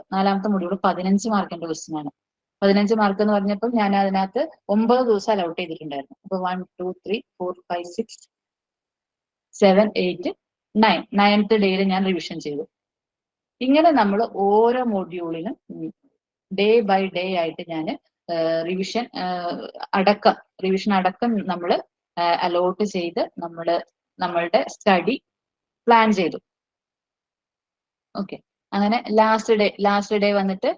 15 മാർക്കിന്റെ ക്വസ്റ്റ്യൻ ആണ്. 15 മാർക്ക് എന്ന് പറഞ്ഞപ്പോൾ ഞാൻ അതിനകത്ത് 9 ദിവസം അലോട്ട് ചെയ്തിട്ടുണ്ടായിരുന്നു. അപ്പൊ 1, 2, 3, 4, 5, 6, 7, 8, 9 9th ഡേയിൽ ഞാൻ റിവിഷൻ ചെയ്തു. ഇങ്ങനെ നമ്മൾ ഓരോ മൊഡ്യൂളിനും ഡേ ബൈ ഡേ ആയിട്ട് ഞാൻ റിവിഷൻ അടക്കം നമ്മൾ അലോട്ട് ചെയ്ത് നമ്മളുടെ സ്റ്റഡി പ്ലാൻ ചെയ്തു. ഓക്കെ, അങ്ങനെ ലാസ്റ്റ് ഡേ വന്നിട്ട്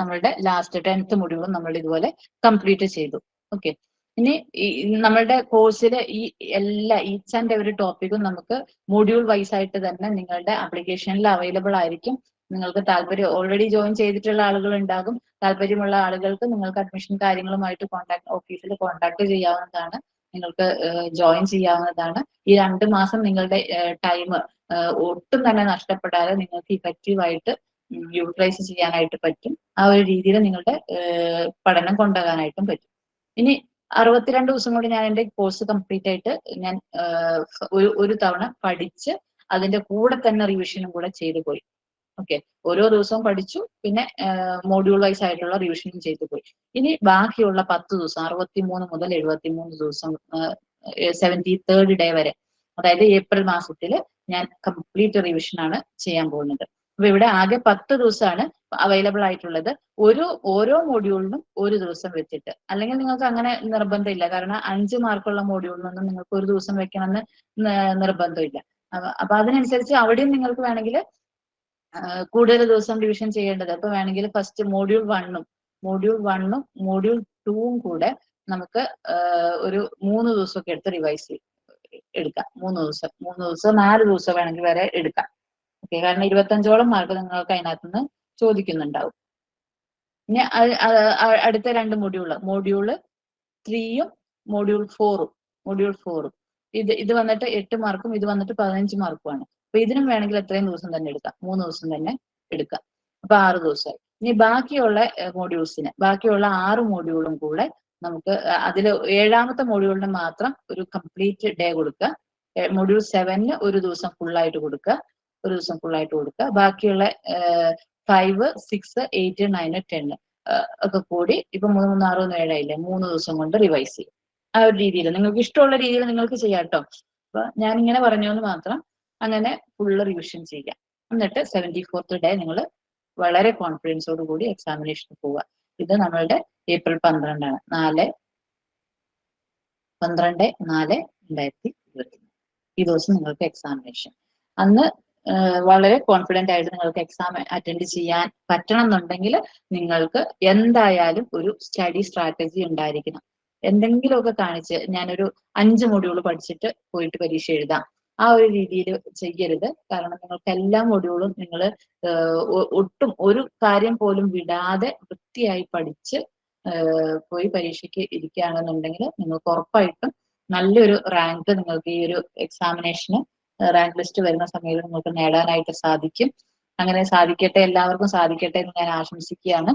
നമ്മളുടെ ലാസ്റ്റ് 10th മൊഡ്യൂളും നമ്മൾ ഇതുപോലെ കംപ്ലീറ്റ് ചെയ്തു. ഓക്കെ, ഇനി നമ്മളുടെ കോഴ്സിലെ ഈച്ച് ആൻഡ് എവറി ടോപ്പിക്കും നമുക്ക് മൊഡ്യൂൾ വൈസ് ആയിട്ട് തന്നെ നിങ്ങളുടെ ആപ്ലിക്കേഷനിൽ അവൈലബിൾ ആയിരിക്കും. നിങ്ങൾക്ക് താല്പര്യം ഓൾറെഡി ജോയിൻ ചെയ്തിട്ടുള്ള ആളുകൾ ഉണ്ടാകും. താല്പര്യമുള്ള ആളുകൾക്ക് നിങ്ങൾക്ക് അഡ്മിഷൻ കാര്യങ്ങളുമായിട്ട് ഓഫീസിൽ കോൺടാക്ട് ചെയ്യാവുന്നതാണ്. നിങ്ങൾക്ക് ജോയിൻ ചെയ്യാവുന്നതാണ്. ഈ 2 മാസം നിങ്ങളുടെ ടൈം ഒട്ടും തന്നെ നഷ്ടപ്പെടാതെ നിങ്ങൾക്ക് ഇഫക്റ്റീവായിട്ട് യൂട്ടിലൈസ് ചെയ്യാനായിട്ട് പറ്റും. ആ ഒരു രീതിയിൽ നിങ്ങളുടെ പഠനം കൊണ്ടുപോകാനായിട്ടും പറ്റും. ഇനി 62 ദിവസം കൊണ്ട് ഞാൻ എൻ്റെ കോഴ്സ് കംപ്ലീറ്റ് ആയിട്ട് ഞാൻ ഒരു തവണ പഠിച്ച് അതിന്റെ കൂടെ തന്നെ റിവിഷനും കൂടെ ചെയ്തു പോയി. ഓക്കെ, ഓരോ ദിവസവും പഠിച്ചു, പിന്നെ മോഡ്യൂൾ വൈസ് ആയിട്ടുള്ള റിവിഷനും ചെയ്തു പോയി. ഇനി ബാക്കിയുള്ള 10 ദിവസം 63 മുതൽ 73 ദിവസം 73rd ഡേ വരെ, അതായത് ഏപ്രിൽ മാസത്തിൽ ഞാൻ കംപ്ലീറ്റ് റിവിഷൻ ആണ് ചെയ്യാൻ പോകുന്നത്. അപ്പൊ ഇവിടെ ആകെ 10 ദിവസമാണ് അവൈലബിൾ ആയിട്ടുള്ളത്. ഓരോ മൊഡ്യൂളിനും ഒരു ദിവസം വെച്ചിട്ട്. അല്ലെങ്കിൽ നിങ്ങൾക്ക് അങ്ങനെ നിർബന്ധമില്ല. കാരണം 5 മാർക്കുള്ള മൊഡ്യൂളിനൊന്നും നിങ്ങൾക്ക് ഒരു ദിവസം വെക്കണമെന്ന് നിർബന്ധമില്ല. അപ്പൊ അതിനനുസരിച്ച് അവിടെയും നിങ്ങൾക്ക് വേണമെങ്കിൽ കൂടുതൽ ദിവസം റിവിഷൻ ചെയ്യേണ്ടത്. അപ്പൊ വേണമെങ്കിൽ ഫസ്റ്റ് മൊഡ്യൂൾ 1ഉം മൊഡ്യൂൾ 2ഉം കൂടെ നമുക്ക് ഒരു 3 ദിവസമൊക്കെ എടുത്ത് റിവൈസ് എടുക്കാം. 3 ദിവസം 4 ദിവസം വേണമെങ്കിൽ വരെ എടുക്കാം. ഓക്കെ, കാരണം 25ഓളം മാർക്ക് നിങ്ങൾക്ക് അതിനകത്ത് നിന്ന് ചോദിക്കുന്നുണ്ടാവും. ഇനി അടുത്ത 2 മൊഡ്യൂൾ 3ഉം മൊഡ്യൂൾ 4ഉം ഇത് വന്നിട്ട് 8 മാർക്കും ഇത് വന്നിട്ട് 15 മാർക്കുമാണ്. അപ്പൊ ഇതിനും വേണമെങ്കിൽ എത്രയും ദിവസം തന്നെ എടുക്കാം, 3 ദിവസം തന്നെ എടുക്കാം. അപ്പൊ 6 ദിവസമായി. ഇനി ബാക്കിയുള്ള 6 മൊഡ്യൂളും കൂടെ നമുക്ക് അതിൽ 7ാമത്തെ മൊഡ്യൂളിന് മാത്രം ഒരു കംപ്ലീറ്റ് ഡേ കൊടുക്കുക. മൊഡ്യൂൾ 7 ഒരു ദിവസം ഫുള്ളായിട്ട് കൊടുക്കുക. ബാക്കിയുള്ള 5, 6, 8, 9, 10 ഒക്കെ കൂടി ഇപ്പൊ 3, 3, 6, 7 ആയില്ലേ, 3 ദിവസം കൊണ്ട് റിവൈസ് ചെയ്യും. ആ ഒരു രീതിയിൽ നിങ്ങൾക്ക് ഇഷ്ടമുള്ള രീതിയിൽ നിങ്ങൾക്ക് ചെയ്യാം കേട്ടോ. അപ്പൊ ഞാൻ ഇങ്ങനെ പറഞ്ഞു എന്ന് മാത്രം. അങ്ങനെ ഫുള്ള് റിവിഷൻ ചെയ്യാം. എന്നിട്ട് 74th ഡേ നിങ്ങൾ വളരെ കോൺഫിഡൻസോട് കൂടി എക്സാമിനേഷന് പോവുക. ഇത് നമ്മളുടെ ഏപ്രിൽ 12 ആണ്. 12/4/2023 ഈ ദിവസം നിങ്ങൾക്ക് എക്സാമിനേഷൻ. അന്ന് വളരെ കോൺഫിഡന്റ് ആയിട്ട് നിങ്ങൾക്ക് എക്സാം അറ്റൻഡ് ചെയ്യാൻ പറ്റണം എന്നുണ്ടെങ്കിൽ നിങ്ങൾക്ക് എന്തായാലും ഒരു സ്റ്റഡി സ്ട്രാറ്റജി ഉണ്ടായിരിക്കണം. എന്തെങ്കിലുമൊക്കെ കാണിച്ച് ഞാനൊരു 5 മൊഡ്യൂൾ പഠിച്ചിട്ട് പോയിട്ട് പരീക്ഷ എഴുതാം, ആ ഒരു രീതിയിൽ ചെയ്യരുത്. കാരണം നിങ്ങൾക്ക് എല്ലാ മൊഡ്യൂളും നിങ്ങൾ ഒട്ടും ഒരു കാര്യം പോലും വിടാതെ വൃത്തിയായി പഠിച്ച് പോയി പരീക്ഷയ്ക്ക് ഇരിക്കുകയാണെന്നുണ്ടെങ്കിൽ നിങ്ങൾക്ക് ഉറപ്പായിട്ടും നല്ലൊരു റാങ്ക് നിങ്ങൾക്ക് ഈ ഒരു എക്സാമിനേഷന് റാങ്ക് ലിസ്റ്റ് വരുന്ന സമയത്ത് നിങ്ങൾക്ക് നേടാനായിട്ട് സാധിക്കും. അങ്ങനെ സാധിക്കട്ടെ, എല്ലാവർക്കും സാധിക്കട്ടെ എന്ന് ഞാൻ ആശംസിക്കുകയാണ്.